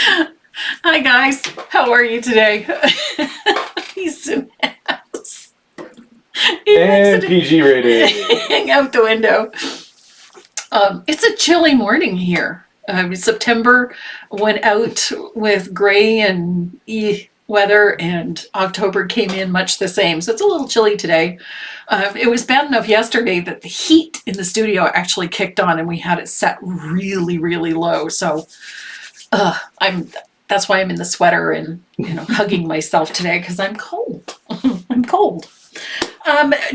Hi guys, how are you today? He's an ass. And PG rated. Hang out the window. It's a chilly morning here. September went out with gray and weather, and October came in much the same. So it's a little chilly today. It was bad enough yesterday that the heat in the studio actually kicked on, and we had it set really, really low. So that's why I'm in the sweater and hugging myself today because I'm cold. I'm cold.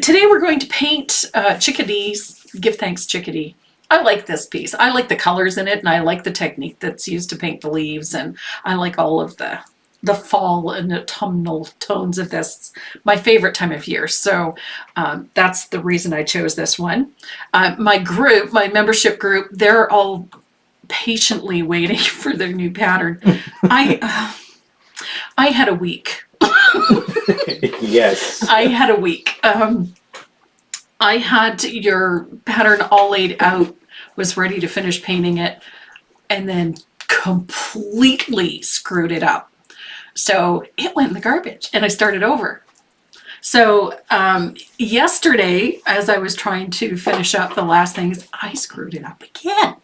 Today we're going to paint Chickadees. Give thanks, Chickadee. I like this piece. I like the colors in it, and I like the technique that's used to paint the leaves, and I like all of the fall and autumnal tones of this. It's my favorite time of year, so that's the reason I chose this one. My group, my membership group, they're all patiently waiting for their new pattern. I had a week. Yes. I had a week. I had your pattern all laid out, was ready to finish painting it, and then completely screwed it up. So it went in the garbage, and I started over. So yesterday, as I was trying to finish up the last things, I screwed it up again.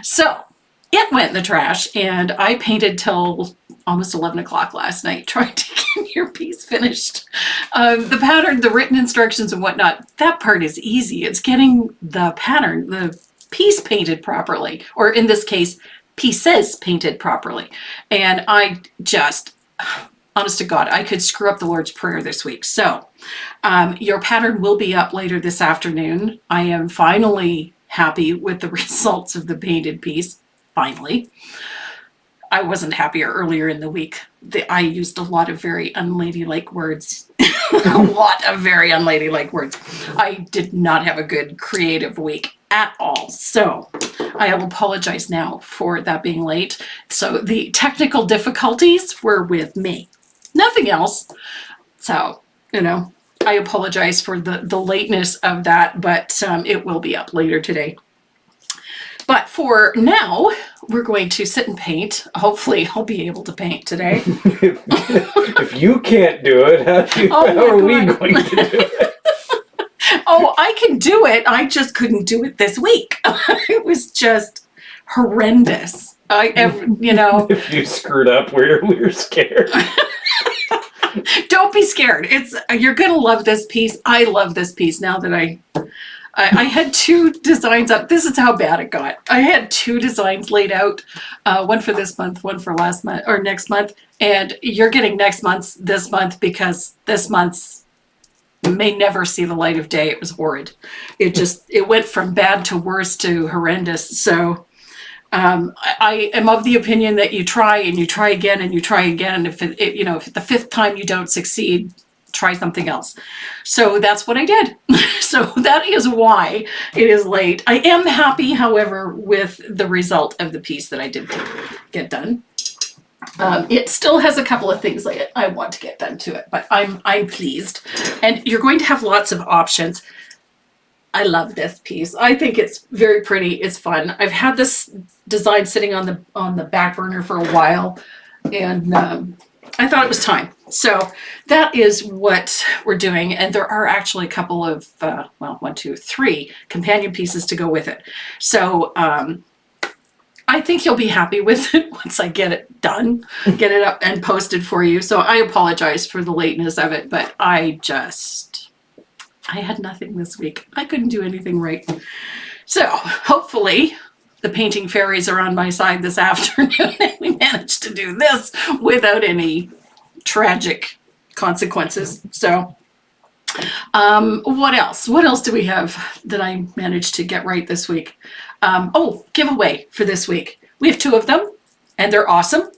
So it went in the trash, and I painted till almost 11 o'clock last night trying to get your piece finished. The pattern, the written instructions and whatnot, that part is easy. It's getting the pattern, the piece painted properly, or in this case, pieces painted properly. And I just, honest to God, I could screw up the Lord's Prayer this week. So your pattern will be up later this afternoon. I am finally happy with the results of the painted piece. Finally. I wasn't happier earlier in the week. I used a lot of very unladylike words. A lot of very unladylike words. I did not have a good creative week at all. So I will apologize now for that being late. So the technical difficulties were with me. Nothing else. So, I apologize for the lateness of that, but it will be up later today. But for now, we're going to sit and paint. Hopefully, I'll be able to paint today. If you can't do it, how are we going to do it? Oh, I can do it. I just couldn't do it this week. It was just horrendous. If you screwed up, we're scared. Don't be scared. You're going to love this piece. I love this piece now that I had two designs up. This is how bad it got. I had two designs laid out, one for this month, one for last month or next month. And you're getting next month's this month because this month's may never see the light of day. It was horrid. It went from bad to worse to horrendous. So I am of the opinion that you try and you try again and you try again. And if the fifth time you don't succeed, try something else. So that's what I did. So that is why it is late. I am happy, however, with the result of the piece that I did get done. It still has a couple of things like I want to get done to it, but I'm pleased. And you're going to have lots of options. I love this piece. I think it's very pretty. It's fun. I've had this design sitting on the back burner for a while, and I thought it was time. So that is what we're doing. And there are actually a couple of, 1, 2, 3 companion pieces to go with it. So I think you'll be happy with it once I get it done, get it up and posted for you. So I apologize for the lateness of it, but I had nothing this week. I couldn't do anything right. So hopefully the painting fairies are on my side this afternoon and we managed to do this without any tragic consequences. So what else? What else do we have that I managed to get right this week? Giveaway for this week. We have 2 of them and they're awesome.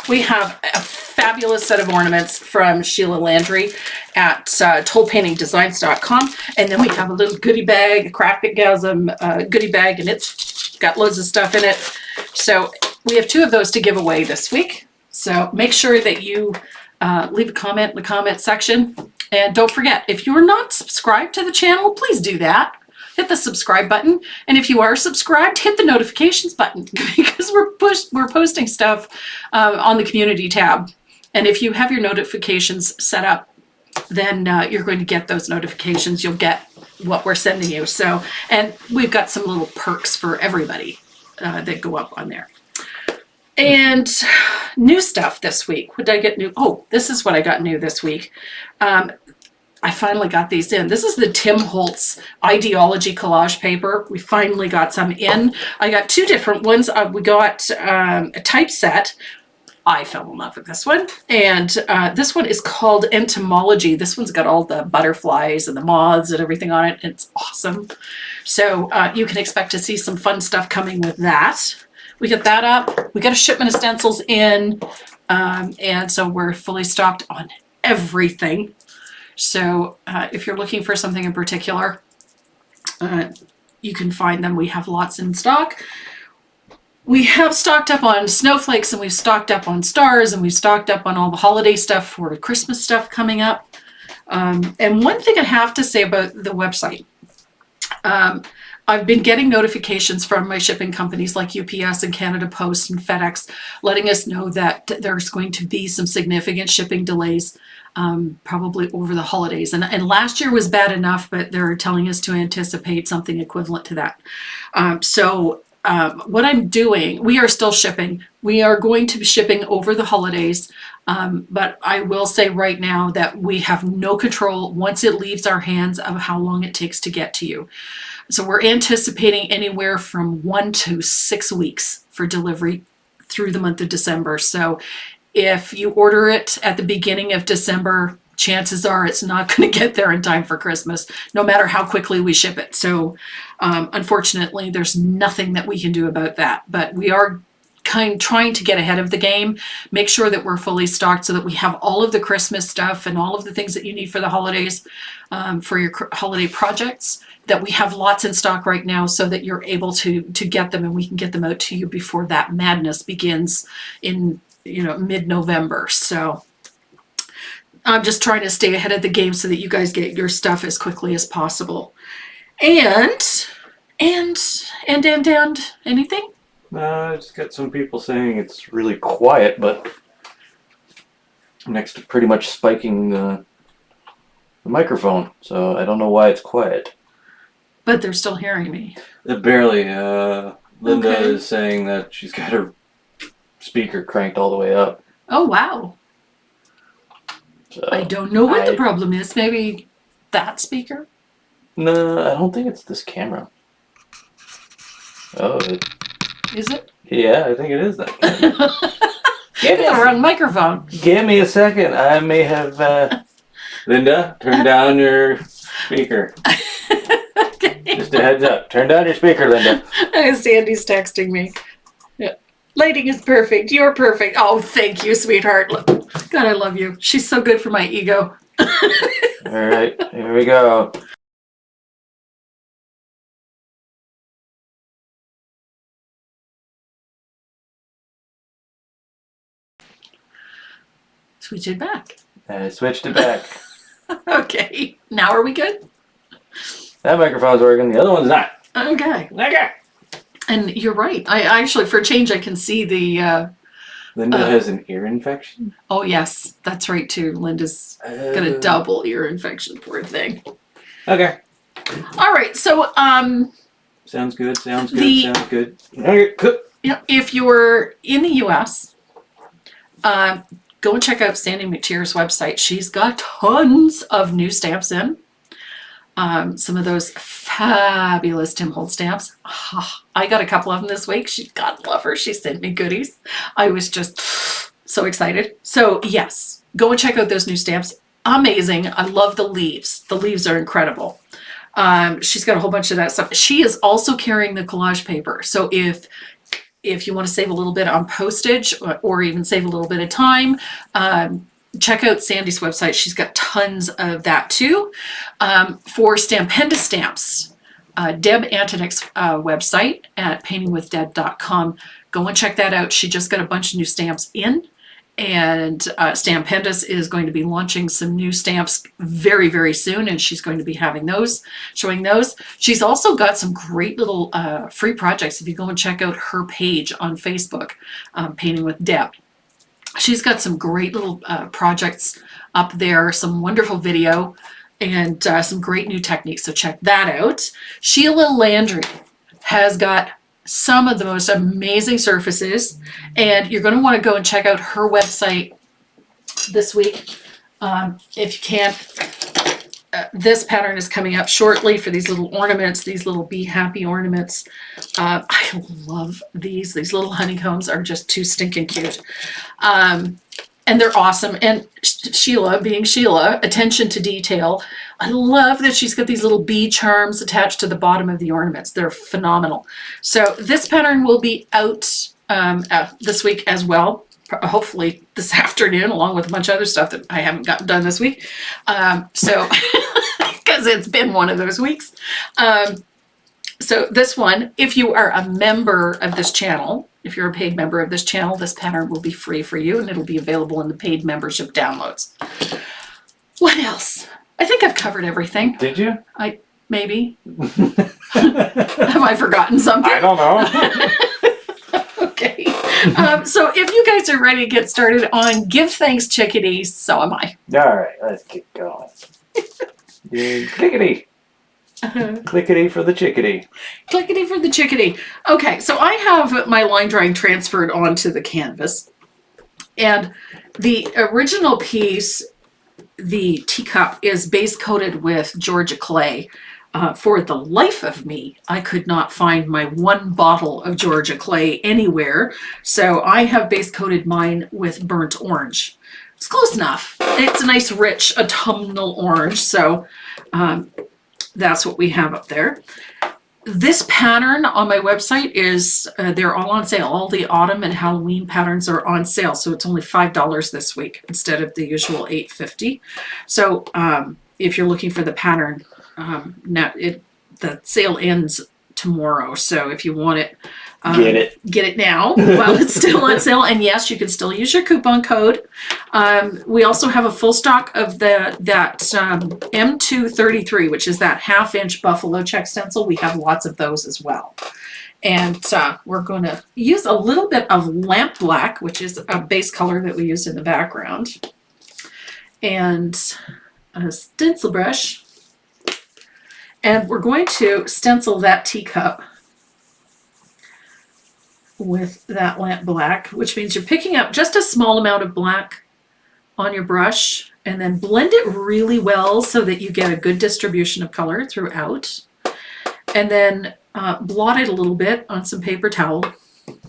We have a fabulous set of ornaments from Sheila Landry at tollpaintingdesigns.com. And then we have a little goodie bag, a Craftigasm goodie bag, and it's got loads of stuff in it. So we have 2 of those to give away this week. So make sure that you leave a comment in the comment section. And don't forget, if you're not subscribed to the channel, please do that. hit the subscribe button. And if you are subscribed, hit the notifications button because we're posting stuff on the community tab. And if you have your notifications set up, then you're going to get those notifications. You'll get what we're sending you. So, and we've got some little perks for everybody that go up on there. And new stuff this week. What did I get new? Oh, this is what I got new this week. I finally got these in. This is the Tim Holtz Ideology collage paper. We finally got some in. I got two different ones. We got a typeset. I fell in love with this one. And this one is called Entomology. This one's got all the butterflies and the moths and everything on it. It's awesome. So you can expect to see some fun stuff coming with that. We get that up. We got a shipment of stencils in. And so we're fully stocked on everything. So if you're looking for something in particular, you can find them. We have lots in stock. We have stocked up on snowflakes, and we've stocked up on stars, and we've stocked up on all the holiday stuff for the Christmas stuff coming up. And one thing I have to say about the website, I've been getting notifications from my shipping companies like UPS and Canada Post and FedEx, letting us know that there's going to be some significant shipping delays, probably over the holidays. And last year was bad enough, but they're telling us to anticipate something equivalent to that. What I'm doing, we are still shipping. We are going to be shipping over the holidays, but I will say right now that we have no control once it leaves our hands of how long it takes to get to you. So we're anticipating anywhere from 1 to 6 weeks for delivery through the month of December. So if you order it at the beginning of December, chances are it's not going to get there in time for Christmas, no matter how quickly we ship it. So unfortunately, there's nothing that we can do about that. But we are trying to get ahead of the game, make sure that we're fully stocked so that we have all of the Christmas stuff and all of the things that you need for the holidays, for your holiday projects, that we have lots in stock right now so that you're able to get them and we can get them out to you before that madness begins in mid-November. So I'm just trying to stay ahead of the game so that you guys get your stuff as quickly as possible. And anything? I just got some people saying it's really quiet, but next to pretty much spiking the microphone, so I don't know why it's quiet. But they're still hearing me. Barely. Linda Okay. is saying that she's got her speaker cranked all the way up. Oh, wow. So I don't know what the problem is. Maybe that speaker? No, I don't think it's this camera. Oh, Is it? yeah, I think it is that camera. The wrong microphone. Give me a second. I may have... Linda, turn down your speaker. Okay. Just a heads up. Turn down your speaker, Linda. Sandy's texting me. Yeah. Lighting is perfect. You're perfect. Oh, thank you, sweetheart. God, I love you. She's so good for my ego. All right, here we go. Switch it back. I switched it back. Okay. Now are we good? That microphone's working. The other one's not. Okay. Okay. And you're right. I actually, for a change, I can see the... Linda has an ear infection. Oh, yes. That's right, too. Linda's got a double ear infection, poor thing. Okay. All right. So, Sounds good. Sounds good. Sounds good. Okay. if you're in the U.S., go and check out Sandy McTeer's website. She's got tons of new stamps in. Some of those fabulous Tim Holtz stamps. I got a couple of them this week. God love her. She sent me goodies. I was just so excited. So yes, go and check out those new stamps. Amazing. I love the leaves. The leaves are incredible. She's got a whole bunch of that stuff. She is also carrying the collage paper. So if you want to save a little bit on postage or even save a little bit of time, check out Sandy's website. She's got tons of that too. For Stampenda stamps, Deb Antonick's website at paintingwithdeb.com. Go and check that out. She just got a bunch of new stamps in. And Stampendous is going to be launching some new stamps very, very soon, and she's going to be having those, showing those. She's also got some great little free projects. If you go and check out her page on Facebook, Painting with Deb, she's got some great little projects up there, some wonderful video, and some great new techniques. So check that out. Sheila Landry has got some of the most amazing surfaces, and you're going to want to go and check out her website this week if you can. This pattern is coming up shortly for these little ornaments, these little Be Happy ornaments. I love these. These little honeycombs are just too stinking cute. And they're awesome. And Sheila, being Sheila, attention to detail. I love that she's got these little bee charms attached to the bottom of the ornaments. They're phenomenal. So this pattern will be out this week as well. Hopefully this afternoon, along with a bunch of other stuff that I haven't gotten done this week. So, because it's been one of those weeks. So this one, if you are a member of this channel, if you're a paid member of this channel, this pattern will be free for you, and it'll be available in the paid membership downloads. What else? I think I've covered everything. Did you? Maybe. Have I forgotten something? I don't know. Okay. So if you guys are ready to get started on Give Thanks Chickadee, so am I. All right, let's get going. Clickety. Clickety for the chickadee. Clickety for the chickadee. Okay, so I have my line drawing transferred onto the canvas. And the original piece, the teacup, is base coated with Georgia clay. For the life of me, I could not find my one bottle of Georgia clay anywhere. So I have base coated mine with burnt orange. It's close enough. It's a nice, rich, autumnal orange. So that's what we have up there. This pattern on my website is, they're all on sale. All the autumn and Halloween patterns are on sale. So it's only $5 this week instead of the usual $8.50. So if you're looking for the pattern, the sale ends tomorrow. So if you want it, get it now while it's still on sale. And yes, you can still use your coupon code. We also have a full stock of that M233, which is that 1/2-inch buffalo check stencil. We have lots of those as well. And we're going to use a little bit of lamp black, which is a base color that we used in the background, and a stencil brush. And we're going to stencil that teacup with that lamp black, which means you're picking up just a small amount of black on your brush and then blend it really well so that you get a good distribution of color throughout. And then blot it a little bit on some paper towel. Don't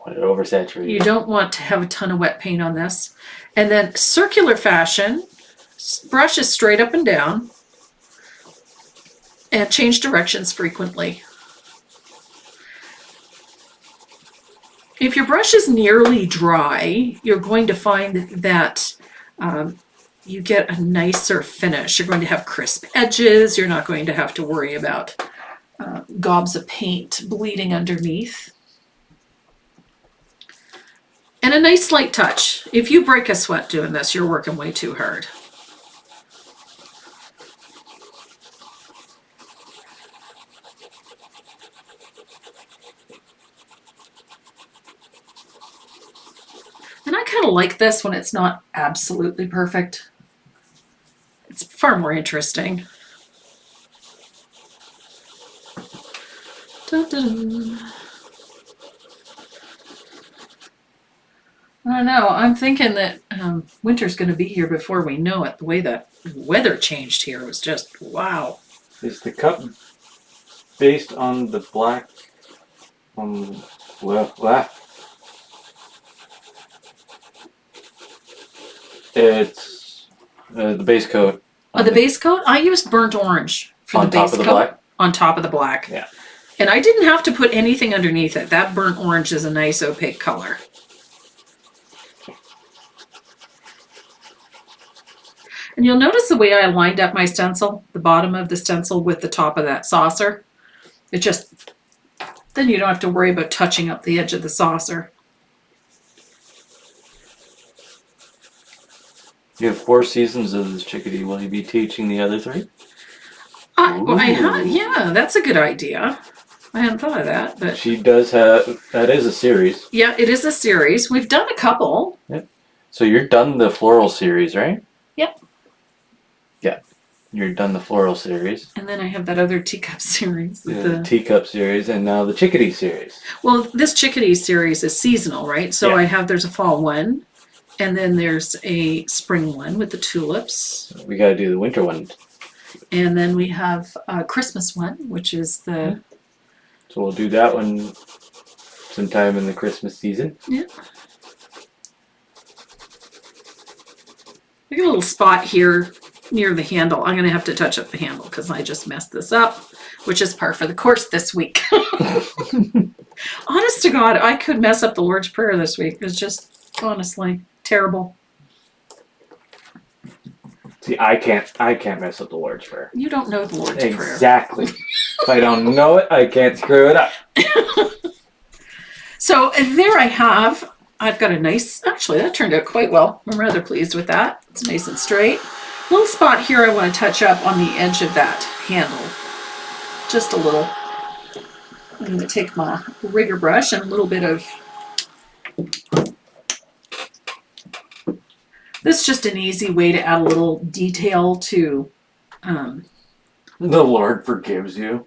want it oversaturated. You don't want to have a ton of wet paint on this. And then circular fashion, brush is straight up and down, and change directions frequently. If your brush is nearly dry, you're going to find that you get a nicer finish. You're going to have crisp edges. You're not going to have to worry about gobs of paint bleeding underneath. And a nice light touch. If you break a sweat doing this, you're working way too hard. And I kind of like this when it's not absolutely perfect. It's far more interesting. Dun-dun. I don't know. I'm thinking that winter's going to be here before we know it. The way the weather changed here was just wow. Is the cup based on the black on left? It's the base coat. Oh, the base coat? I used burnt orange for the base coat. On top of the black? On top of the black. Yeah. And I didn't have to put anything underneath it. That burnt orange is a nice opaque color. And you'll notice the way I lined up my stencil, the bottom of the stencil with the top of that saucer. It just, then you don't have to worry about touching up the edge of the saucer. You have 4 seasons of this chickadee. Will you be teaching the other 3? Yeah, that's a good idea. I hadn't thought of that, but She does have, that is a series. yeah, it is a series. We've done a couple. So you're done the floral series, right? Yep. Yeah. You're done the floral series. And then I have that other Teacup series. The Teacup series, and now the chickadee series. Well, this chickadee series is seasonal, right? So Yeah. there's a fall one, and then there's a spring one with the tulips. We got to do the winter one. And then we have a Christmas one, which is the... So we'll do that one sometime in the Christmas season. Yeah. I got a little spot here near the handle. I'm going to have to touch up the handle because I just messed this up, which is par for the course this week. Honest to God, I could mess up the Lord's Prayer this week. It's just, honestly, terrible. See, I can't mess up the Lord's Prayer. You don't know the Lord's Prayer. Exactly. If I don't know it, I can't screw it up. So there I've got a nice, actually that turned out quite well. I'm rather pleased with that. It's nice and straight. Little spot here I want to touch up on the edge of that handle. Just a little. I'm going to take my rigger brush and a little bit of... This is just an easy way to add a little detail to... The Lord forgives you.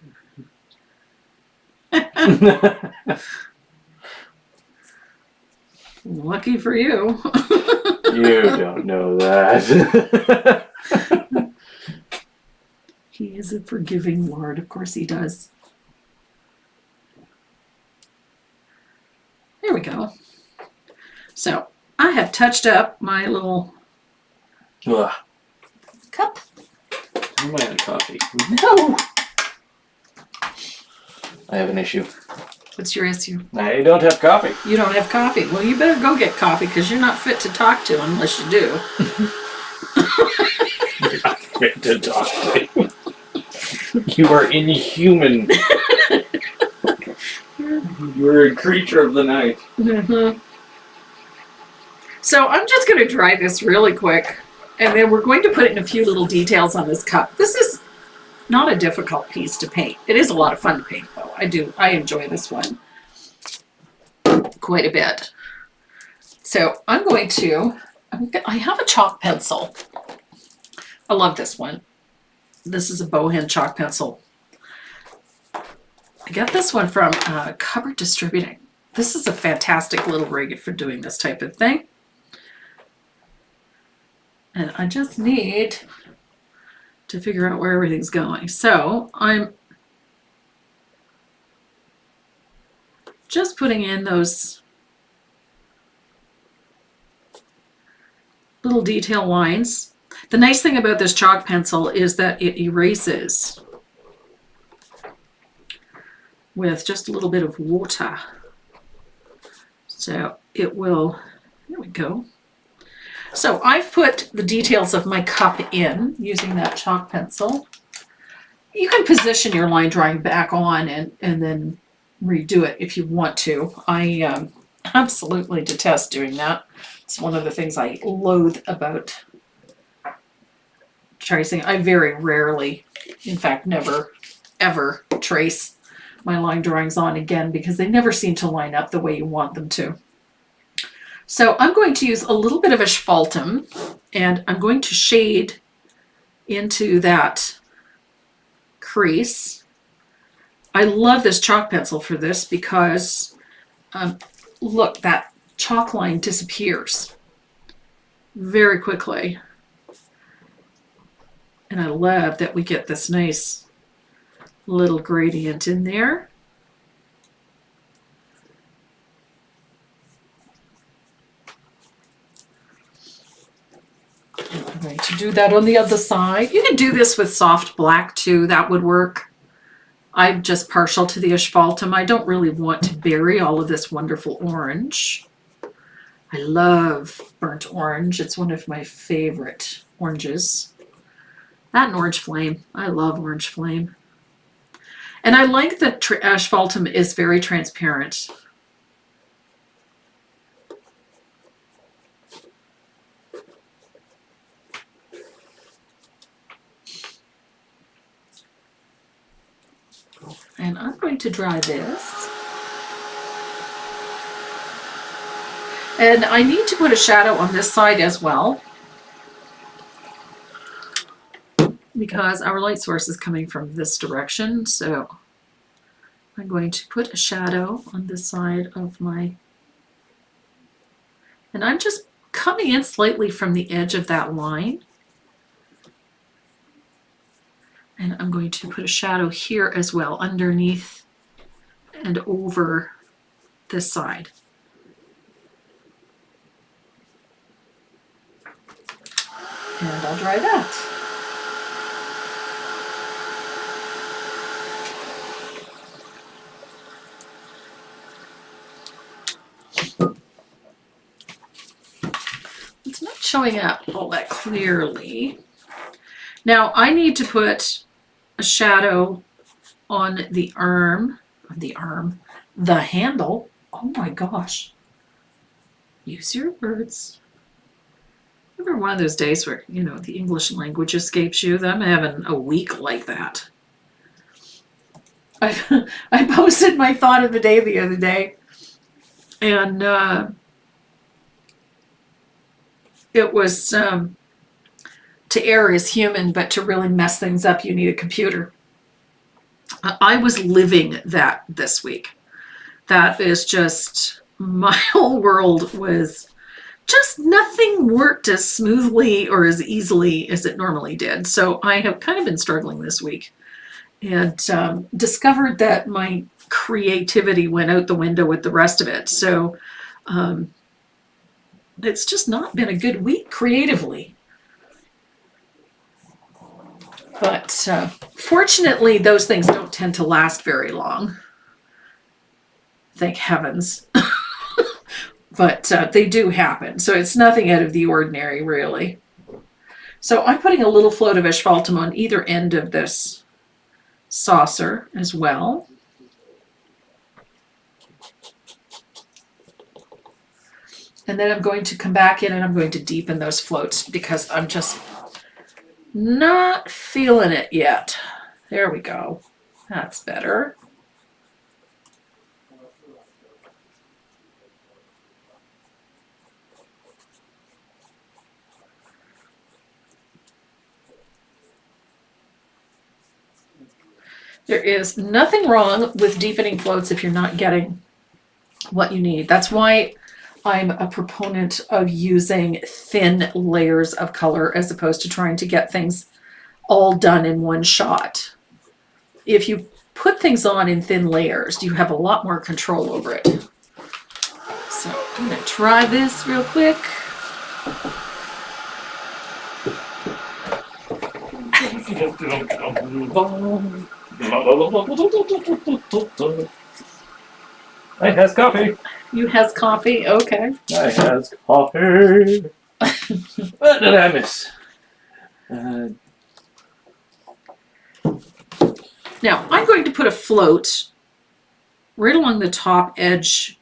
Lucky for you. You don't know that. He is a forgiving Lord. Of course he does. There we go. So I have touched up my little Ugh. cup. I might have coffee. No. I have an issue. What's your issue? I don't have coffee. You don't have coffee. Well, you better go get coffee because you're not fit to talk to unless you do. Fit to talk to. You are inhuman. You're a creature of the night. Mm-hmm. So I'm just going to dry this really quick, and then we're going to put in a few little details on this cup. This is not a difficult piece to paint. It is a lot of fun to paint, though. I enjoy this one quite a bit. So I'm going to, I have a chalk pencil. I love this one. This is a bowhand chalk pencil. I got this one from Cupboard Distributing. This is a fantastic little rig for doing this type of thing. And I just need to figure out where everything's going. So I'm just putting in those little detail lines. The nice thing about this chalk pencil is that it erases with just a little bit of water. So it will, there we go. So I've put the details of my cup in using that chalk pencil. You can position your line drawing back on and then redo it if you want to. I absolutely detest doing that. It's one of the things I loathe about tracing. I very rarely, in fact never, ever trace my line drawings on again because they never seem to line up the way you want them to. So I'm going to use a little bit of asphaltum and I'm going to shade into that crease. I love this chalk pencil for this because look, that chalk line disappears very quickly. And I love that we get this nice little gradient in there. I'm going to do that on the other side. You can do this with soft black too, that would work. I'm just partial to the asphaltum. I don't really want to bury all of this wonderful orange. I love burnt orange. It's one of my favorite oranges. That and orange flame. I love orange flame. And I like that asphaltum is very transparent. And I'm going to dry this. And I need to put a shadow on this side as well, because our light source is coming from this direction. So I'm going to put a shadow on this side of my, and I'm just coming in slightly from the edge of that line. And I'm going to put a shadow here as well, underneath and over this side. And I'll dry that. It's not showing up all that clearly. Now I need to put a shadow on the handle. Oh my gosh. Use your words. Ever one of those days where, you know, the English language escapes you? I'm having a week like that. I posted my thought of the day the other day, and it was to err is human, but to really mess things up, you need a computer. I was living that this week. That is just, my whole world was just, nothing worked as smoothly or as easily as it normally did. So I have kind of been struggling this week, and discovered that my creativity went out the window with the rest of it. So it's just not been a good week creatively. But fortunately, those things don't tend to last very long. Thank heavens. But they do happen. So it's nothing out of the ordinary, really. So I'm putting a little float of asphaltum on either end of this saucer as well. And then I'm going to come back in and I'm going to deepen those floats because I'm just not feeling it yet. There we go. That's better. There is nothing wrong with deepening floats if you're not getting what you need. That's why I'm a proponent of using thin layers of color as opposed to trying to get things all done in one shot. If you put things on in thin layers, you have a lot more control over it. So I'm going to try this real quick. I has coffee. You has coffee? Okay. I has coffee. What did I miss? Now I'm going to put a float right along the top edge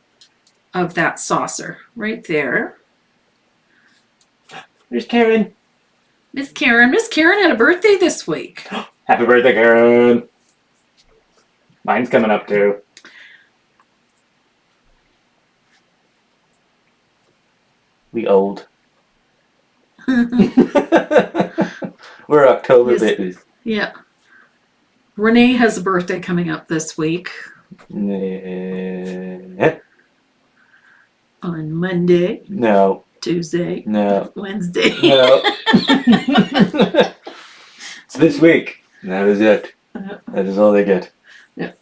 of that saucer, right there. There's Karen. Miss Karen. Miss Karen had a birthday this week. Happy birthday, Karen. Mine's coming up too. We old. We're October Yes. babies. Yeah. Renee has a birthday coming up this week No. on Monday, No. Tuesday, No. Wednesday. No. It's this week. That is it. That is all they get. Yeah.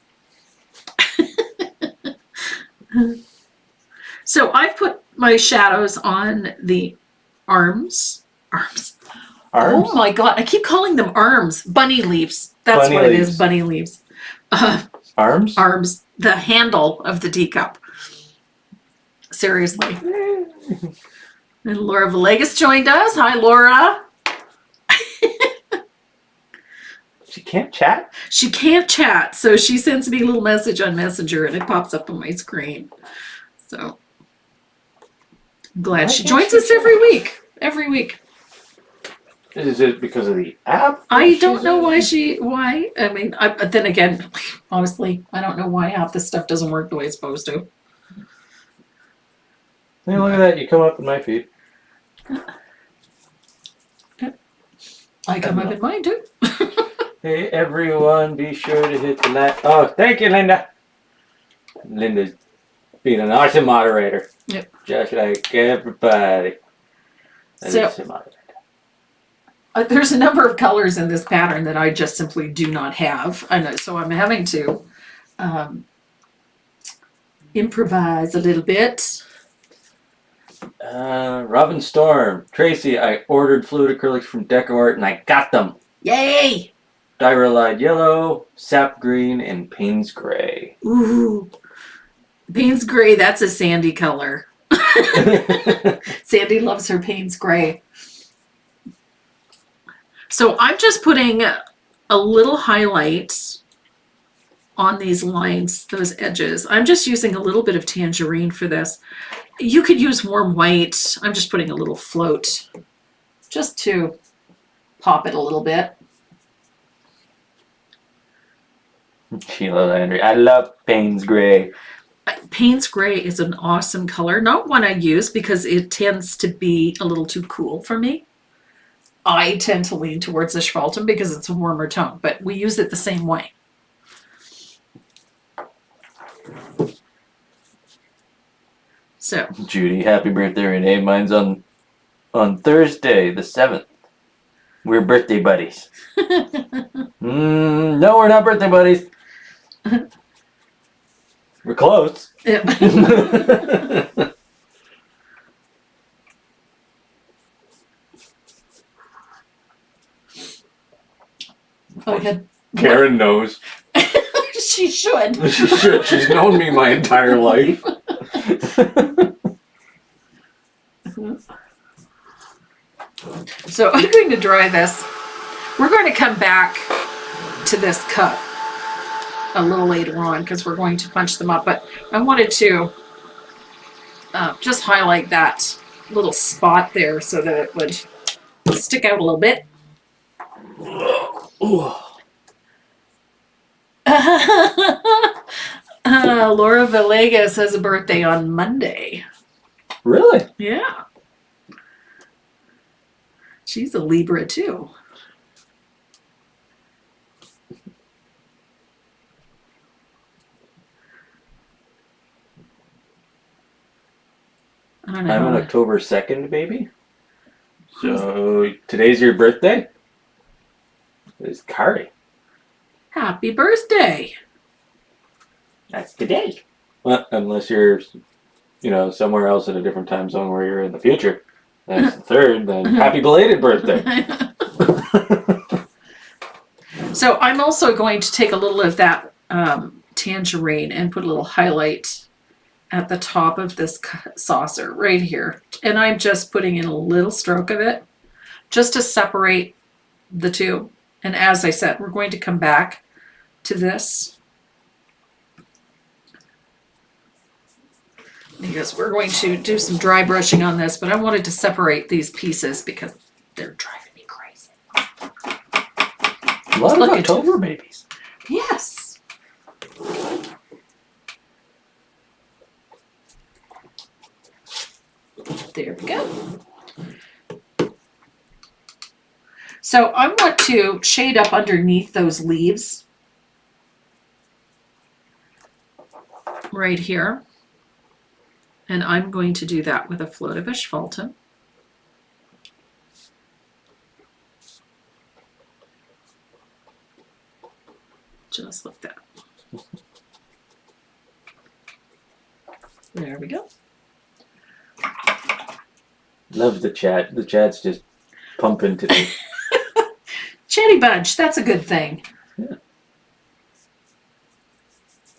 So I've put my shadows on the arms. Arms? Oh my God. I keep calling them arms. Bunny leaves. That's Bunny what it leaves. is. Bunny leaves. Arms? Arms. The handle of the teacup. Seriously. And Laura Villegas joined us. Hi, Laura. She can't chat? She can't chat, so she sends me a little message on Messenger and it pops up on my screen. So I'm glad she joins us every week. Every week. Is it because of the app? I that don't she's know using? why. I mean, but then again, honestly, I don't know why half this stuff doesn't work the way it's supposed to. Hey, look at that. You come up in my feed. I come up in mine too. Hey, everyone, be sure to hit the like. Oh, thank you, Linda. Linda's being an awesome moderator. Yep. Just like everybody. So, there's a number of colors in this pattern that I just simply do not have. And so I'm having to improvise a little bit. Robin Storm. Tracy, I ordered fluid acrylics from DecoArt and I got them. Yay! Dyrolide yellow, sap green, and Payne's gray. Ooh. Payne's gray, that's a Sandy color. Sandy loves her Payne's gray. So I'm just putting a little highlight on these lines, those edges. I'm just using a little bit of tangerine for this. You could use warm white. I'm just putting a little float just to pop it a little bit. Sheila Landry. I love Payne's gray. Payne's gray is an awesome color. Not one I use because it tends to be a little too cool for me. I tend to lean towards the Schwalten because it's a warmer tone, but we use it the same way. So Judy, happy birthday, Renee. Mine's on Thursday, the 7th. We're birthday buddies. No, we're not birthday buddies. We're close. yeah. I had Karen knows. she should. She should. She's known me my entire life. So I'm going to dry this. We're going to come back to this cup a little later on because we're going to punch them up. But I wanted to just highlight that little spot there so that it would stick out a little bit. Laura Villegas has a birthday on Monday. Really? Yeah. She's a Libra too. I don't know. I'm an October 2nd baby. So today's your birthday? It's Kari. Happy birthday. That's today. Well, unless you're, somewhere else in a different time zone where you're in the future. That's the 3rd, then happy belated birthday. So I'm also going to take a little of that tangerine and put a little highlight at the top of this saucer right here. And I'm just putting in a little stroke of it just to separate the two. And as I said, we're going to come back to this because we're going to do some dry brushing on this, but I wanted to separate these pieces because they're driving me crazy. A lot of October babies. Yes. There we go. So I want to shade up underneath those leaves right here. And I'm going to do that with a float of asphaltum. Just like that. There we go. Love the chat. The chat's just pumping today. Chatty bunch, that's a good thing. Yeah.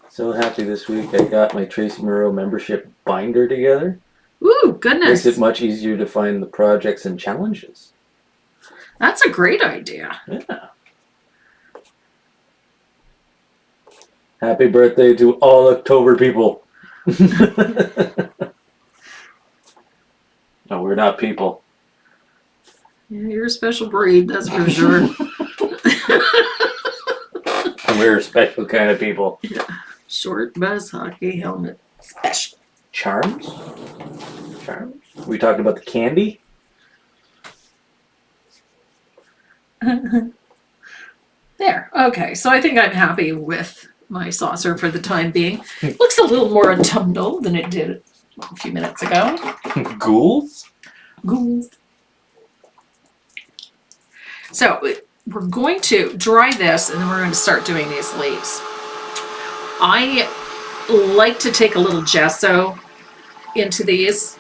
So happy this week I got my Tracy Moreau membership binder together. Ooh, goodness. Makes it much easier to find the projects and challenges. That's a great idea. Yeah. Happy birthday to all October people. No, we're not people. Yeah, you're a special breed, that's for sure. We're a special kind of people. Yeah. Short buzz hockey helmet. Special. Charms? Charms? We talked about the candy? There. Okay, so I think I'm happy with my saucer for the time being. Looks a little more autumnal than it did a few minutes ago. Ghouls? Ghouls. So we're going to dry this and then we're going to start doing these leaves. I like to take a little gesso into these.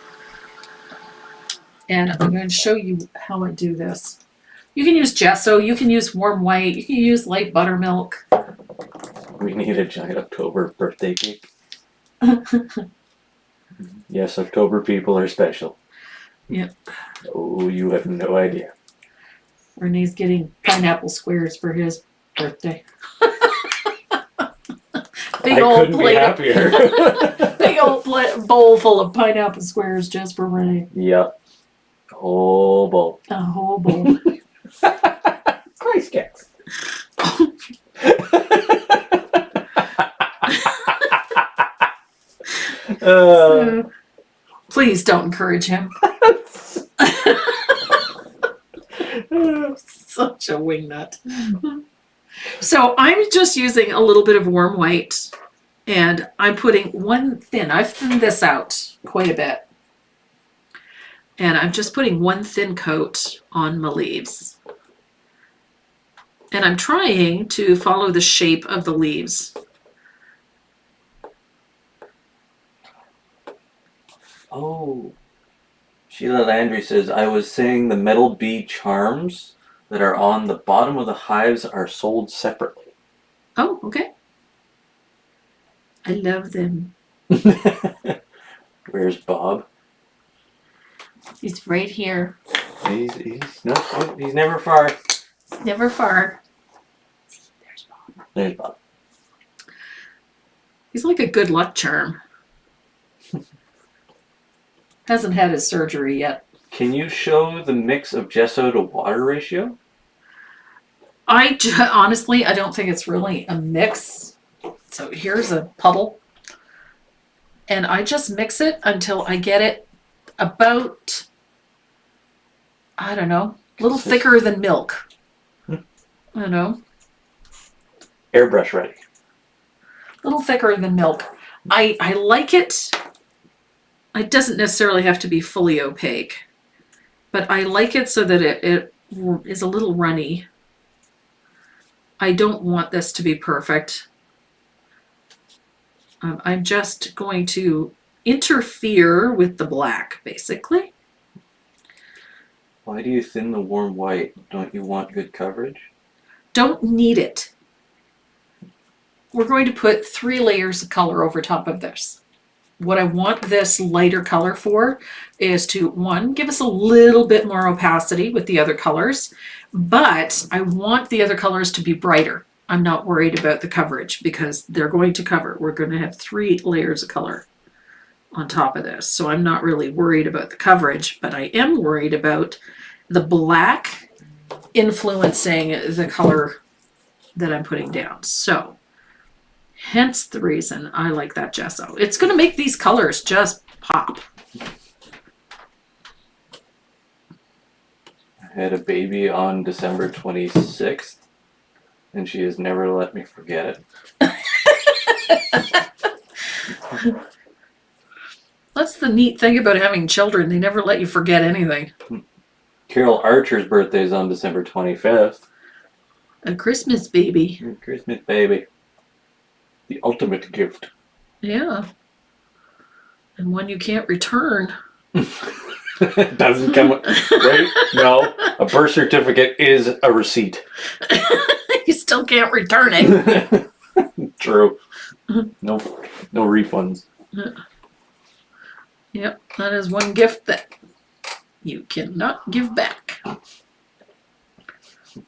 And I'm going to show you how I do this. You can use gesso, you can use warm white, you can use light buttermilk. We need a giant October birthday cake. Yes, October people are special. Yep. Oh, you have no idea. Renee's getting pineapple squares for his birthday. Big I old couldn't be plate happier. big old bowl full of pineapple squares just for Renee. Yep. Whole bowl. A whole bowl. Christ cakes. So, please don't encourage him. Such a wingnut. So I'm just using a little bit of warm white and I'm putting one thin. I've thinned this out quite a bit. And I'm just putting one thin coat on my leaves. And I'm trying to follow the shape of the leaves. Oh. Sheila Landry says, I was saying the metal bee charms that are on the bottom of the hives are sold separately. Oh, okay. I love them. Where's Bob? He's right here. He's never far. He's never far. See, there's Bob. There's Bob. He's like a good luck charm. Hasn't had his surgery yet. Can you show the mix of gesso to water ratio? Honestly, I don't think it's really a mix. So here's a puddle. And I just mix it until I get it about, I don't know, a little thicker than milk. I don't know. Airbrush ready. A little thicker than milk. I like it. It doesn't necessarily have to be fully opaque, but I like it so that it is a little runny. I don't want this to be perfect. I'm just going to interfere with the black, basically. Why do you thin the warm white? Don't you want good coverage? Don't need it. We're going to put 3 layers of color over top of this. What I want this lighter color for is to, 1, give us a little bit more opacity with the other colors, but I want the other colors to be brighter. I'm not worried about the coverage because they're going to cover. We're going to have 3 layers of color on top of this. So I'm not really worried about the coverage, but I am worried about the black influencing the color that I'm putting down. So hence the reason I like that gesso. It's going to make these colors just pop. I had a baby on December 26th, and she has never let me forget it. That's the neat thing about having children. They never let you forget anything. Carol Archer's birthday is on December 25th. A Christmas baby. Christmas baby. The ultimate gift. Yeah. And one you can't return. It doesn't come with... Wait, no. A birth certificate is a receipt. You still can't return it. True. No refunds. Yep, that is one gift that you cannot give back.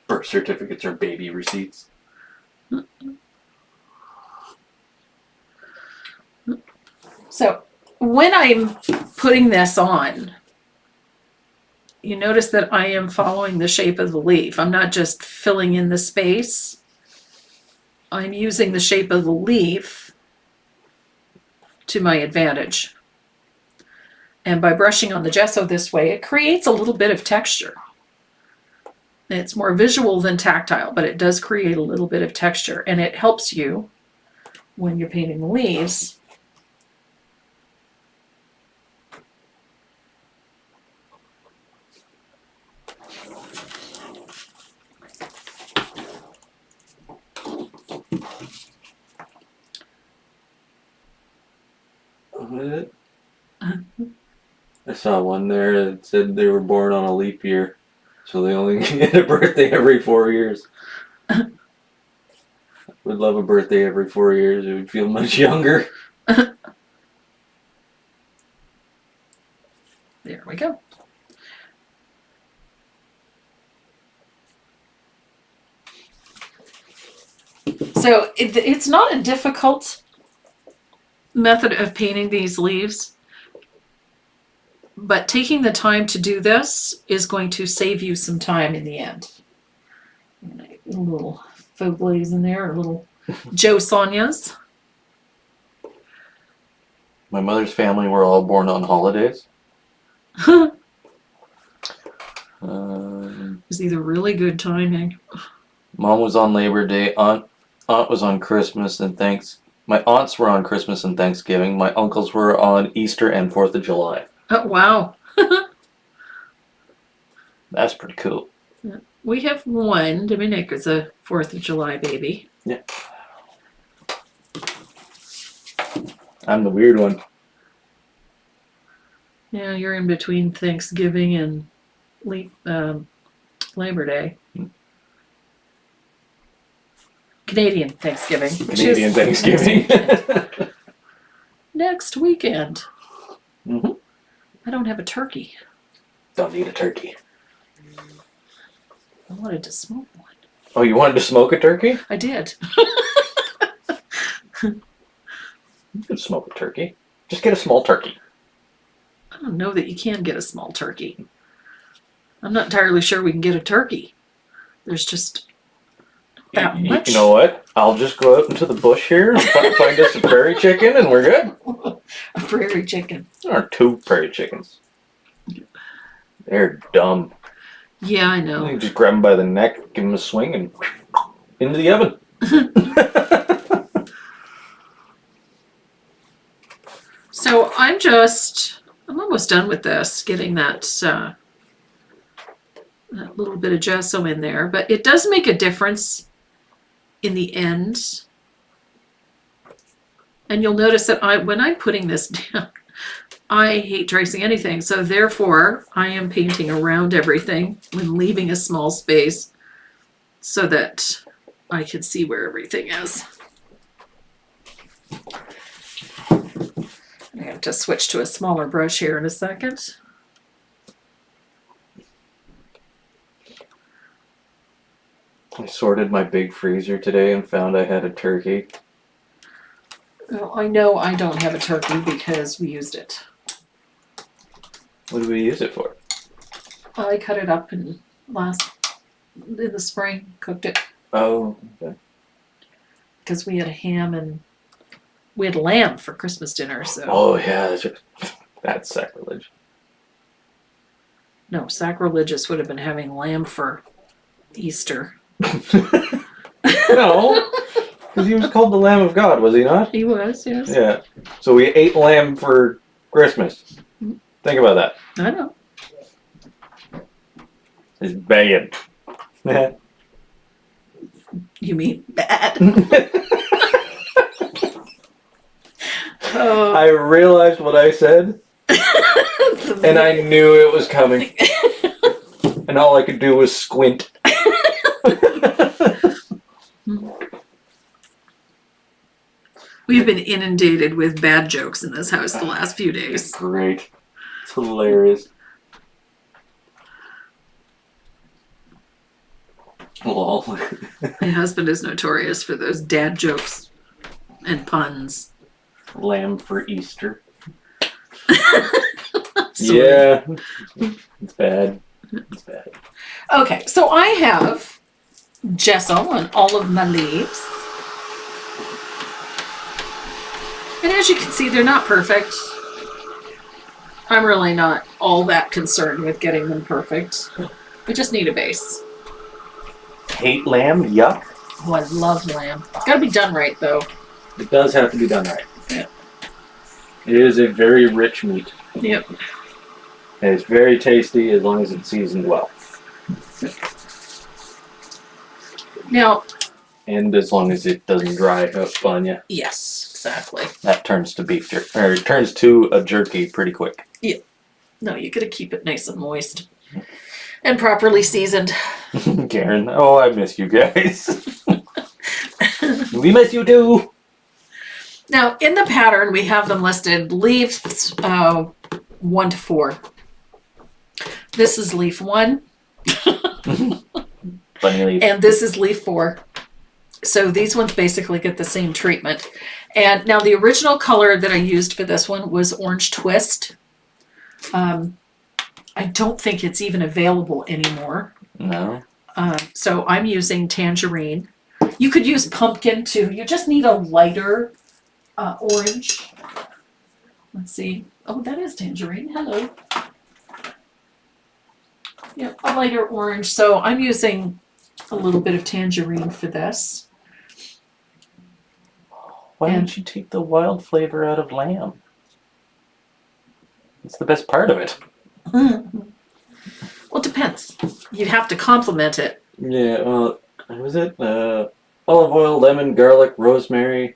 Birth certificates are baby receipts. So when I'm putting this on, you notice that I am following the shape of the leaf. I'm not just filling in the space. I'm using the shape of the leaf to my advantage. And by brushing on the gesso this way, it creates a little bit of texture. It's more visual than tactile, but it does create a little bit of texture, and it helps you when you're painting the leaves. What? I saw one there that said they were born on a leap year, so they only get a birthday every 4 years. Would love a birthday every 4 years. It would feel much younger. There we go. So it's not a difficult method of painting these leaves, but taking the time to do this is going to save you some time in the end. A little faux glaze in there, a little Joe Sonias. My mother's family were all born on holidays. It was either really good timing. Mom was on Labor Day. Aunt was on Christmas and My aunts were on Christmas and Thanksgiving. My uncles were on Easter and 4th of July. Oh, wow. That's pretty cool. We have one. Dominic is a 4th of July baby. Yeah. I'm the weird one. Yeah, you're in between Thanksgiving and Labor Day. Canadian Thanksgiving. Canadian Thanksgiving. Next weekend. Mm-hmm. I don't have a turkey. Don't need a turkey. I wanted to smoke one. Oh, you wanted to smoke a turkey? I did. You could smoke a turkey. Just get a small turkey. I don't know that you can get a small turkey. I'm not entirely sure we can get a turkey. There's just that much. You know what? I'll just go out into the bush here and find us a prairie chicken and we're good. A prairie chicken. Or 2 prairie chickens. They're dumb. Yeah, I know. You just grab them by the neck, give them a swing, and into the oven. So I'm almost done with this, getting that little bit of gesso in there, but it does make a difference in the end. And you'll notice that when I'm putting this down, I hate tracing anything, so therefore I am painting around everything when leaving a small space so that I can see where everything is. I have to switch to a smaller brush here in a second. I sorted my big freezer today and found I had a turkey. Well, I know I don't have a turkey because we used it. What do we use it for? I cut it up in the spring, cooked it, Oh, okay. because we had a ham and we had lamb for Christmas dinner. So Oh, yeah. That's sacrilege. no, sacrilegious would have been having lamb for Easter. No, because he was called the Lamb of God, was he not? He was, yes. Yeah. So we ate lamb for Christmas. Think about that. I know. It's bad. You mean bad? Oh. I realized what I said, and I knew it was coming. And all I could do was squint. We've been inundated with bad jokes in this house the last few days. Great. It's hilarious. Lol. My husband is notorious for those dad jokes and puns. Lamb for Easter. Sorry. Yeah. It's bad. It's bad. Okay, so I have gesso on all of my leaves. And as you can see, they're not perfect. I'm really not all that concerned with getting them perfect. We just need a base. Hate lamb? Yuck. Oh, I love lamb. It's got to be done right, though. It does have to be done right. Yeah. It is a very rich meat. Yep. And it's very tasty as long as it's seasoned well. Now, And as long as it doesn't dry up on you. yes, exactly. That turns to beef jerky, or it turns to a jerky pretty quick. No, you got to keep it nice and moist and properly seasoned. Karen, oh, I miss you guys. We miss you too. Now, in the pattern, we have them listed leaves 1 to 4. This is leaf 1. Bunny leaf. And this is leaf 4. So these ones basically get the same treatment. And now the original color that I used for this one was Orange Twist. I don't think it's even available anymore. No. So I'm using Tangerine. You could use Pumpkin too. You just need a lighter orange. Let's see. Oh, that is Tangerine. Hello. Yeah, a lighter orange. So I'm using a little bit of Tangerine for this. Why don't you take the wild flavor out of lamb? It's the best part of it. Well, it depends. You'd have to complement it. Yeah, what was it? Olive oil, lemon, garlic, rosemary.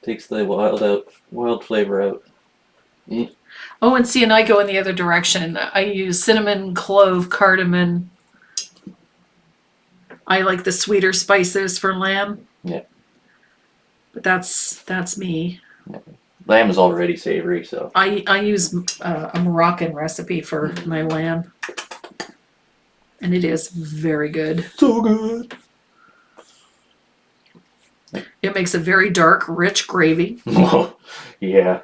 Takes the wild flavor out. Oh, and see, and I go in the other direction. I use cinnamon, clove, cardamom. I like the sweeter spices for lamb. Yeah. But that's me. Lamb is already savory, so. I use a Moroccan recipe for my lamb. And it is very good. So good. It makes a very dark, rich gravy. Oh, yeah.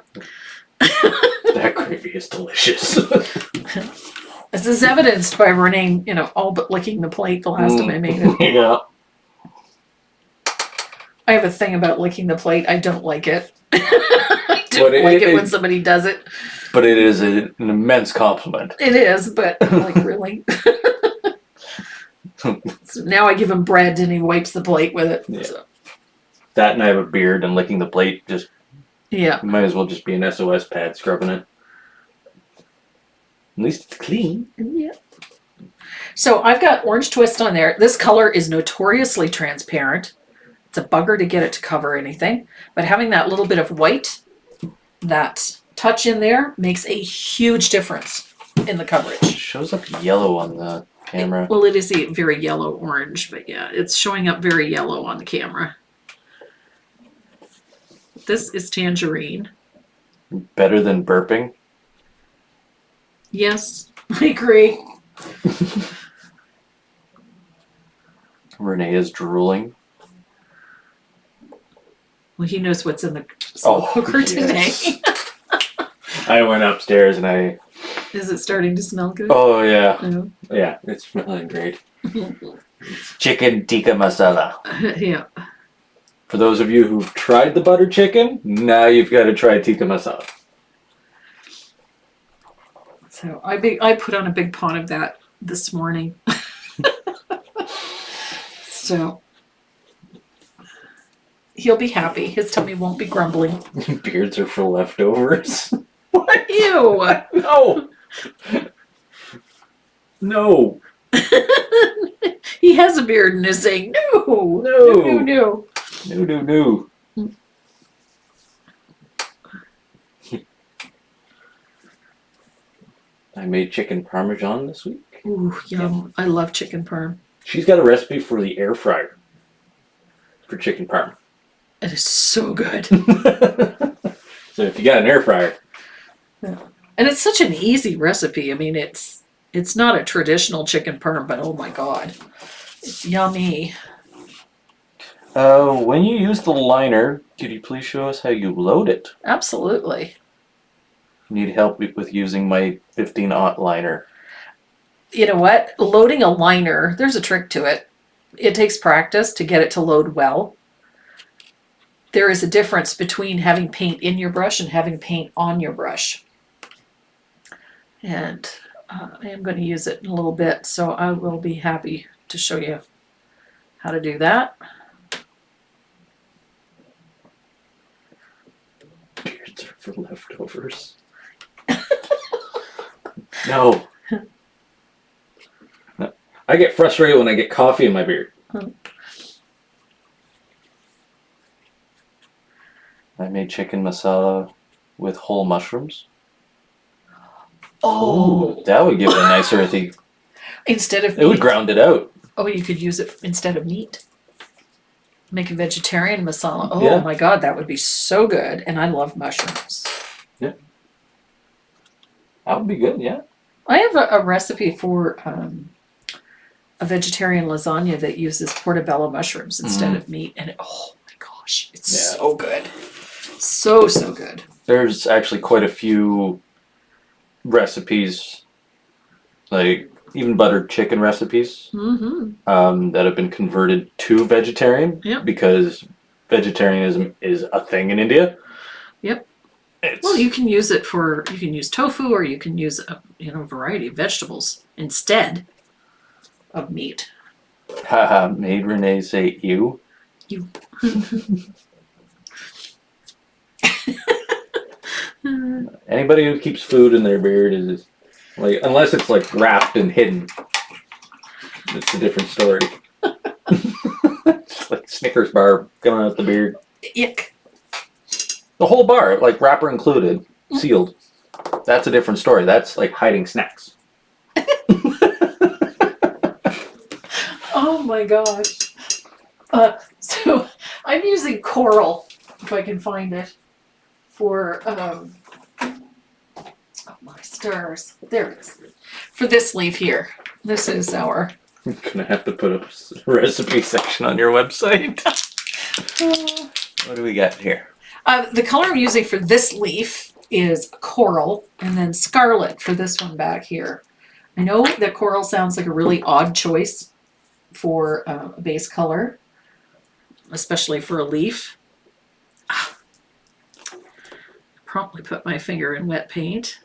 That gravy is delicious. This is evidenced by Renee, all but licking the plate the last time I made it. Yeah. I have a thing about licking the plate. I don't like it. I don't like it when somebody does it. But it is an immense compliment. It is, but like really. So now I give him bread and he wipes the plate with it. Yeah. So. That and I have a beard and licking the plate just Yeah. might as well just be an SOS pad scrubbing it. At least it's clean. Yeah. So I've got Orange Twist on there. This color is notoriously transparent. It's a bugger to get it to cover anything. But having that little bit of white, that touch in there, makes a huge difference in the coverage. It shows up yellow on the camera. Well, it is a very yellow-orange, but yeah, it's showing up very yellow on the camera. This is Tangerine. Better than burping. Yes, I agree. Renee is drooling. Well, he knows what's in the slow cooker today. I went upstairs and I... Is it starting to smell good? Oh, yeah. No. Yeah, it's smelling great. Chicken tikka masala. Yeah. For those of you who've tried the butter chicken, now you've got to try tikka masala. So I put on a big pot of that this morning. So he'll be happy. His tummy won't be grumbling. Beards are for leftovers. What? Ew. No. No. He has a beard and is saying, no. No. No, no, no. No, no, no. I made chicken parmesan this week. Ooh, yum. I love chicken parm. She's got a recipe for the air fryer for chicken parm. It is so good. So if you got an air fryer. Yeah. And it's such an easy recipe. I mean, it's not a traditional chicken parm, but oh my God. It's yummy. When you use the liner, could you please show us how you load it? Absolutely. Need help with using my 15-aught liner. you know what? Loading a liner, there's a trick to it. It takes practice to get it to load well. There is a difference between having paint in your brush and having paint on your brush. And I am going to use it in a little bit, so I will be happy to show you how to do that. Beards are for leftovers. No. No. I get frustrated when I get coffee in my beard. I made chicken masala with whole mushrooms. Oh, Ooh, that would give it a nice earthy. instead of It would meat. ground it out. Oh, you could use it instead of meat. Make a vegetarian masala. Oh Yeah. my God, that would be so good. And I love mushrooms. That would be good, yeah. I have a recipe for a vegetarian lasagna that uses portobello mushrooms instead of meat. And oh my gosh, it's so good. So good. There's actually quite a few recipes, like even buttered chicken recipes, that have been converted to vegetarian because vegetarianism is a thing in India. Yep. It's, Well, you can use it for, you can use tofu or you can use a variety of vegetables instead of meat. Haha, made Renee say ew. You. Anybody who keeps food in their beard is like, unless it's like wrapped and hidden, it's a different story. It's like Snickers bar coming out the beard. Ick. The whole bar, like wrapper included, sealed. That's a different story. That's like hiding snacks. Oh my gosh. So I'm using coral, if I can find it, for oh my stars. There it is. For this leaf here. This is our I'm gonna have to put a recipe section on your website. What do we got here? the color I'm using for this leaf is coral, and then scarlet for this one back here. I know that coral sounds like a really odd choice for a base color, especially for a leaf. Promptly put my finger in wet paint.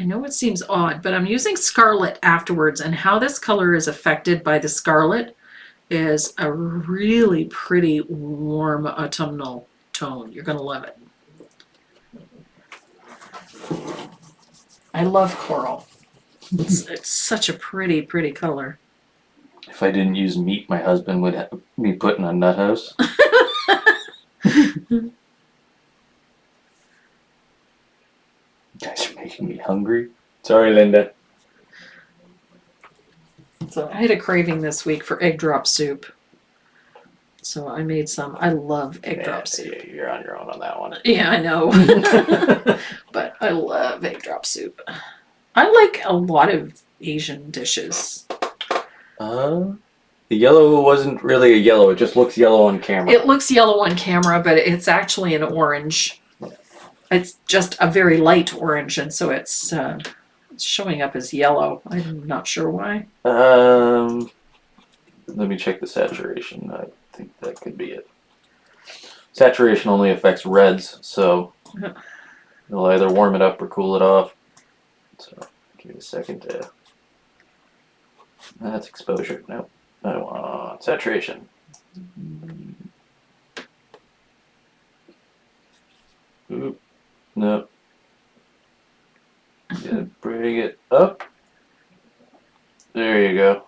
I know it seems odd, but I'm using scarlet afterwards, and how this color is affected by the scarlet is a really pretty warm autumnal tone. You're going to love it. I love coral. It's such a pretty, pretty color. If I didn't use meat, my husband would be put in a nut house. You guys are making me hungry. Sorry, Linda. So I had a craving this week for egg drop soup. So I made some. I love egg drop soup. Yeah, you're on your own on that one. Yeah, I know. But I love egg drop soup. I like a lot of Asian dishes. The yellow wasn't really a yellow. It just looks yellow on camera. It looks yellow on camera, but it's actually an orange. It's just a very light orange, and so it's showing up as yellow. I'm not sure why. Let me check the saturation. I think that could be it. Saturation only affects reds, so it'll either warm it up or cool it off. So give me a second to. That's exposure. Nope. I don't want saturation. Oop. Nope. Gotta bring it up. There you go.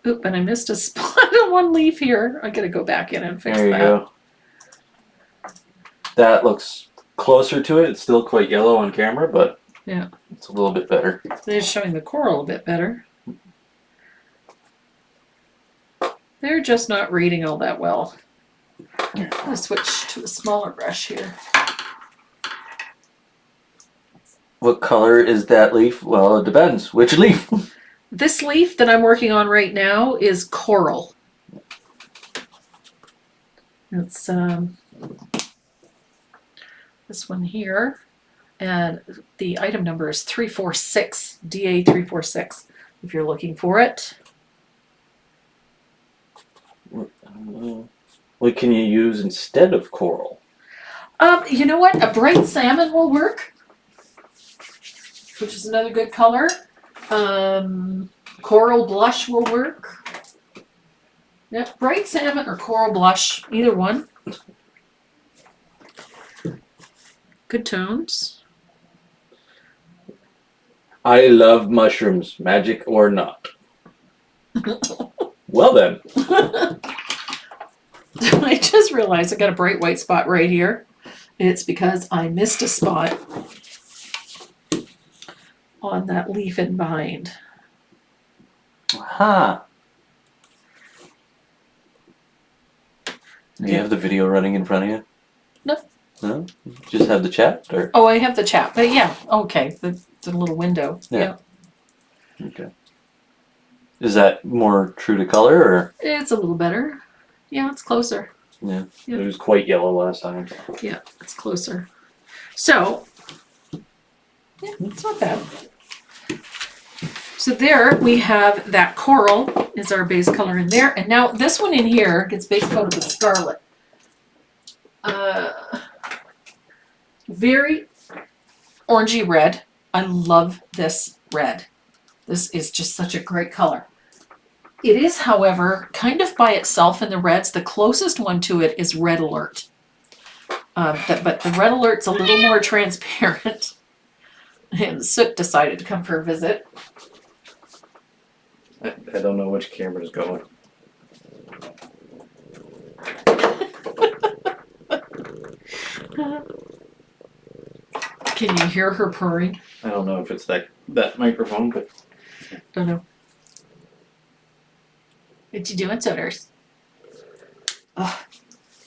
Oop, and I missed a spot on one leaf here. I gotta go back in and fix There you that. go. That looks closer to it. It's still quite yellow on camera, but yeah, it's a little bit better. They're showing the coral a bit better. They're just not reading all that well. I'm gonna switch to a smaller brush here. What color is that leaf? Well, it depends. Which leaf? This leaf that I'm working on right now is coral. It's this one here. And the item number is 346, DA 346, if you're looking for it. What can you use instead of coral? You know what? A bright salmon will work, which is another good color. Coral blush will work. Yep, bright salmon or coral blush, either one. Good tones. I love mushrooms, magic or not. Well then. I just realized I got a bright white spot right here. It's because I missed a spot on that leaf and bind. Aha. Do you have the video running in front of you? No. No? Just have the chat? Or? Oh, I have the chat, but yeah, okay, the little window. Yeah. Okay. Is that more true to color, or? It's a little better. Yeah, it's closer. Yeah. Yep. It was quite yellow last time. Yeah, it's closer. So, yeah, it's not bad. So there we have that coral is our base color in there. And now this one in here gets base coated with scarlet. Very orangey red. I love this red. This is just such a great color. It is, however, kind of by itself in the reds. The closest one to it is Red Alert. But the Red Alert's a little more transparent. And Soot decided to come for a visit. I don't know which camera's going. Can you hear her purring? I don't know if it's that microphone, but... Don't know. What you doing, Sooters? Oh,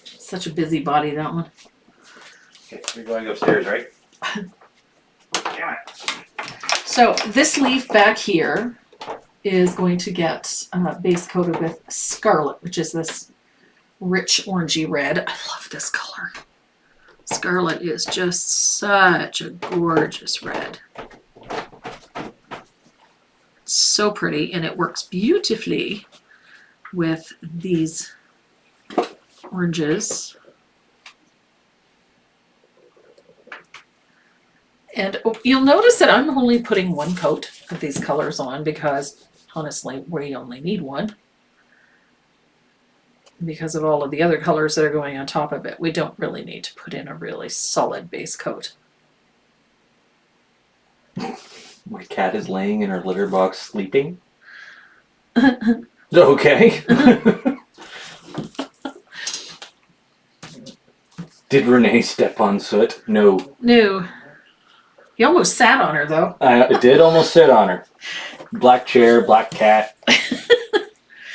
such a busy body, that one. Okay, you're going upstairs, right? Damn it. So this leaf back here is going to get base coated with scarlet, which is this rich orangey red. I love this color. Scarlet is just such a gorgeous red. So pretty, and it works beautifully with these oranges. And you'll notice that I'm only putting one coat of these colors on because honestly, we only need one. Because of all of the other colors that are going on top of it, we don't really need to put in a really solid base coat. My cat is laying in her litter box sleeping. Okay. Did Renee step on Soot? No. No. He almost sat on her though. I did almost sit on her. Black chair, black cat.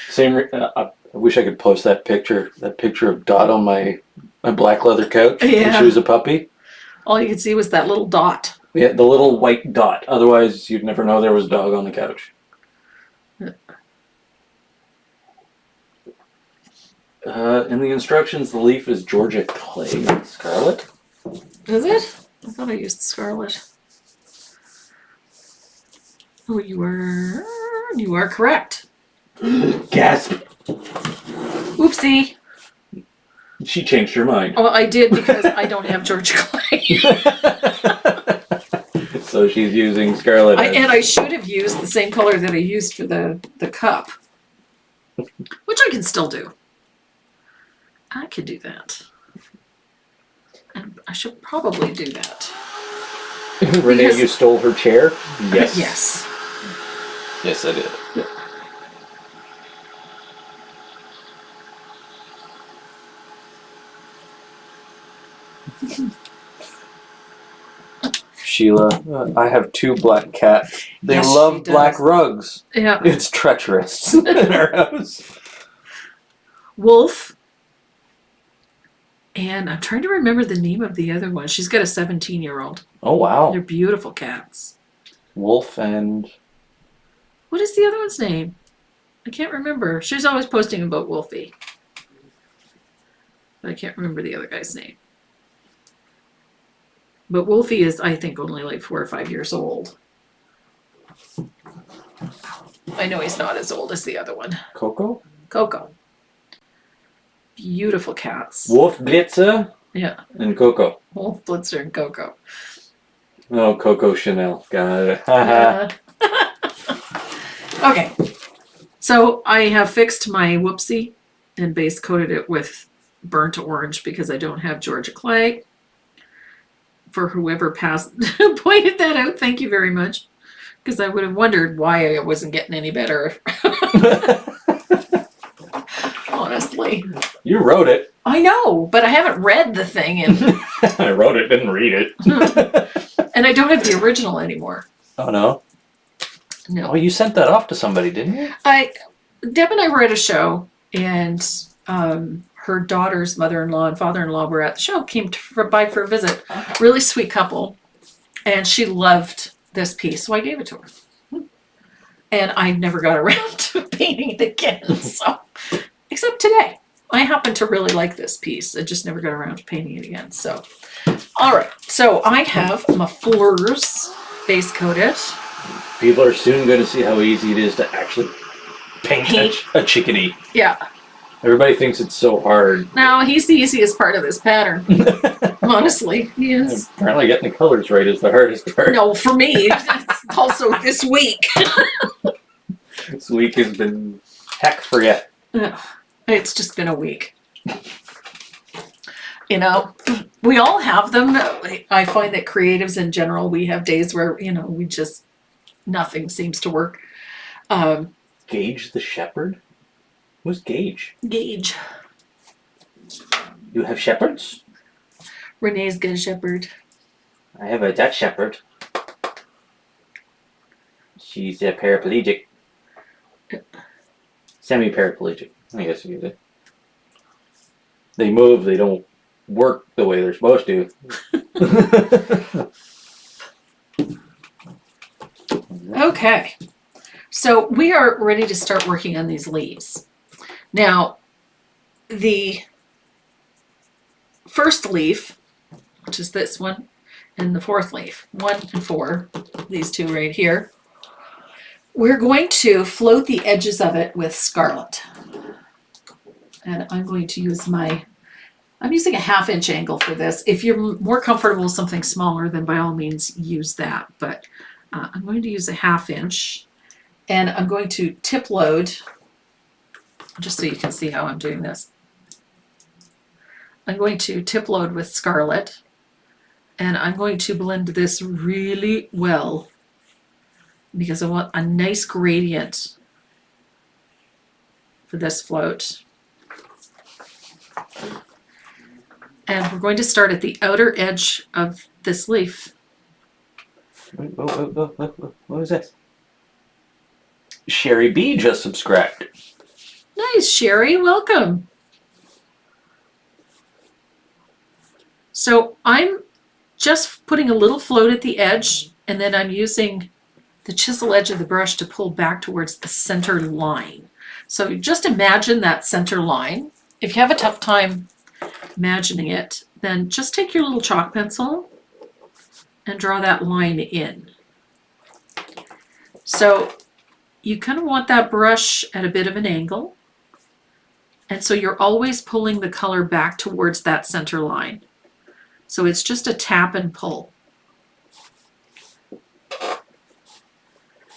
Same. I wish I could post that picture of Dot on my black leather couch when Yeah. she was a puppy. All you could see was that little dot. Yeah, the little white dot. Otherwise, you'd never know there was a dog on the couch. In the instructions, the leaf is Georgia clay scarlet. Is it? I thought I used scarlet. Oh, you are correct. Gasp! Oopsie. She changed her mind. Oh, I did because I don't have Georgia clay. So she's using scarlet. And I should have used the same color that I used for the cup, which I can still do. I could do that. And I should probably do that. Renee, because- you stole her chair? Yes. Yes. Yes, I did. Sheila, I have two black cats. They Yes, love she black does. rugs. Yeah. It's treacherous in our house. Wolf. And I'm trying to remember the name of the other one. She's got a 17-year-old. Oh, wow. They're beautiful cats. Wolf and... What is the other one's name? I can't remember. She's always posting about Wolfie. But I can't remember the other guy's name. But Wolfie is, I think, only like 4 or 5 years old. I know he's not as old as the other one. Coco? Coco. Beautiful cats. Wolf Blitzer? Yeah. And Coco. Wolf Blitzer and Coco. Oh, Coco Chanel. Got it. Yeah. Okay. So I have fixed my whoopsie and base coated it with burnt orange because I don't have Georgia clay. For whoever pointed that out, thank you very much. Because I would have wondered why I wasn't getting any better. Honestly. You wrote it. I know, but I haven't read the thing. And I wrote it, didn't read it. and I don't have the original anymore. Oh, no? No. Oh, you sent that off to somebody, didn't you? Deb and I were at a show, and her daughter's mother-in-law and father-in-law were at the show, came by for a visit. Really sweet couple. And she loved this piece, so I gave it to her. And I never got around to painting it again, so except today. I happen to really like this piece. I just never got around to painting it again. So, all right. So I have my floors base coated. People are soon going to see how easy it is to actually paint. A chickadee. Yeah. Everybody thinks it's so hard. No, he's the easiest part of this pattern. Honestly, he is. Apparently getting the colors right is the hardest part. No, for me, it's also this week. This week has been heck for you. It's just been a week. You know, we all have them. I find that creatives in general, we have days where, you know, we just, nothing seems to work. Gage the shepherd? Who's Gage? Gage. You have shepherds? Renee's got a shepherd. I have a Dutch shepherd. She's a paraplegic. Semi-paraplegic, I guess you could say. They move, they don't work the way they're supposed to. Okay. So we are ready to start working on these leaves. Now, the first leaf, which is this one, and the fourth leaf, 1 and 4, these two right here, we're going to float the edges of it with scarlet. And I'm going to use I'm using a 1/2 inch angle for this. If you're more comfortable with something smaller, then by all means use that. But I'm going to use a 1/2 inch. And I'm going to tip load, just so you can see how I'm doing this. I'm going to tip load with scarlet, and I'm going to blend this really well because I want a nice gradient for this float. And we're going to start at the outer edge of this leaf. What was this? Sherry B just subscribed. Nice, Sherry. Welcome. So I'm just putting a little float at the edge, and then I'm using the chisel edge of the brush to pull back towards the center line. So just imagine that center line. If you have a tough time imagining it, then just take your little chalk pencil and draw that line in. So you kind of want that brush at a bit of an angle. And so you're always pulling the color back towards that center line. So it's just a tap and pull.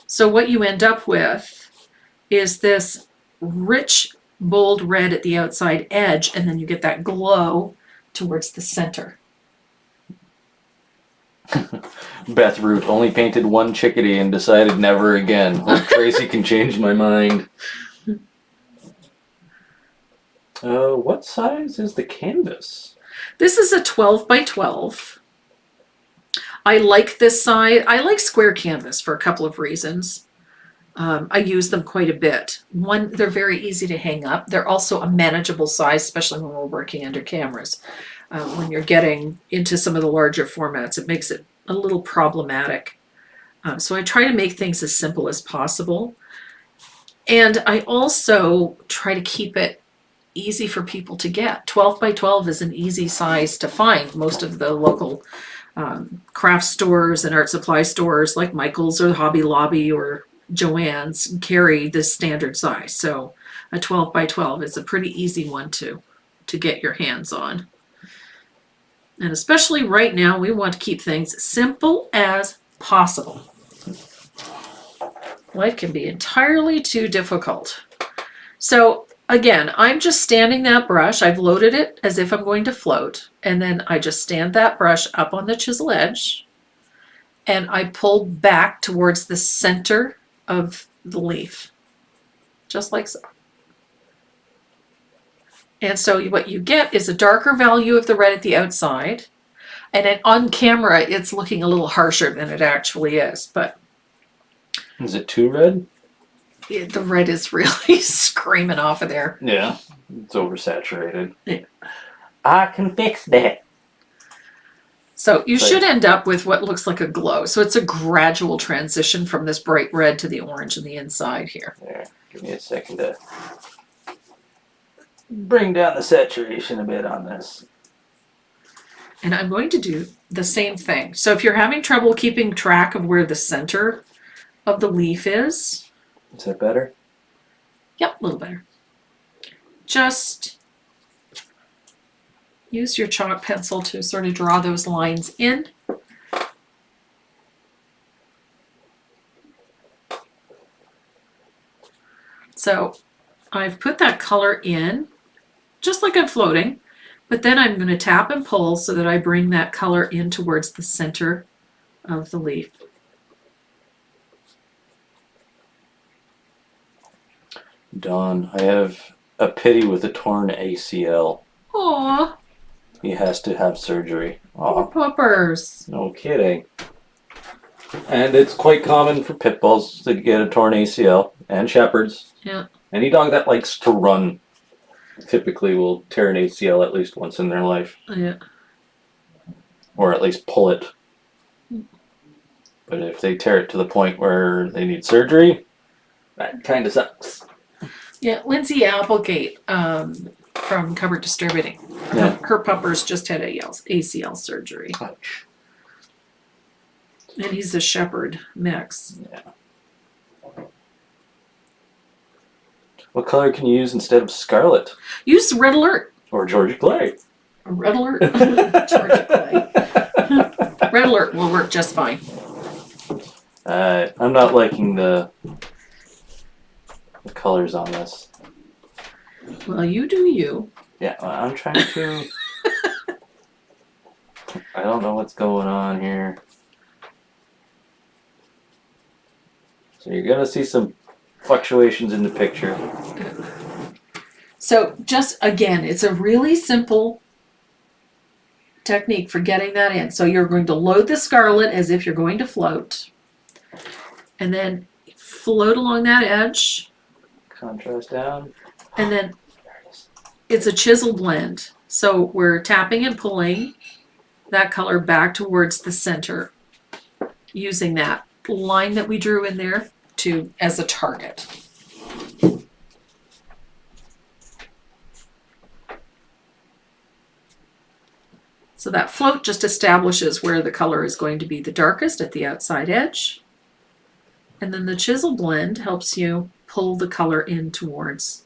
So what you end up with is this rich, bold red at the outside edge, and then you get that glow towards the center. Beth Root only painted one chickadee and decided never again. Hope Tracy can change my mind. What size is the canvas? This is a 12 by 12. I like this size. I like square canvas for a couple of reasons. I use them quite a bit. One, they're very easy to hang up. They're also a manageable size, especially when we're working under cameras. When you're getting into some of the larger formats, it makes it a little problematic. So I try to make things as simple as possible. And I also try to keep it easy for people to get. 12 by 12 is an easy size to find. Most of the local craft stores and art supply stores like Michael's or Hobby Lobby or Joann's carry this standard size. So a 12 by 12 is a pretty easy one to get your hands on. And especially right now, we want to keep things simple as possible. Life can be entirely too difficult. So again, I'm just standing that brush. I've loaded it as if I'm going to float. And then I just stand that brush up on the chisel edge. And I pull back towards the center of the leaf. Just like so. And so what you get is a darker value of the red at the outside. And then on camera, it's looking a little harsher than it actually is. But is it too red? The red is really screaming off of there. Yeah, it's oversaturated. Yeah. I can fix that. So you should end up with what looks like a glow. So it's a gradual transition from this bright red to the orange on the inside here. There, give me a second to bring down the saturation a bit on this. And I'm going to do the same thing. So if you're having trouble keeping track of where the center of the leaf is. Is that better? Yep, a little better. Just use your chalk pencil to sort of draw those lines in. So I've put that color in, just like I'm floating, but then I'm going to tap and pull so that I bring that color in towards the center of the leaf. Don, I have a pity with a torn ACL. Aww, He has to have surgery. poor Aw, puppers. no kidding. And it's quite common for pit bulls to get a torn ACL, and shepherds. Yeah. Any dog that likes to run typically will tear an ACL at least once in their life, Yeah. or at least pull it. But if they tear it to the point where they need surgery, that kind of sucks. Yeah, Lindsay Applegate from Covered Distributing. Yeah. Her puppers just had ACL surgery. Ouch. And he's a shepherd mix. Yeah. What color can you use instead of scarlet? Use Red Alert. Or Georgia Clay? Red Alert. Georgia Clay. Red Alert will work just fine. I'm not liking the colors on this. Well, you do you. Yeah, I'm trying to... I don't know what's going on here. So you're going to see some fluctuations in the picture. So just, again, it's a really simple technique for getting that in. So you're going to load the scarlet as if you're going to float. And then float along that edge. Contrast down. And then it's a chisel blend. So we're tapping and pulling that color back towards the center using that line that we drew in there as a target. So that float just establishes where the color is going to be the darkest at the outside edge. And then the chisel blend helps you pull the color in towards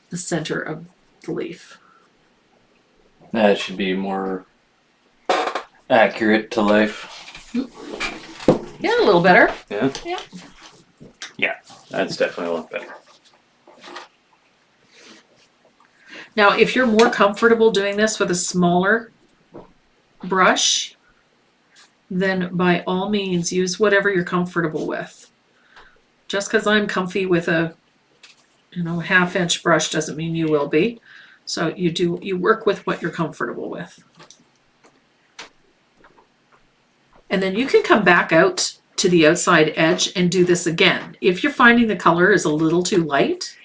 the center of the leaf. That should be more accurate to life. Yeah, a little better. Yeah? Yeah. Yeah, that's definitely a lot better. Now, if you're more comfortable doing this with a smaller brush, then by all means use whatever you're comfortable with. Just because I'm comfy with a half-inch brush doesn't mean you will be. So you work with what you're comfortable with. And then you can come back out to the outside edge and do this again. If you're finding the color is a little too light,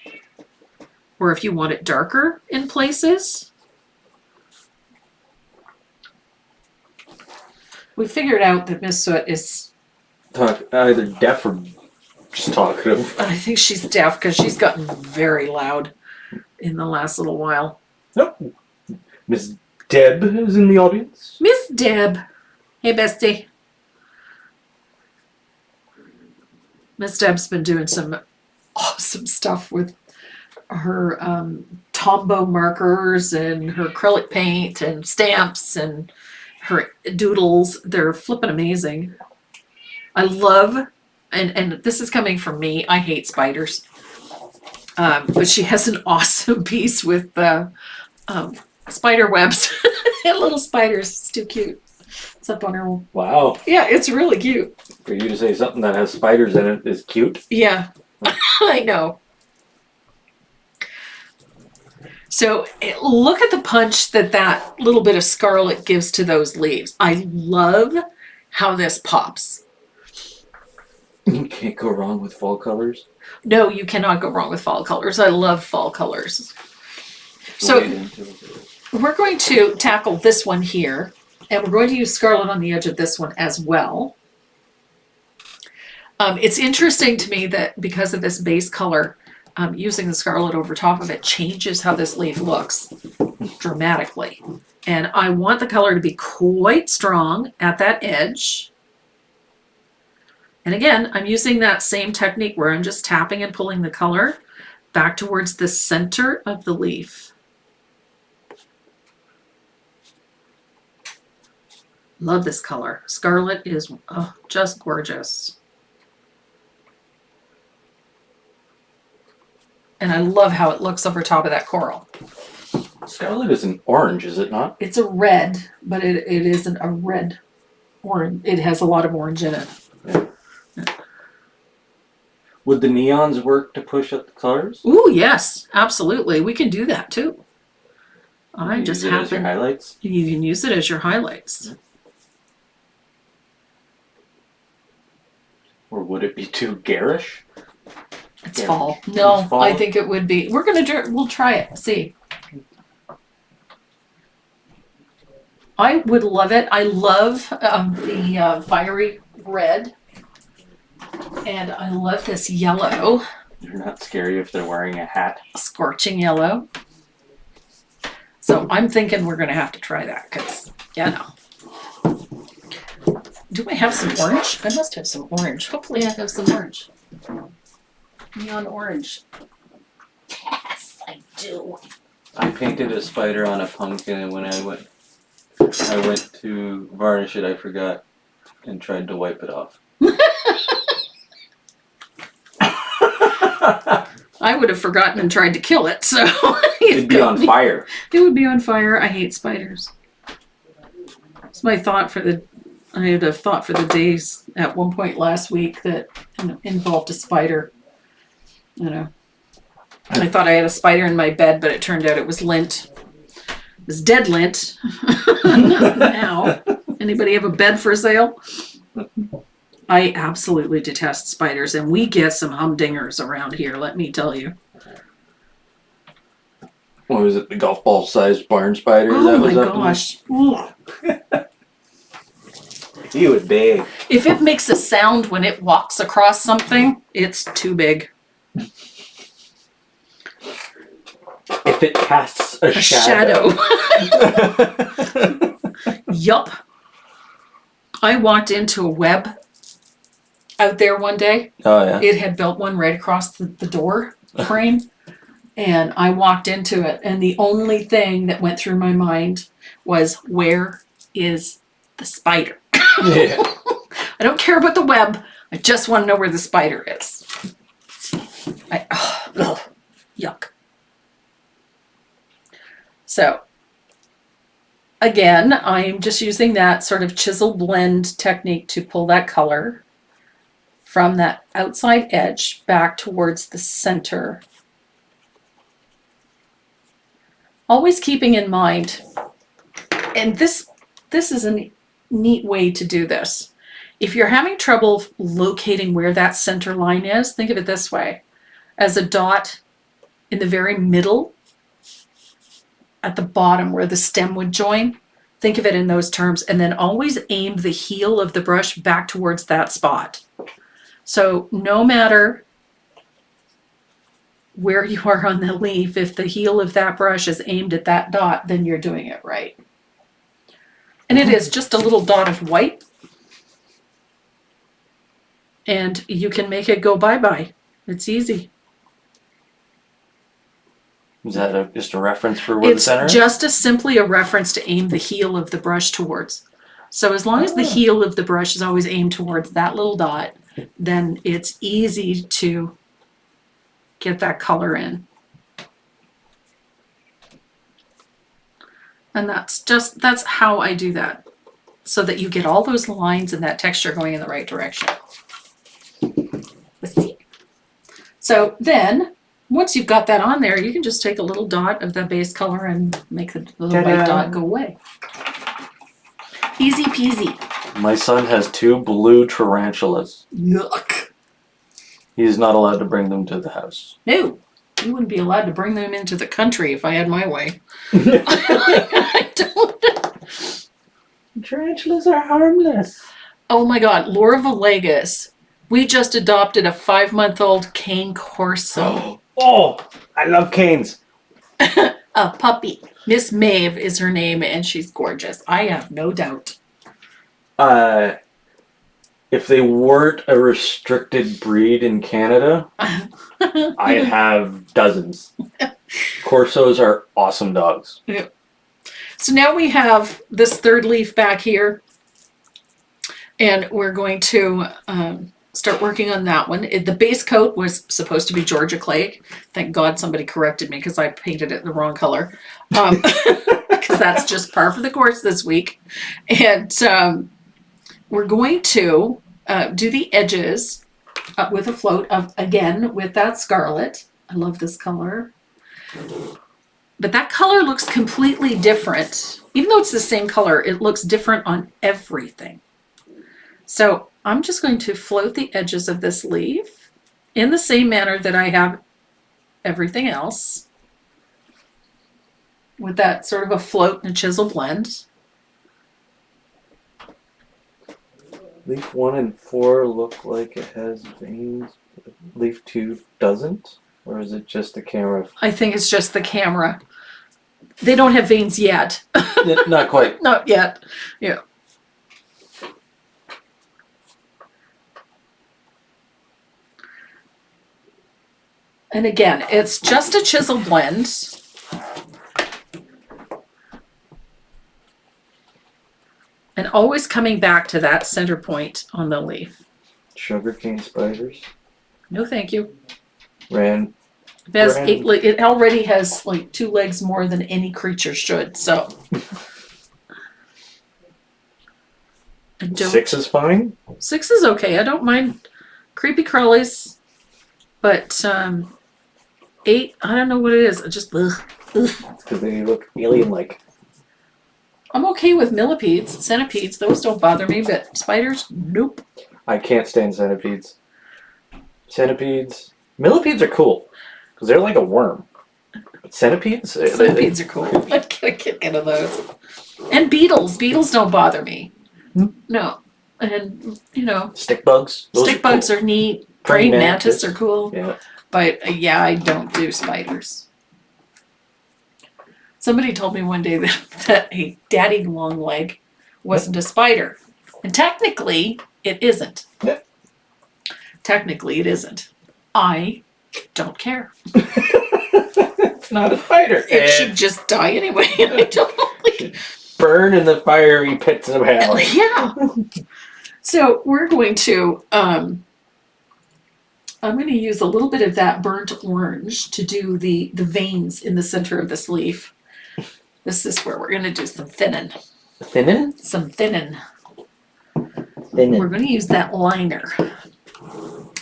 or if you want it darker in places, we figured out that Miss Soot is Either deaf or just talkative. I think she's deaf because she's gotten very loud in the last little while. Nope. Miss Deb is in the audience. Miss Deb. Hey, bestie. Miss Deb's been doing some awesome stuff with her Tombow markers and her acrylic paint and stamps and her doodles. They're flipping amazing. I love, and this is coming from me, I hate spiders. But she has an awesome piece with spider webs and little spiders. It's too cute. It's up on her. Wow. Yeah, it's really cute. For you to say something that has spiders in it is cute. Yeah, I know. So look at the punch that little bit of scarlet gives to those leaves. I love how this pops. You can't go wrong with fall colors. No, you cannot go wrong with fall colors. I love fall colors. So we're going to tackle this one here, and we're going to use scarlet on the edge of this one as well. It's interesting to me that because of this base color, using the scarlet over top of it changes how this leaf looks dramatically. And I want the color to be quite strong at that edge. And again, I'm using that same technique where I'm just tapping and pulling the color back towards the center of the leaf. Love this color. Scarlet is just gorgeous. And I love how it looks over top of that coral. Scarlet is an orange, is it not? It's a red, but it isn't a red orange. It has a lot of orange in it. Yeah. Would the neons work to push up the colors? Ooh, yes, absolutely. We can do that too. I just use it as your highlights. You can use it as your highlights. Or would it be too garish? It's fall. No, fall? I think it would be. We'll try it. See. I would love it. I love the fiery red. And I love this yellow. They're not scary if they're wearing a hat. Scorching yellow. So I'm thinking we're going to have to try that because, yeah, no. Do I have some orange? I must have some orange. Hopefully I have some orange. Neon orange. Yes, I do. I painted a spider on a pumpkin, and when I went to varnish it, I forgot and tried to wipe it off. I would have forgotten and tried to kill it, so it'd be on fire. It would be on fire. I hate spiders. It's my thought for the. I had a thought for the days at one point last week that involved a spider. You know, I thought I had a spider in my bed, but it turned out it was lint. It was dead lint. Now, anybody have a bed for sale? I absolutely detest spiders, and we get some humdingers around here, let me tell you. What was it, the golf ball sized barn spider? Oh my gosh. You would beg. If it makes a sound when it walks across something, it's too big. If it casts a shadow. Yup. I walked into a web out there one day. Oh, yeah. It had built one right across the door frame. And I walked into it, and the only thing that went through my mind was, where is the spider? Yeah. I don't care about the web. I just want to know where the spider is. Yuck. So, again, I'm just using that sort of chisel blend technique to pull that color from that outside edge back towards the center. Always keeping in mind, and this is a neat way to do this. If you're having trouble locating where that center line is, think of it this way. As a dot in the very middle, at the bottom where the stem would join, think of it in those terms, and then always aim the heel of the brush back towards that spot. So no matter where you are on the leaf, if the heel of that brush is aimed at that dot, then you're doing it right. And it is just a little dot of white. And you can make it go bye-bye. It's easy. Is that just a reference for where the center It's is? just simply a reference to aim the heel of the brush towards. So as long as the heel of the brush is always aimed towards that little dot, then it's easy to get that color in. And that's how I do that, so that you get all those lines and that texture going in the right direction. Let's see. So then, once you've got that on there, you can just take a little dot of the base color and make the little white dot go away. Easy peasy. My son has 2 blue tarantulas. Yuck. He's not allowed to bring them to the house. No, you wouldn't be allowed to bring them into the country if I had my way. I don't. Tarantulas are harmless. Oh my God, Laura Villegas. We just adopted a 5-month-old cane corso. Oh, I love canes. A puppy. Miss Maeve is her name, and she's gorgeous. I have no doubt. If they weren't a restricted breed in Canada, I'd have dozens. Corsos are awesome dogs. Yep. So now we have this third leaf back here, and we're going to start working on that one. The base coat was supposed to be Georgia clay. Thank God somebody corrected me because I painted it the wrong color. Because that's just par for the course this week. And we're going to do the edges with a float of, again, with that scarlet. I love this color. But that color looks completely different. Even though it's the same color, it looks different on everything. So I'm just going to float the edges of this leaf in the same manner that I have everything else, with that sort of a float and a chisel blend. Leaf 1 and 4 look like it has veins. Leaf 2 doesn't? Or is it just the camera? I think it's just the camera. They don't have veins yet. Not quite. Not yet. Yeah. And again, it's just a chisel blend. And always coming back to that center point on the leaf. Sugarcane spiders. No, thank you. Ran. It has it already has like 2 legs more than any creature should, so. 6 is fine? 6 is okay. I don't mind creepy crawlies. But 8, I don't know what it is. I just, ugh. Because they look alien-like. I'm okay with millipedes, centipedes. Those don't bother me, but spiders, nope. I can't stand centipedes. Millipedes are cool. Because they're like a worm. But centipedes? Centipedes are cool. I'd get a kick out of those. And beetles. Beetles don't bother me. No. And, you know. Stick bugs? Stick bugs are neat. Praying mantis are cool. Yeah. But, yeah, I don't do spiders. Somebody told me one day that a daddy long leg wasn't a spider. And technically, it isn't. Yeah. Technically, it isn't. I don't care. It's not a spider. It should just die anyway. I don't like burn in the fiery pits of hell. Yeah. So we're going to, I'm going to use a little bit of that burnt orange to do the veins in the center of this leaf. This is where we're going to do some thinning. Thinning? Some thinning. Thinning. We're going to use that liner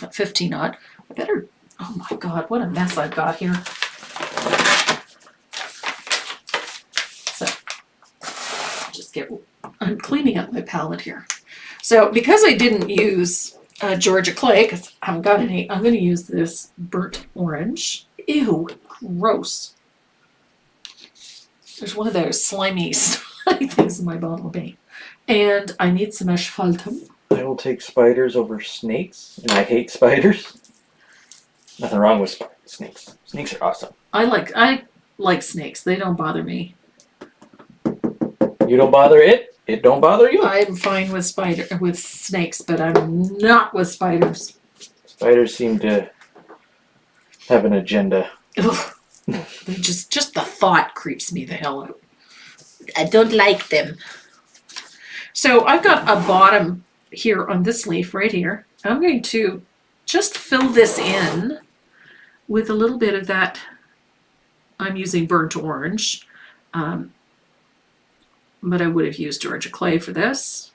at 15 odd. I better, oh my God, what a mess I've got here. So, just I'm cleaning up my palette here. So, because I didn't use Georgia clay, because I haven't got any, I'm going to use this burnt orange. Ew, gross. There's one of those slimy things in my bottle of paint. And I need some asphaltum. I will take spiders over snakes, and I hate spiders. Nothing wrong with snakes. Snakes are awesome. I like snakes. They don't bother me. You don't bother it? it don't bother you. I'm fine with snakes, but I'm not with spiders. Spiders seem to have an agenda. Ugh. Just the thought creeps me the hell out. I don't like them. So I've got a bottom here on this leaf right here. I'm going to just fill this in with a little bit of that. I'm using burnt orange, but I would have used Georgia clay for this.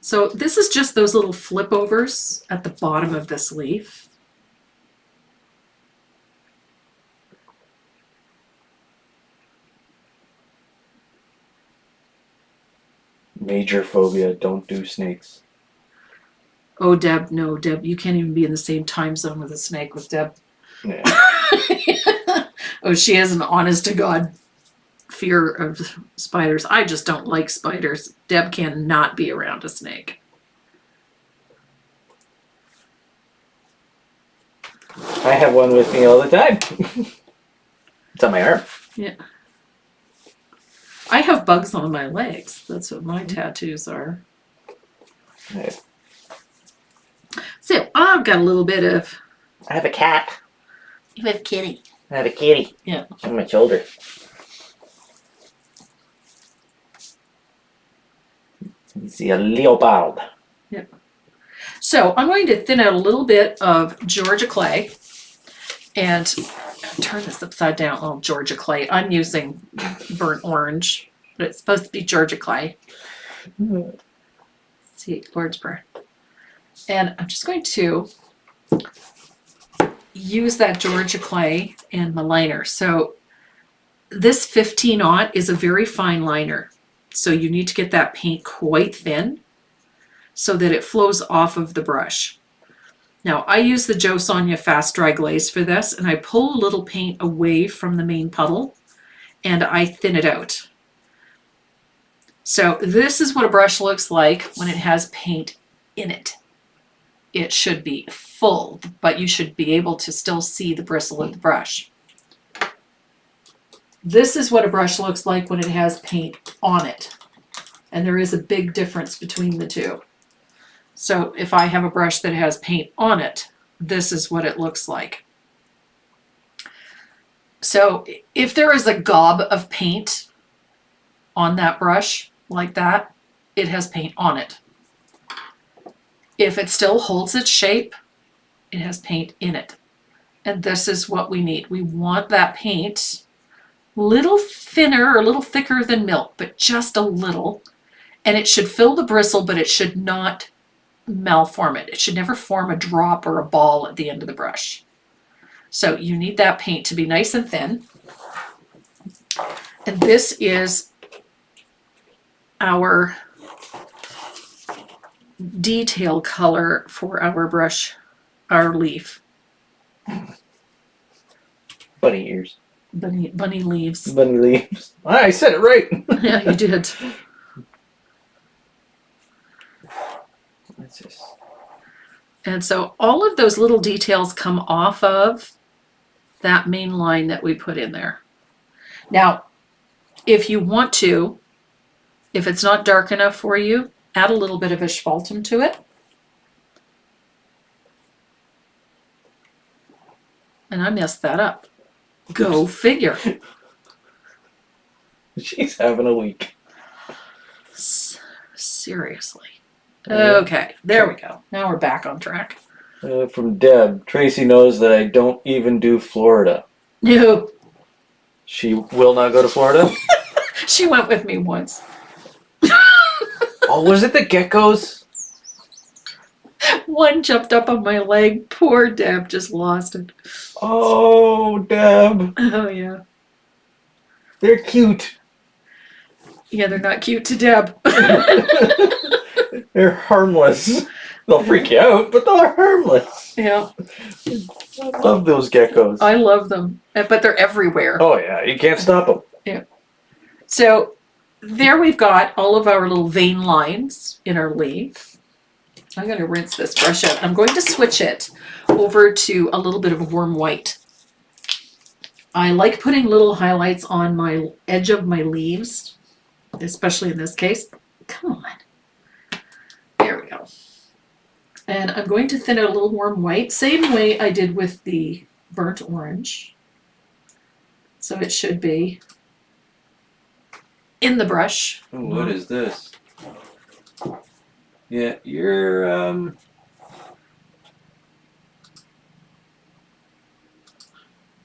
So this is just those little flip overs at the bottom of this leaf. Major phobia, don't do snakes. Oh, Deb, no, Deb, you can't even be in the same time zone with a snake with Deb. Yeah. Oh, she has an honest to God fear of spiders. I just don't like spiders. Deb cannot be around a snake. I have one with me all the time. It's on my arm. Yeah. I have bugs on my legs. That's what my tattoos are. Yeah. So I've got a little bit of. I have a cat. You have a kitty. I have a kitty. Yeah. On my shoulder. You see a leopard. Yep. So I'm going to thin out a little bit of Georgia clay and turn this upside down. Oh, Georgia clay. I'm using burnt orange, but it's supposed to be Georgia clay. Let's see, Lord's Prayer. And I'm just going to use that Georgia clay and my liner. So this 15-aught is a very fine liner. So you need to get that paint quite thin so that it flows off of the brush. Now I use the Jo Sonja Fast Dry Glaze for this, and I pull a little paint away from the main puddle and I thin it out. So this is what a brush looks like when it has paint in it. It should be full, but you should be able to still see the bristle of the brush. This is what a brush looks like when it has paint on it. And there is a big difference between the two. So if I have a brush that has paint on it, this is what it looks like. So if there is a gob of paint on that brush like that, it has paint on it. If it still holds its shape, it has paint in it. And this is what we need. We want that paint a little thinner or a little thicker than milk, but just a little. And it should fill the bristle, but it should not malform it. It should never form a drop or a ball at the end of the brush. So you need that paint to be nice and thin. And this is our detail color for our brush, our leaf. Bunny ears. Bunny leaves. Bunny leaves. I said it right. Yeah, you did. That's just... And so all of those little details come off of that main line that we put in there. Now, if you want to, if it's not dark enough for you, add a little bit of asphaltum to it. And I messed that up. Go figure. She's having a week. Seriously. Okay, there we go. Now we're back on track. From Deb, Tracy knows that I don't even do Florida. No. She will not go to Florida? She went with me once. Oh, was it the geckos? One jumped up on my leg. Poor Deb just lost it. Oh, Deb. Oh, yeah. They're cute. Yeah, they're not cute to Deb. They're harmless. They'll freak you out, but they're harmless. Yeah. I love those geckos. I love them, but they're everywhere. Oh, yeah. You can't stop them. Yeah. So there we've got all of our little vein lines in our leaf. I'm going to rinse this brush out. I'm going to switch it over to a little bit of warm white. I like putting little highlights on my edge of my leaves especially in this case. Come on. There we go. And I'm going to thin out a little warm white, same way I did with the burnt orange. So it should be in the brush. Oh, what is this? Yeah, you're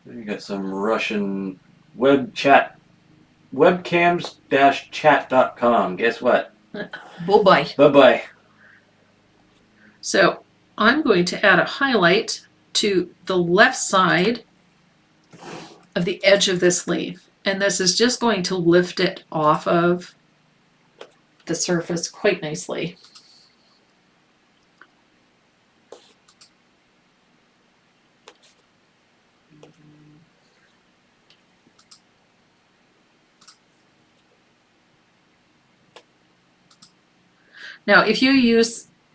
you got some Russian webcams-chat.com. Guess what? Bye-bye. Bye-bye. So I'm going to add a highlight to the left side of the edge of this leaf. And this is just going to lift it off of the surface quite nicely. Now, if you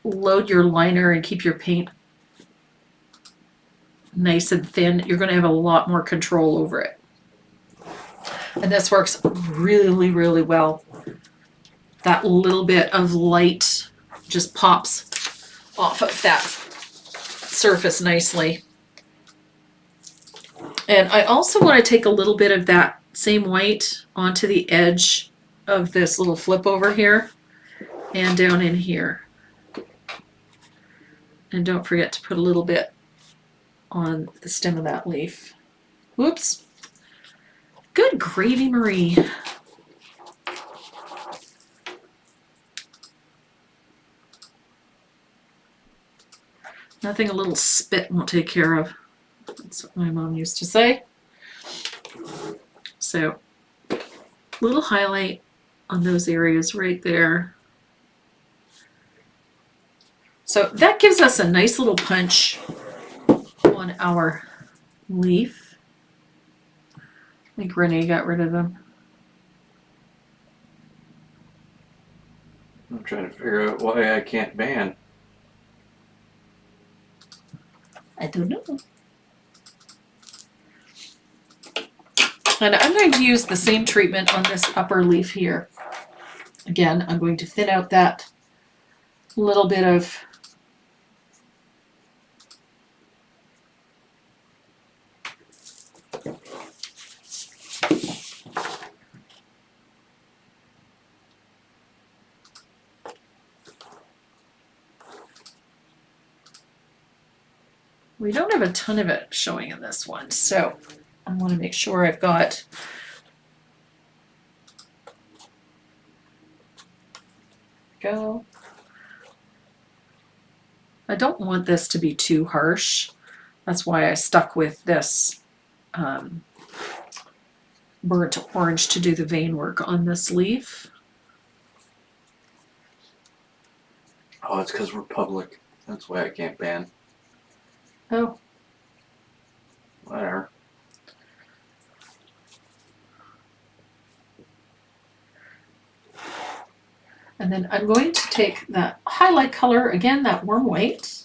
load your liner and keep your paint nice and thin, you're going to have a lot more control over it. And this works really, really well. That little bit of light just pops off of that surface nicely. And I also want to take a little bit of that same white onto the edge of this little flip over here and down in here. And don't forget to put a little bit on the stem of that leaf. Whoops. Good gravy, Marie. Nothing a little spit won't take care of. That's what my mom used to say. So, little highlight on those areas right there. So that gives us a nice little punch on our leaf. I think Renee got rid of them. I'm trying to figure out why I can't ban. I don't know. And I'm going to use the same treatment on this upper leaf here. Again, I'm going to thin out that little bit of we don't have a ton of it showing in this one, so I want to make sure I've got go. I don't want this to be too harsh. That's why I stuck with this burnt orange to do the vein work on this leaf. Oh, it's because we're public. That's why I can't ban. Oh. Whatever. And then I'm going to take that highlight color, again, that warm white,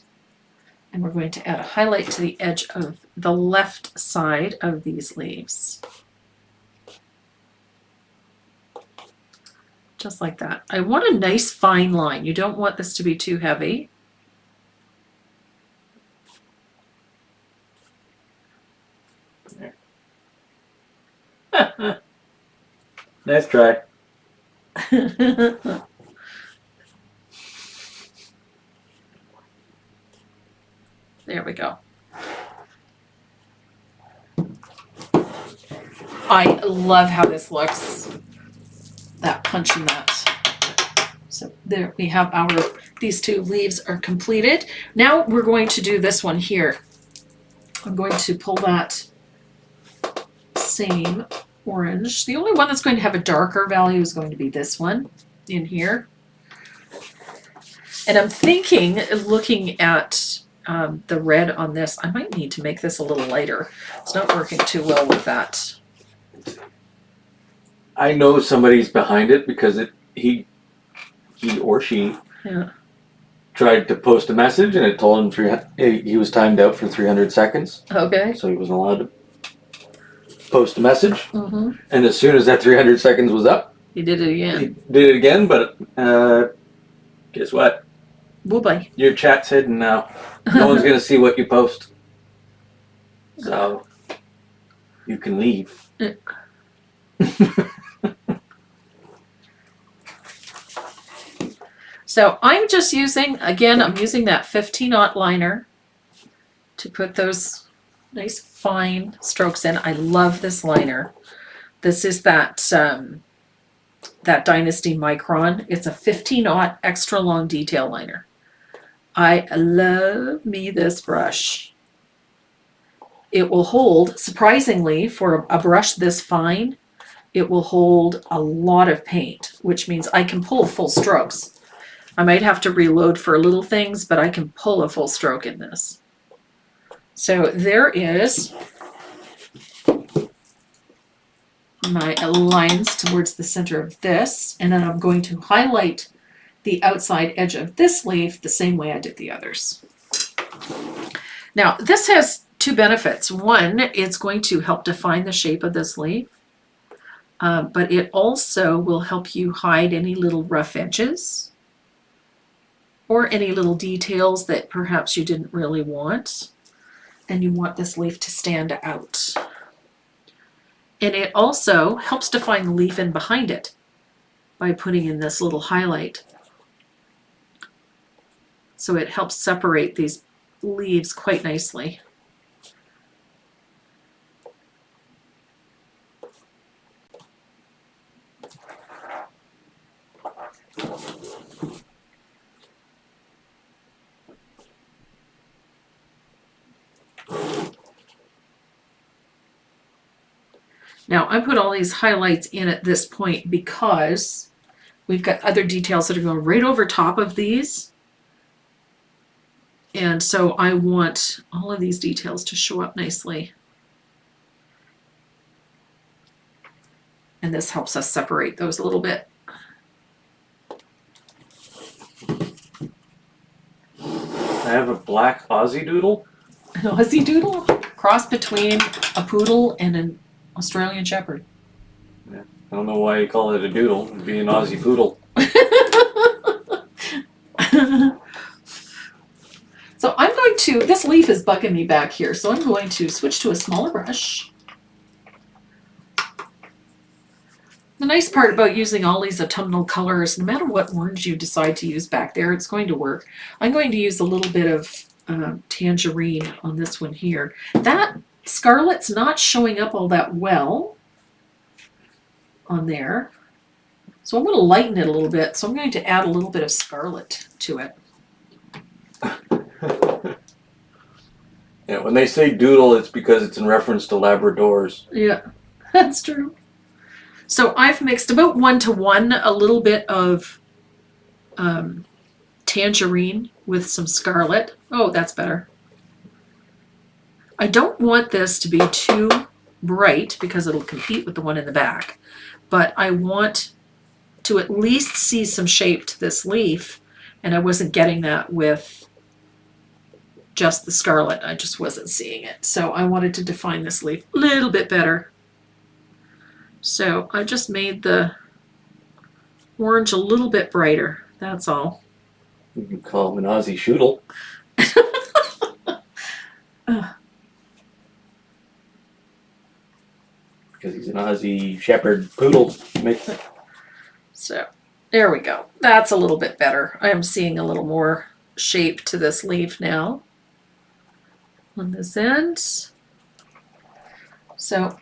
and we're going to add a highlight to the edge of the left side of these leaves. Just like that. I want a nice fine line. You don't want this to be too heavy. Nice try. There we go. I love how this looks. That punch in that. So there we have these two leaves are completed. Now we're going to do this one here. I'm going to pull that same orange. The only one that's going to have a darker value is going to be this one in here. And I'm thinking, looking at the red on this, I might need to make this a little lighter. It's not working too well with that. I know somebody's behind it because he or she tried to post a message and it told him he was timed out for 300 seconds. Okay. So he wasn't allowed to post a message. Mm-hmm. And as soon as that 300 seconds was up, He did it He again. did it again, but guess what? Bye-bye. Your chat's hidden now. No one's gonna see what you post. So you can leave. So I'm just using, again, I'm using that 15-aught liner to put those nice fine strokes in. I love this liner. This is that that Dynasty Micron. It's a 15-aught extra long detail liner. I love me this brush. It will hold, surprisingly, for a brush this fine, it will hold a lot of paint, which means I can pull full strokes. I might have to reload for little things, but I can pull a full stroke in this. So there is my lines towards the center of this, and then I'm going to highlight the outside edge of this leaf the same way I did the others. Now, this has two benefits. One, it's going to help define the shape of this leaf, but it also will help you hide any little rough edges or any little details that perhaps you didn't really want, and you want this leaf to stand out. And it also helps define the leaf in behind it by putting in this little highlight. So it helps separate these leaves quite nicely. Now, I put all these highlights in at this point because we've got other details that are going right over top of these. And so I want all of these details to show up nicely. And this helps us separate those a little bit. I have a black Aussie doodle. An Aussie doodle? Cross between a poodle and an Australian Shepherd. Yeah. I don't know why you call it a doodle. It'd be an Aussie poodle. So I'm going to, this leaf is bugging me back here, so I'm going to switch to a smaller brush. The nice part about using all these autumnal colors, no matter what orange you decide to use back there, it's going to work. I'm going to use a little bit of tangerine on this one here. That scarlet's not showing up all that well on there. So I'm going to lighten it a little bit. So I'm going to add a little bit of scarlet to it. Yeah, when they say doodle, it's because it's in reference to Labradors. Yeah, that's true. So I've mixed about 1-to-1 a little bit of tangerine with some scarlet. Oh, that's better. I don't want this to be too bright because it'll compete with the one in the back, but I want to at least see some shape to this leaf, and I wasn't getting that with just the scarlet. I just wasn't seeing it. So I wanted to define this leaf a little bit better. So I just made the orange a little bit brighter. That's all. You can call him an Aussie shoodle. Because he's an Aussie Shepherd poodle. So there we go. That's a little bit better. I am seeing a little more shape to this leaf now on this end. So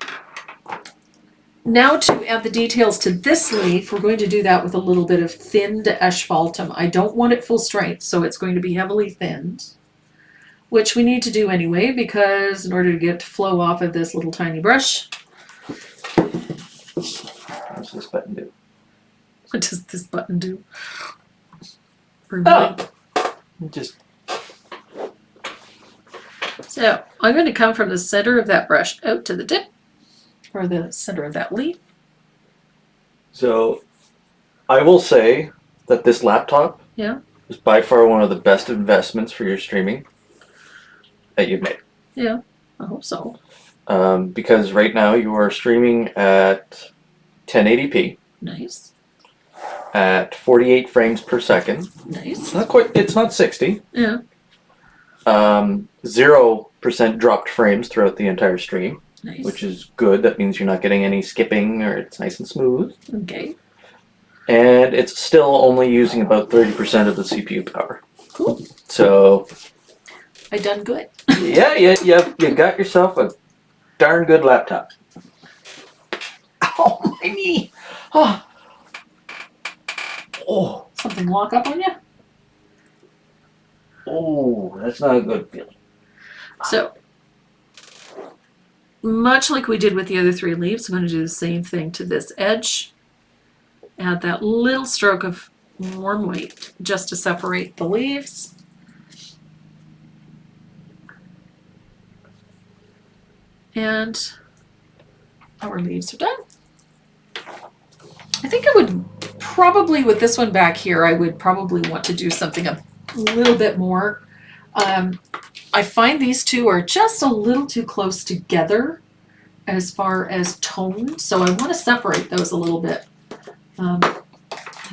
now to add the details to this leaf, we're going to do that with a little bit of thinned asphaltum. I don't want it full strength, so it's going to be heavily thinned, which we need to do anyway, because in order to get it to flow off of this little tiny brush. What's this button do? What does this button do? Oh. Just. So I'm going to come from the center of that brush out to the tip, or the center of that leaf. So I will say that this laptop is by far one of the best investments for your streaming that you've made. Yeah, I hope so. Because right now you are streaming at 1080p. Nice. At 48 frames per second. Nice. It's not 60. Yeah. 0% dropped frames throughout the entire stream, Nice. which is good. That means you're not getting any skipping, or it's nice and smooth. Okay. And it's still only using about 30% of the CPU power. Cool. So I done good. yeah, you got yourself a darn good laptop. Oh, my knee. Oh. Something lock up on you? Oh, that's not a good feeling. So, much like we did with the other 3 leaves, I'm going to do the same thing to this edge. Add that little stroke of warm white just to separate the leaves. And our leaves are done. I think I would probably, with this one back here, I would probably want to do something a little bit more. I find these two are just a little too close together as far as tone, so I want to separate those a little bit. I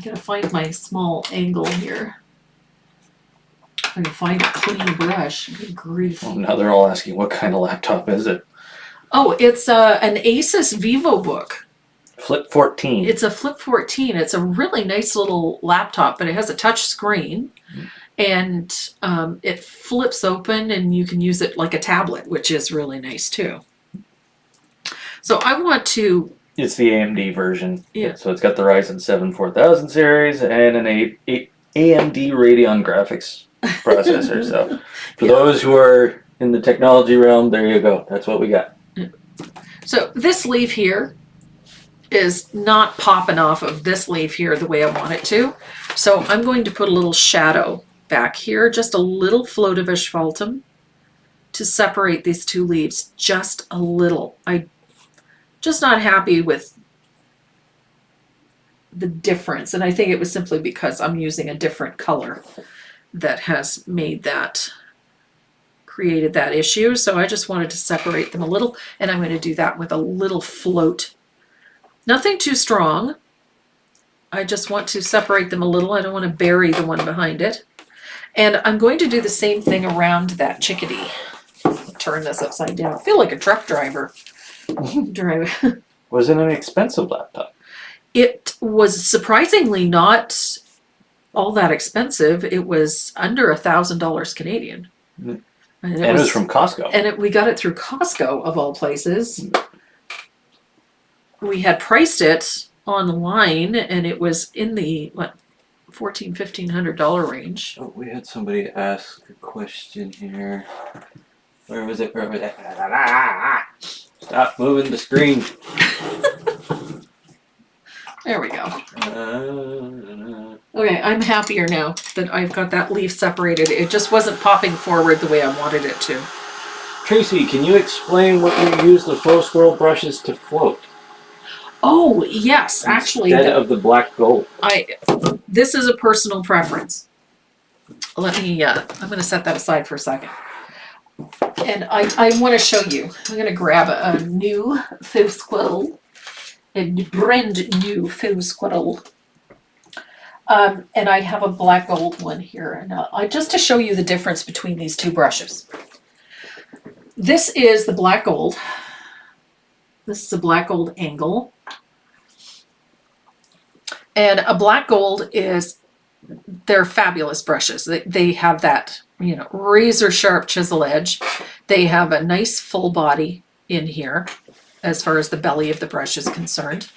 gotta find my small angle here. I can find a clean brush. Good grief. Well, now they're all asking, what kind of laptop is it? Oh, it's an Asus VivoBook. Flip 14. It's a Flip 14. It's a really nice little laptop, but it has a touch screen. And it flips open and you can use it like a tablet, which is really nice too. So I want to... It's the AMD version. Yeah. So it's got the Ryzen 7 4000 series and an AMD Radeon graphics processor. So for those who are in the technology realm, there you go. That's what we got. So this leaf here is not popping off of this leaf here the way I want it to. So I'm going to put a little shadow back here, just a little float of asphaltum to separate these 2 leaves, just a little. I'm just not happy with the difference, and I think it was simply because I'm using a different color that has made that, created that issue. So I just wanted to separate them a little, and I'm going to do that with a little float. Nothing too strong. I just want to separate them a little. I don't want to bury the one behind it. And I'm going to do the same thing around that chickadee. Turn this upside down. I feel like a truck driver. Was it an expensive laptop? It was surprisingly not all that expensive. It was under $1,000 Canadian. And it was from Costco. And we got it through Costco, of all places. We had priced it online, and it was in the, what, $1,400-$1,500 range. Oh, we had somebody ask a question here. Where was it? Stop moving the screen. There we go. Okay, I'm happier now that I've got that leaf separated. It just wasn't popping forward the way I wanted it to. Tracy, can you explain what you use the faux squirrel brushes to float? Oh, yes, actually. Instead of the black gold. This is a personal preference. Let me, I'm going to set that aside for a second. And I want to show you. I'm going to grab a new faux squirrel. A brand new faux squirrel. And I have a black gold one here. And just to show you the difference between these 2 brushes. This is the black gold. This is a black gold angle. And a black gold is, they're fabulous brushes. They have that, you know, razor sharp chisel edge. They have a nice full body in here as far as the belly of the brush is concerned.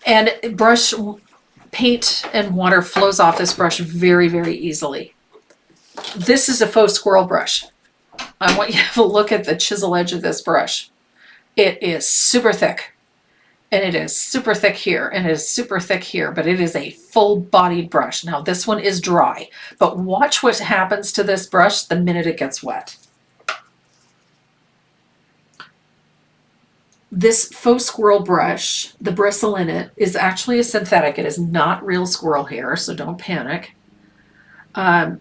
And brush paint and water flows off this brush very, very easily. This is a faux squirrel brush. I want you to have a look at the chisel edge of this brush. It is super thick. And it is super thick here, and it is super thick here, but it is a full-bodied brush. Now, this one is dry, but watch what happens to this brush the minute it gets wet. This faux squirrel brush, the bristle in it, is actually a synthetic. It is not real squirrel hair, so don't panic. And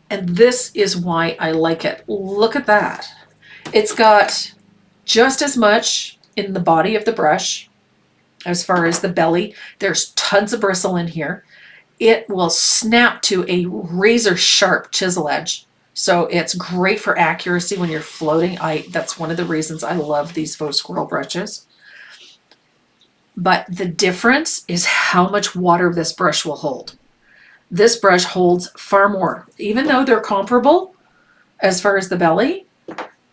this is why I like it. Look at that. It's got just as much in the body of the brush as far as the belly. There's tons of bristle in here. It will snap to a razor sharp chisel edge. So it's great for accuracy when you're floating. That's one of the reasons I love these faux squirrel brushes. But the difference is how much water this brush will hold. This brush holds far more. Even though they're comparable as far as the belly,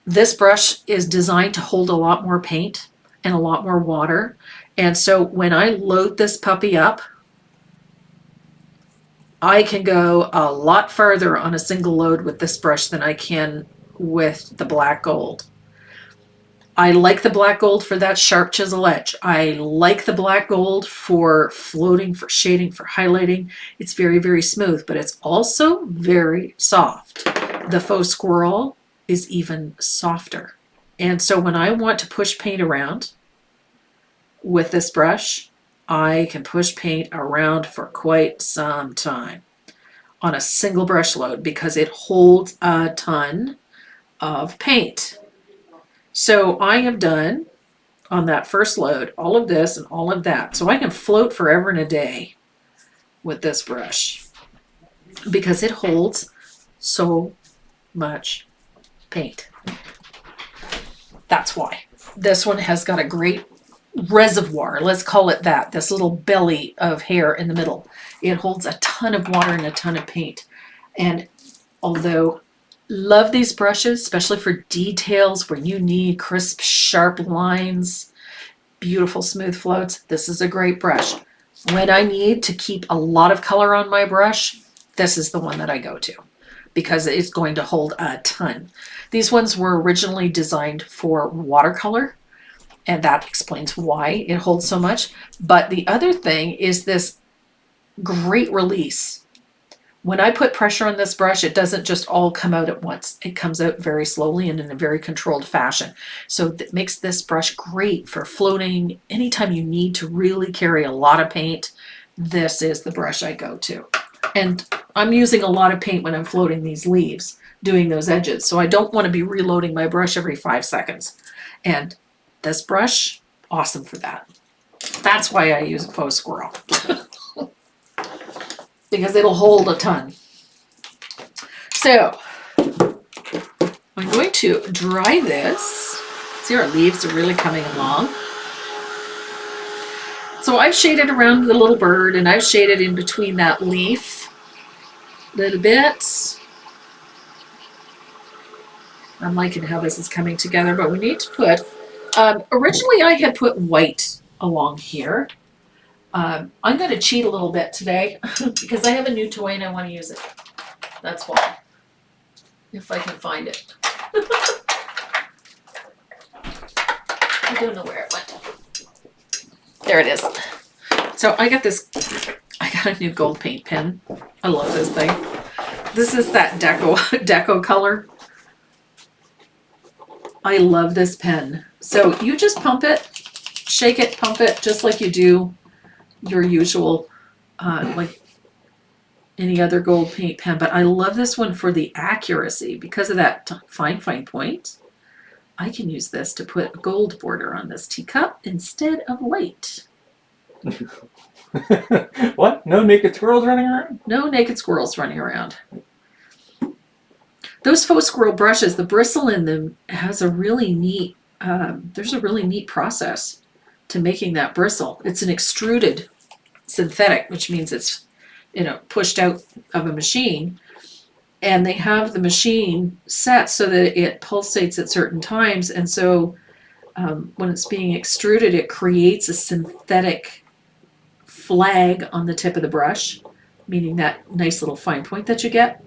this brush is designed to hold a lot more paint and a lot more water. And so when I load this puppy up, I can go a lot farther on a single load with this brush than I can with the black gold. I like the black gold for that sharp chisel edge. I like the black gold for floating, for shading, for highlighting. It's very, very smooth, but it's also very soft. The faux squirrel is even softer. And so when I want to push paint around with this brush, I can push paint around for quite some time on a single brush load because it holds a ton of paint. So I have done on that first load all of this and all of that. So I can float forever and a day with this brush because it holds so much paint. That's why. This one has got a great reservoir, let's call it that, this little belly of hair in the middle. It holds a ton of water and a ton of paint. And although love these brushes, especially for details where you need crisp, sharp lines, beautiful smooth floats, this is a great brush. When I need to keep a lot of color on my brush, this is the one that I go to because it's going to hold a ton. These ones were originally designed for watercolor, and that explains why it holds so much. But the other thing is this great release. When I put pressure on this brush, it doesn't just all come out at once. It comes out very slowly and in a very controlled fashion. So that makes this brush great for floating. Anytime you need to really carry a lot of paint, this is the brush I go to. And I'm using a lot of paint when I'm floating these leaves, doing those edges. So I don't want to be reloading my brush every 5 seconds. And this brush, awesome for that. That's why I use a faux squirrel. Because it'll hold a ton. So I'm going to dry this. See, our leaves are really coming along. So I've shaded around the little bird and I've shaded in between that leaf a little bit. I'm liking how this is coming together, but we need to put, originally I had put white along here. I'm going to cheat a little bit today because I have a new toy and I want to use it. That's why. If I can find it. I don't know where it went. There it is. So I got a new gold paint pen. I love this thing. This is that deco color. I love this pen. So you just pump it, shake it, pump it, just like you do your usual, like any other gold paint pen. But I love this one for the accuracy because of that fine point. I can use this to put a gold border on this teacup instead of white. What? No naked squirrels running around? No naked squirrels running around. Those faux squirrel brushes, the bristle in them has a really neat, there's a really neat process to making that bristle. It's an extruded synthetic, which means it's, pushed out of a machine. And they have the machine set so that it pulsates at certain times. And so when it's being extruded, it creates a synthetic flag on the tip of the brush, meaning that nice little fine point that you get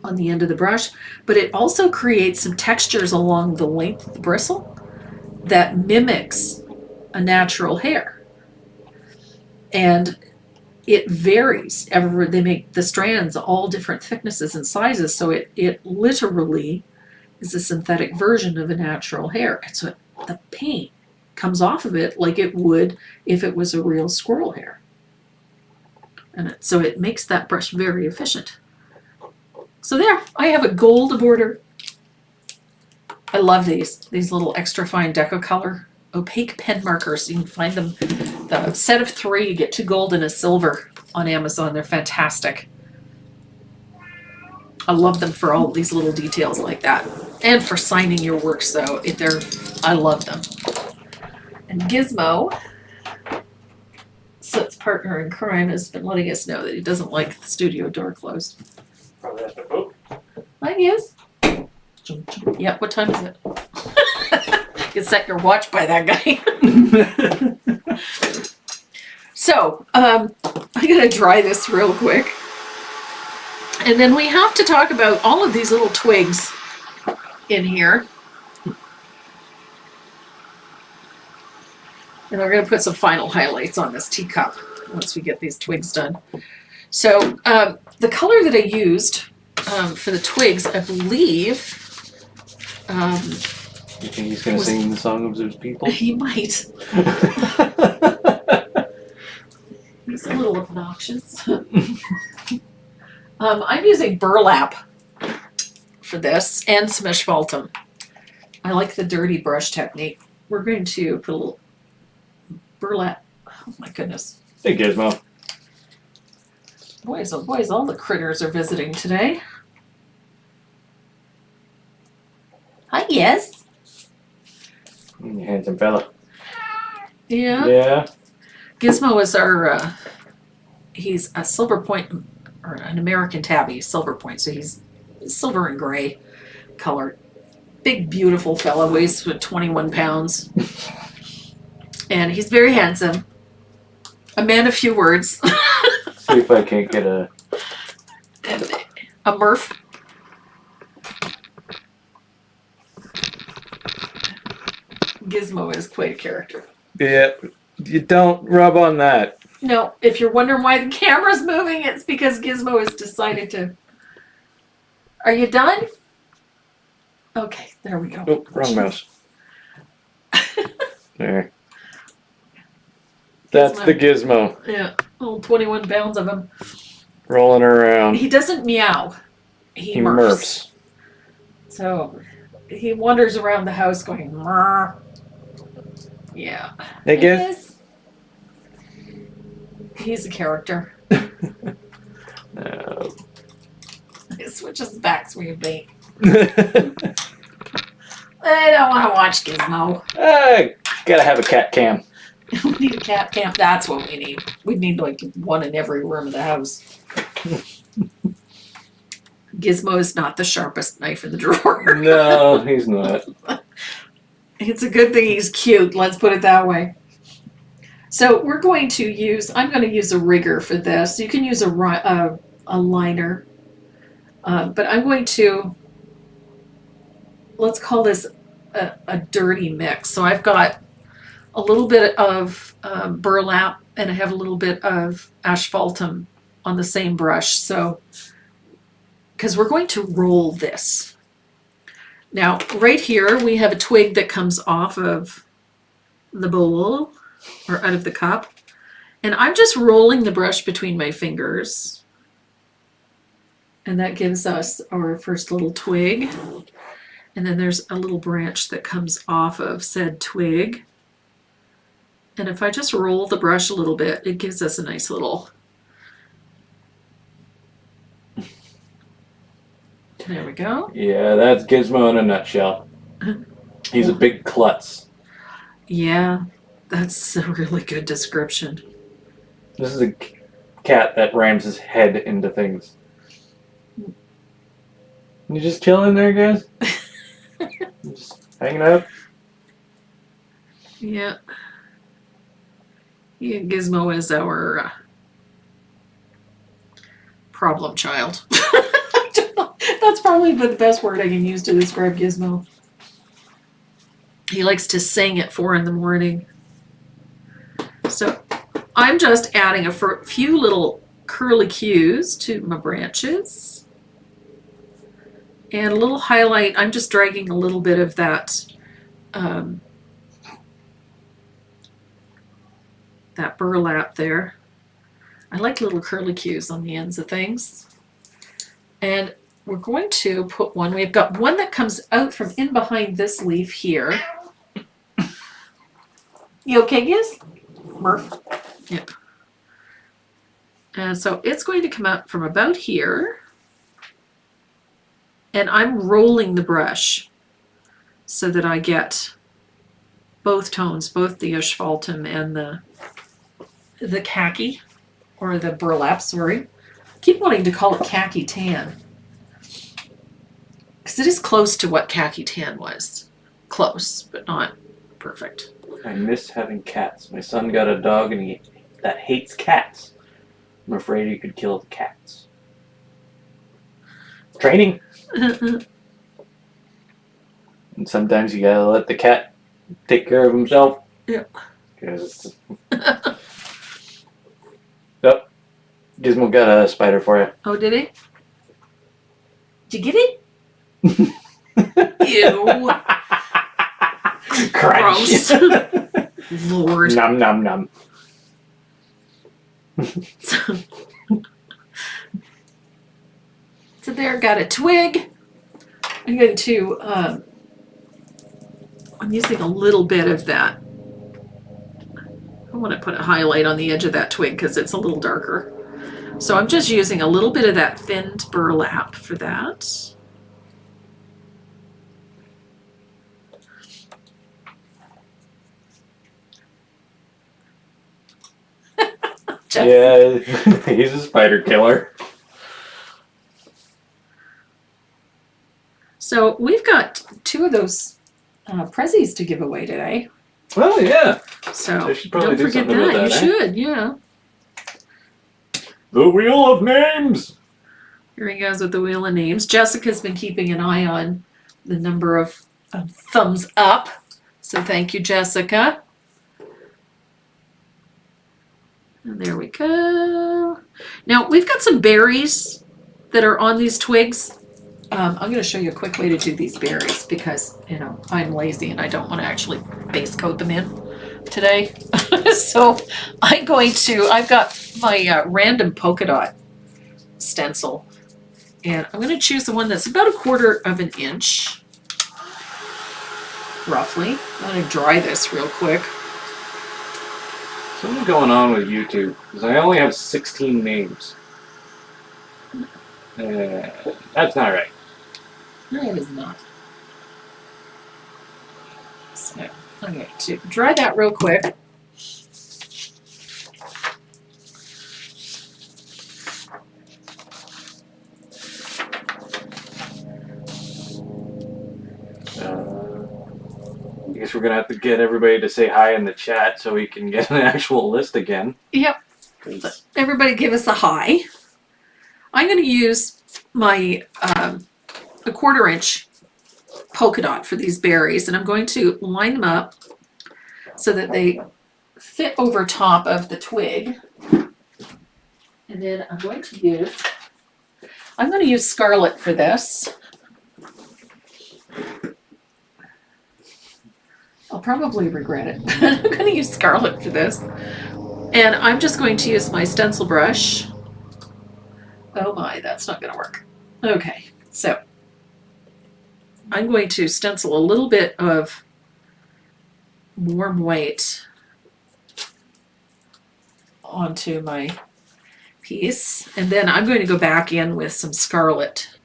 on the end of the brush. But it also creates some textures along the length of the bristle that mimics a natural hair. And it varies. They make the strands all different thicknesses and sizes, so it literally is a synthetic version of a natural hair. And so the paint comes off of it like it would if it was a real squirrel hair. And so it makes that brush very efficient. So there, I have a gold border. I love these little extra fine deco color opaque pen markers. You can find them, the set of 3, you get 2 gold and a silver on Amazon. They're fantastic. I love them for all these little details like that. And for signing your works, though. I love them. And Gizmo, Soot's partner in crime, has been letting us know that he doesn't like the studio door closed. Probably has to vote. Mine is. Yeah, what time is it? You set your watch by that guy. So, I'm going to dry this real quick. And then we have to talk about all of these little twigs in here. And we're going to put some final highlights on this teacup once we get these twigs done. So the color that I used for the twigs, I believe... you think he's going to sing the song of those people? He might. He's a little obnoxious. I'm using burlap for this and some asphaltum. I like the dirty brush technique. We're going to put a little burlap. Oh my goodness. Hey, Gizmo. Boys, oh boys, all the critters are visiting today. Hi, yes. Handsome fella. Yeah. Yeah. Gizmo is our, he's a silver point, or an American tabby, silver point. So he's silver and gray colored. Big, beautiful fella, weighs 21 pounds. And he's very handsome. A man of few words. See if I can't get a Murph. Gizmo is quite a character. Yeah, you don't rub on that. No, if you're wondering why the camera's moving, it's because Gizmo has decided to... Are you done? Okay, there we go. Oh, wrong mouse. There. That's the Gizmo. Yeah, all 21 pounds of him. Rolling around. He doesn't meow. He murphs. So he wanders around the house going, Murr. Yeah. Hey, Giz. He's a character. No. He switches backs when you bait. I don't want to watch Gizmo. Gotta have a cat cam. We need a cat camp. That's what we need. We need like one in every room of the house. Gizmo is not the sharpest knife in the drawer. No, he's not. It's a good thing he's cute. Let's put it that way. So we're going to use, I'm going to use a rigger for this. You can use a liner. But I'm going to, let's call this a dirty mix. So I've got a little bit of burlap and I have a little bit of asphaltum on the same brush. So, because we're going to roll this. Now, right here, we have a twig that comes off of the bowl or out of the cup. And I'm just rolling the brush between my fingers. And that gives us our first little twig. And then there's a little branch that comes off of said twig. And if I just roll the brush a little bit, it gives us a nice little... There we go. Yeah, that's Gizmo in a nutshell. He's a big klutz. Yeah, that's a really good description. This is a cat that rams his head into things. You just chilling there, guys? Just hanging out? Yeah. Yeah, Gizmo is our problem child. That's probably the best word I can use to describe Gizmo. He likes to sing at 4 in the morning. So I'm just adding a few little curlicues to my branches. And a little highlight, I'm just dragging a little bit of that that burlap there. I like little curlicues on the ends of things. And we're going to put one, we've got one that comes out from in behind this leaf here. You okay, Giz? Murph. Yep. And so it's going to come up from about here. And I'm rolling the brush so that I get both tones, both the asphaltum and the khaki, or the burlap, sorry. I keep wanting to call it khaki tan. Because it is close to what khaki tan was. Close, but not perfect. I miss having cats. My son got a dog and that hates cats. I'm afraid he could kill the cats. Training. And sometimes you gotta let the cat take care of himself. Yeah. Because Yep. Gizmo got a spider for you. Oh, did he? Did you get it? Ew. Crunch. Gross. Lord. Nom nom nom. So there, got a twig. I'm going to, I'm using a little bit of that. I want to put a highlight on the edge of that twig because it's a little darker. So I'm just using a little bit of that thinned burlap for that. Yeah, he's a spider killer. So we've got 2 of those prezzies to give away today. Oh yeah. So I should probably don't do forget something that. about You that, should, yeah. The Wheel of Names. Here he goes with the wheel of names. Jessica's been keeping an eye on the number of thumbs up. So thank you, Jessica. And there we go. Now we've got some berries that are on these twigs. I'm going to show you a quick way to do these berries because, you know, I'm lazy and I don't want to actually base coat them in today. So I've got my random polka dot stencil, and I'm going to choose the one that's about 1/4 of an inch, roughly. I'm going to dry this real quick. Something going on with YouTube because I only have 16 names. That's not right. No, it is not. So I'm going to dry that real quick. I guess we're gonna have to get everybody to say hi in the chat so we can get an actual list again. Yep. So everybody give us a hi. I'm going to use my 1/4 inch polka dot for these berries, and I'm going to line them up so that they fit over top of the twig. And then I'm going to use scarlet for this. I'll probably regret it. I'm going to use scarlet for this. And I'm just going to use my stencil brush. Oh my, that's not going to work. Okay, so I'm going to stencil a little bit of warm white onto my piece, and then I'm going to go back in with some scarlet.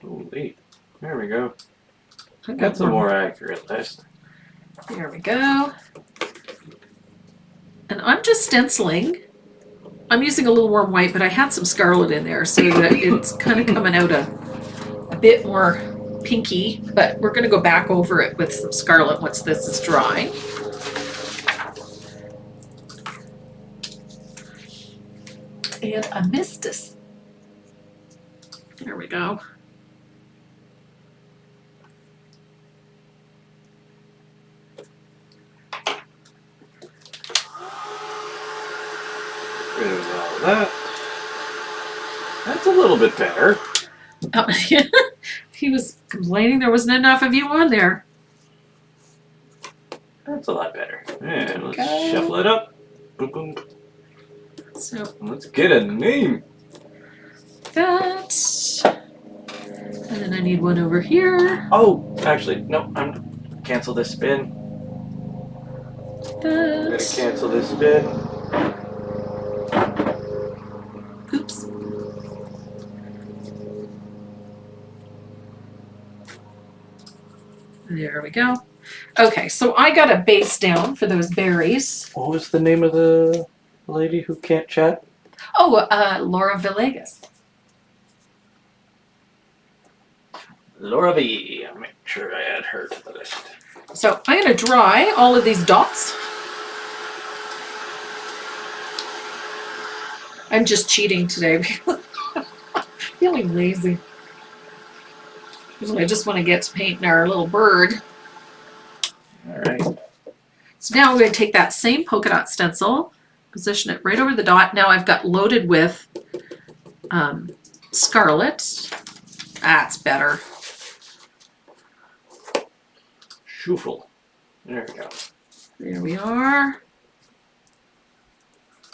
Holy, there we go. I've got That's a more accurate list. There we go. And I'm just stenciling. I'm using a little warm white, but I had some scarlet in there so that it's kind of coming out a bit more pinky, but we're going to go back over it with some scarlet once this is dry. And I missed this. There we go. There's all that. That's a little bit better. Oh, he was complaining there wasn't enough of you on there. That's a lot better. And let's Okay. shuffle it up. Boom, boom. So Let's get a name. that. And then I need one over here. Oh, Actually, no. Cancel this spin. I'm gonna cancel this spin. Oops. There we go. Okay, so I got a base down for those berries. What was the name of the lady who can't chat? Oh, Laura Villegas. Laura V. I'll make sure I add her to the list. So I'm going to dry all of these dots. I'm just cheating today. Feeling lazy. I just want to get to painting our little bird. All right. So now we're going to take that same polka dot stencil, position it right over the dot. Now I've got loaded with scarlet. That's better. Shuffle. There we go. There we are.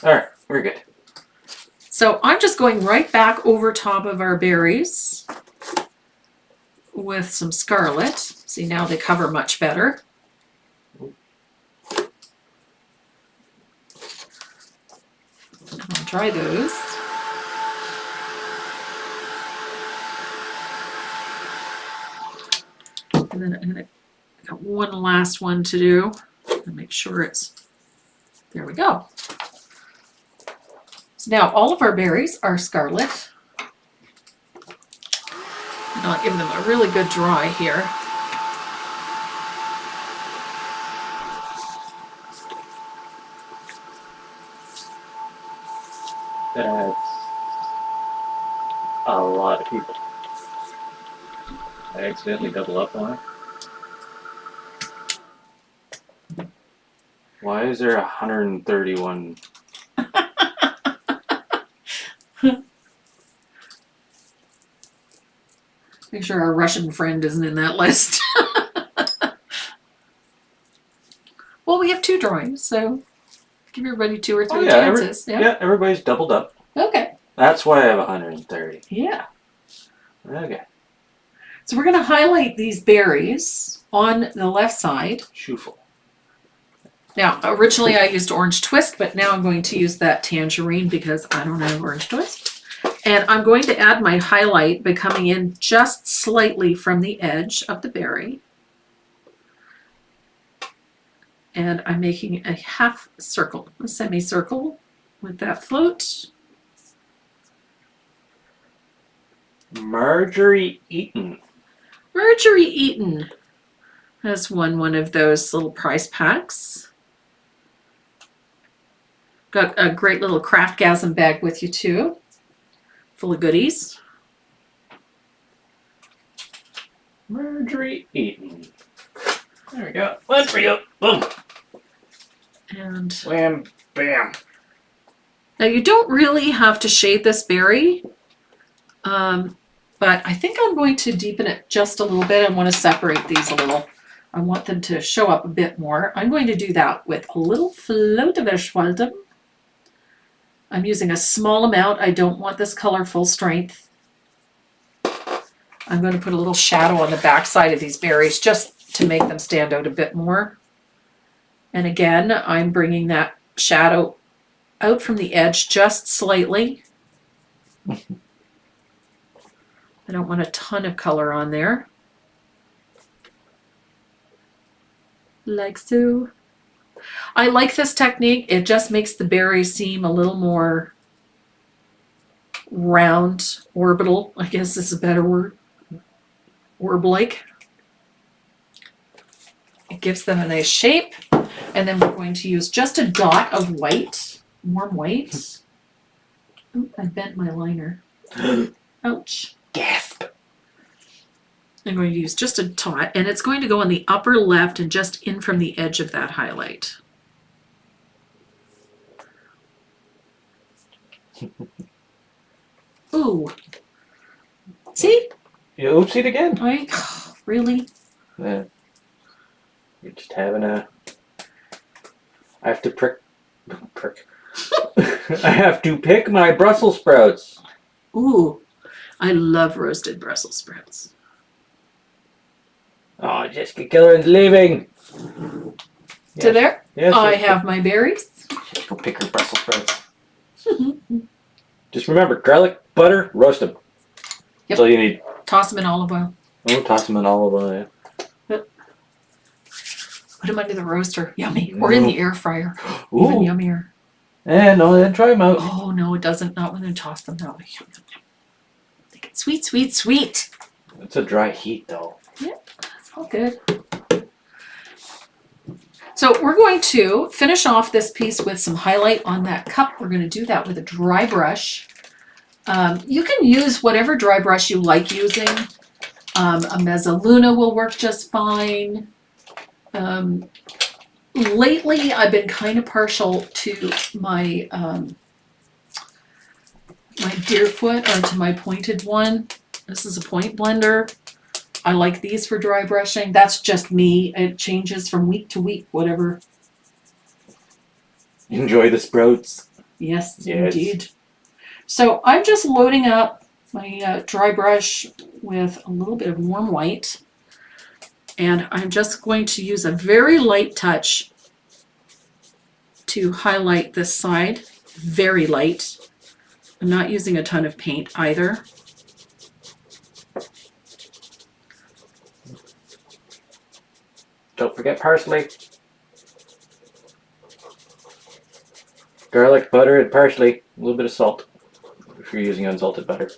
All right, we're good. So I'm just going right back over top of our berries with some scarlet. See, now they cover much better. I'll try those. And then I'm gonna got one last one to do. Make sure it's, there we go. So now all of our berries are scarlet. And I'll give them a really good dry here. That's a lot of people. I accidentally double up on it. Why is there 131? Make sure our Russian friend isn't in that list. Well, we have 2 drawings, so give everybody 2 or 3 chances. Yeah, everybody's doubled up. Okay. That's why I have 130. Yeah. Okay. So we're going to highlight these berries on the left side. Shuffle. Now, originally I used orange twist, but now I'm going to use that tangerine because I don't have orange twist. And I'm going to add my highlight by coming in just slightly from the edge of the berry. And I'm making a half circle, a semicircle with that float. Marjorie Eaton. Marjorie Eaton has won one of those little prize packs. Got a great little Craftgasm bag with you too, full of goodies. Marjorie Eaton. There we go. One for you. Boom. And Wham, bam. now you don't really have to shade this berry, but I think I'm going to deepen it just a little bit. I want to separate these a little. I want them to show up a bit more. I'm going to do that with a little float of Eschwaldem. I'm using a small amount. I don't want this color full strength. I'm going to put a little shadow on the back side of these berries just to make them stand out a bit more. And again, I'm bringing that shadow out from the edge just slightly. I don't want a ton of color on there. Like so. I like this technique. It just makes the berries seem a little more round, orbital, I guess is a better word. Orb-like. It gives them a nice shape. And then we're going to use just a dot of white, warm white. Ooh, I bent my liner. Ouch. Gasp. I'm going to use just a dot, and it's going to go on the upper left and just in from the edge of that highlight. Ooh. See? You oopsied again. Really? Yeah. You're just having a... I have to prick. I have to pick my Brussels sprouts. Ooh. I love roasted Brussels sprouts. Oh, Jessica Killer's leaving. To there. Yes, I yes, have my berries. Just go pick her Brussels sprouts. Just remember, garlic, butter, roast them. That's all you need. Toss them in olive oil. Oh, toss them in olive oil, yeah. Put them under the roaster. Yummy. Or in the air fryer. Ooh. Even yummier. No, then try them out. Oh, no, it doesn't. Not when you toss them that way. They get sweet, sweet, sweet. It's a dry heat, though. Yeah, it's all good. So we're going to finish off this piece with some highlight on that cup. We're going to do that with a dry brush. You can use whatever dry brush you like using. A Mezzaluna will work just fine. Lately, I've been kind of partial to my my Deerfoot, or to my pointed one. This is a point blender. I like these for dry brushing. That's just me. It changes from week to week, whatever. Enjoy the sprouts. Yes, indeed. So I'm just loading up my dry brush with a little bit of warm white. And I'm just going to use a very light touch to highlight this side. Very light. I'm not using a ton of paint either. Don't forget parsley. Garlic, butter, and parsley. A little bit of salt if you're using unsalted butter.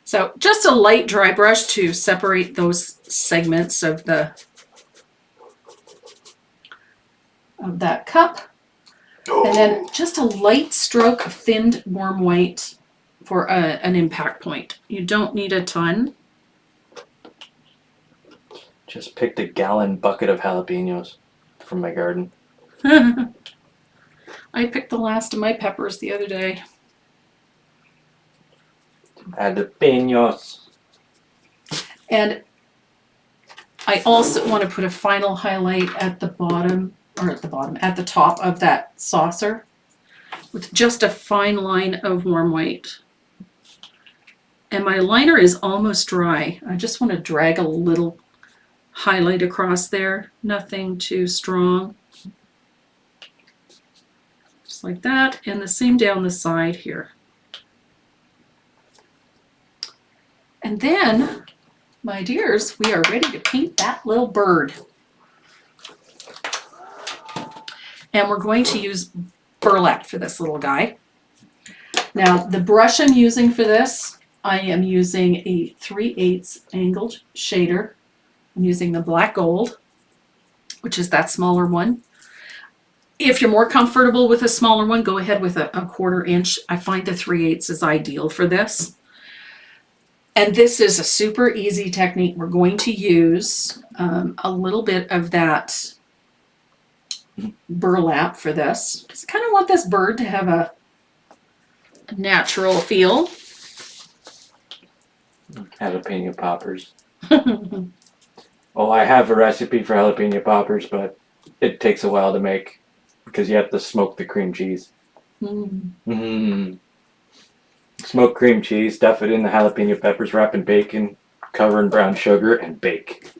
So just a light dry brush to separate those segments of that cup. And then just a light stroke of thinned warm white for an impact point. You don't need a ton. Just picked a gallon bucket of jalapenos from my garden. I picked the last of my peppers the other day. Jalapenos. And I also want to put a final highlight at the bottom, or at the top of that saucer with just a fine line of warm white. And my liner is almost dry. I just want to drag a little highlight across there. Nothing too strong. Just like that. And the same down the side here. And then, my dears, we are ready to paint that little bird. And we're going to use burlap for this little guy. Now, the brush I'm using for this, I am using a 3/8 angled shader. I'm using the black gold, which is that smaller one. If you're more comfortable with a smaller one, go ahead with a 1/4 inch. I find the 3/8 is ideal for this. And this is a super easy technique. We're going to use a little bit of that burlap for this. Just kind of want this bird to have a natural feel. Jalapeno poppers. Oh, I have a recipe for jalapeno poppers, but it takes a while to make because you have to smoke the cream cheese. Smoke cream cheese, stuff it in the jalapeno peppers, wrap in bacon, cover in brown sugar, and bake.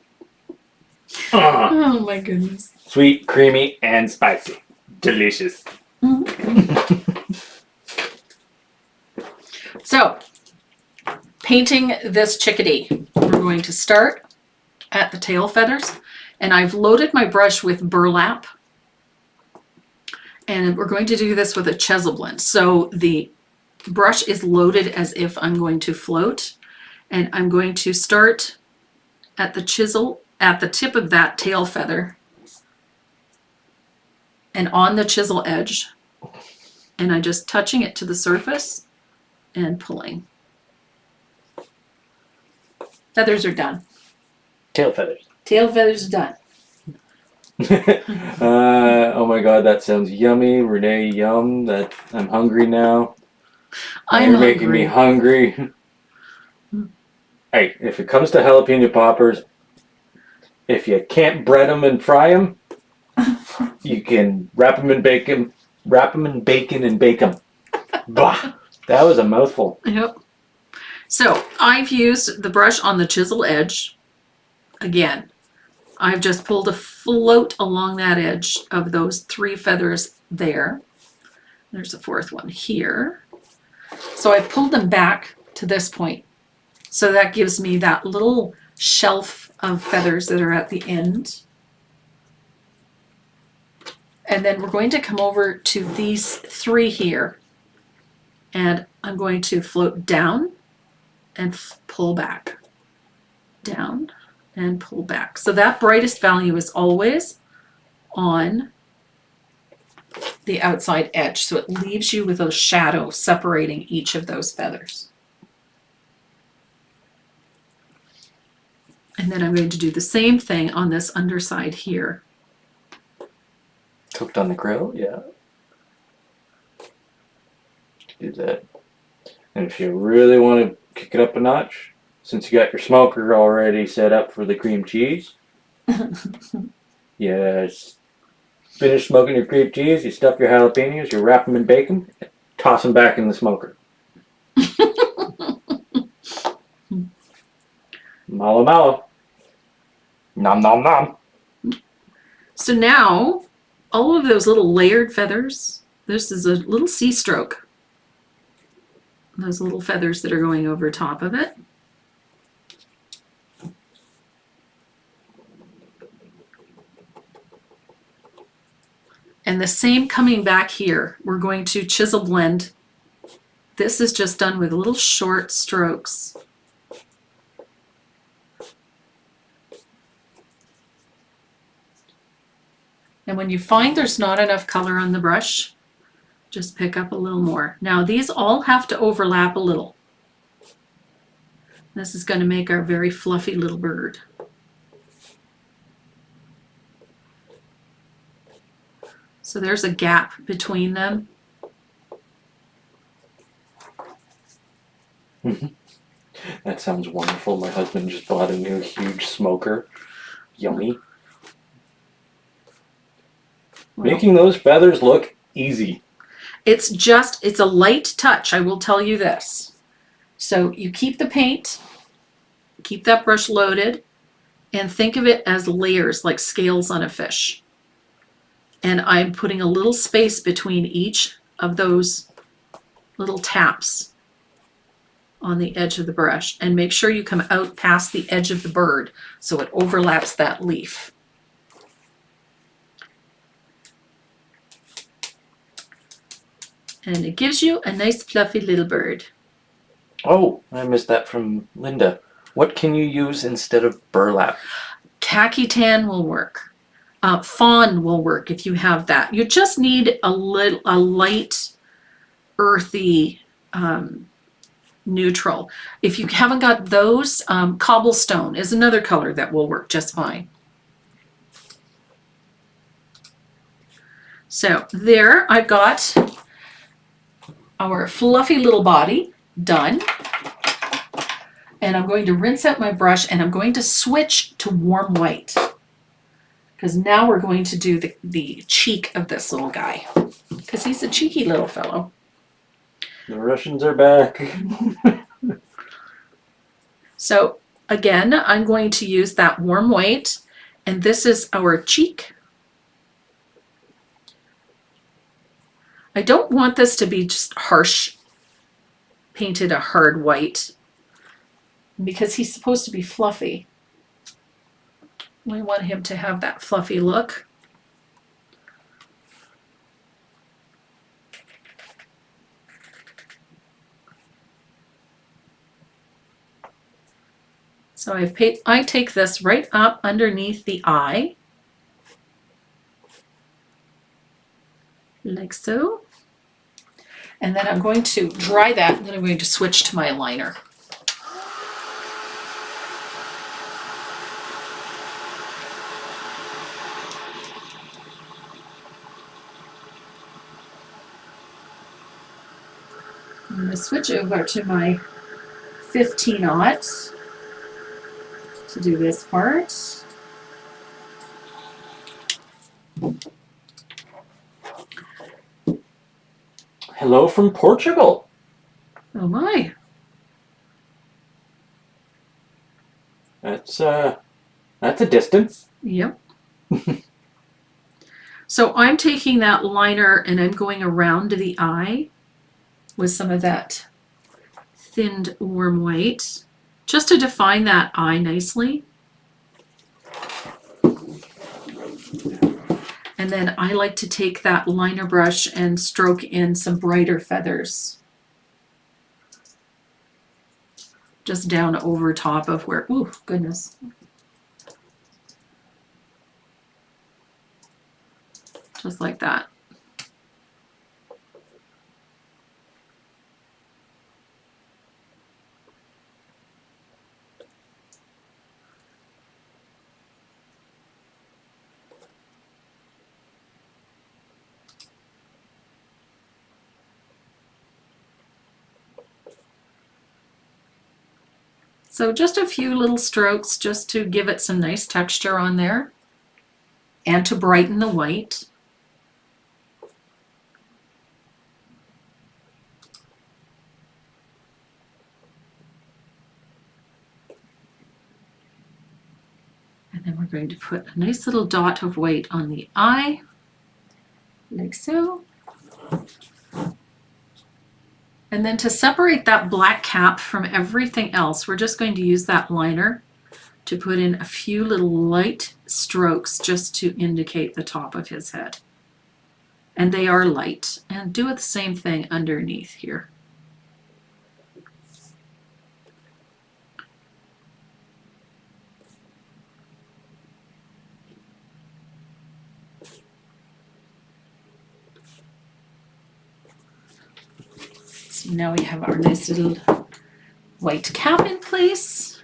Oh my goodness. Sweet, creamy, and spicy. Delicious. So, painting this chickadee. We're going to start at the tail feathers, and I've loaded my brush with burlap, and we're going to do this with a chisel blend. So the brush is loaded as if I'm going to float, and I'm going to start at the chisel at the tip of that tail feather and on the chisel edge, and I'm just touching it to the surface and pulling. Feathers are done. Tail feathers. Tail feathers done. Oh my god, that sounds yummy. Renee, yum. That I'm hungry now. You're making me hungry. Hey, if it comes to jalapeno poppers, if you can't bread them and fry them, you can wrap them in bacon and bake them. Bah, that was a mouthful. Yep. So I've used the brush on the chisel edge. Again, I've just pulled a float along that edge of those 3 feathers there. There's a 4th one here. So I pulled them back to this point. So that gives me that little shelf of feathers that are at the end. And then we're going to come over to these 3 here. And I'm going to float down and pull back. Down and pull back. So that brightest value is always on the outside edge. So it leaves you with a shadow separating each of those feathers. And then I'm going to do the same thing on this underside here. Cooked on the grill, yeah. Do that. And if you really want to kick it up a notch, since you got your smoker already set up for the cream cheese, yes. Finish smoking your cream cheese, you stuff your jalapenos, you wrap them in bacon, toss them back in the smoker. Malo malo. Nom nom nom. So now, all of those little layered feathers, this is a little C-stroke. Those little feathers that are going over top of it. And the same coming back here. We're going to chisel blend. This is just done with little short strokes. And when you find there's not enough color on the brush, just pick up a little more. Now these all have to overlap a little. This is going to make our very fluffy little bird. So there's a gap between them. That sounds wonderful. My husband just bought a new huge smoker. Yummy. Well, making those feathers look easy. It's a light touch, I will tell you this. So you keep the paint, keep that brush loaded, and think of it as layers like scales on a fish. And I'm putting a little space between each of those little taps on the edge of the brush. And make sure you come out past the edge of the bird so it overlaps that leaf. And it gives you a nice fluffy little bird. Oh, I missed that from Linda. What can you use instead of burlap? Khaki tan will work. Fawn will work if you have that. You just need a light, earthy neutral. If you haven't got those, cobblestone is another color that will work just fine. So there I've got our fluffy little body done. And I'm going to rinse out my brush and I'm going to switch to warm white. Because now we're going to do the cheek of this little guy. Because he's a cheeky little fellow. The Russians are back. So again, I'm going to use that warm white. And this is our cheek. I don't want this to be just harsh, painted a hard white, because he's supposed to be fluffy. I want him to have that fluffy look. So I take this right up underneath the eye, like so. And then I'm going to dry that, and then I'm going to switch to my liner. I'm going to switch over to my 15-aught to do this part. Hello from Portugal. Oh my. That's a distance. Yep. So I'm taking that liner and I'm going around the eye with some of that thinned warm white, just to define that eye nicely. And then I like to take that liner brush and stroke in some brighter feathers. Just down over top of where, ooh, goodness. Just like that. So just a few little strokes just to give it some nice texture on there and to brighten the white. And then we're going to put a nice little dot of white on the eye, like so. And then to separate that black cap from everything else, we're just going to use that liner to put in a few little light strokes just to indicate the top of his head. And they are light. And do the same thing underneath here. So now we have our nice little white cap in place.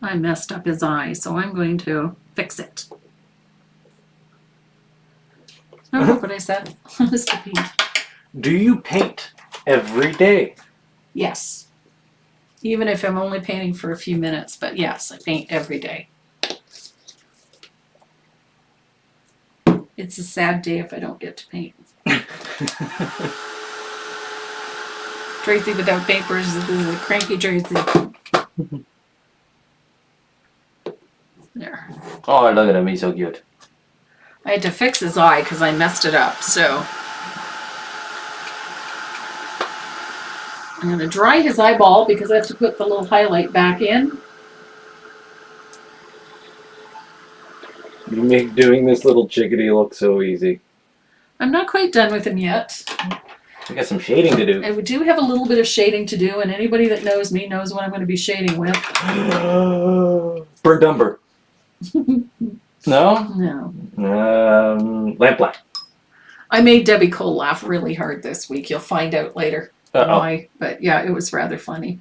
I messed up his eye, so I'm going to fix it. I don't know what I said. Mr. Paint. Do you paint every day? Yes. Even if I'm only painting for a few minutes, but yes, I paint every day. It's a sad day if I don't get to paint. Tracy without papers is a cranky Tracy. There. Oh, look at him. He's so cute. I had to fix his eye because I messed it up, so I'm going to dry his eyeball because I have to put the little highlight back in. You make doing this little chickadee look so easy. I'm not quite done with him yet. I got some shading to do. I do have a little bit of shading to do, and anybody that knows me knows what I'm going to be shading with. Burnt umber. No? No. Lamplight. I made Debbie Cole laugh really hard this week. You'll find out later why. But yeah, it was rather funny.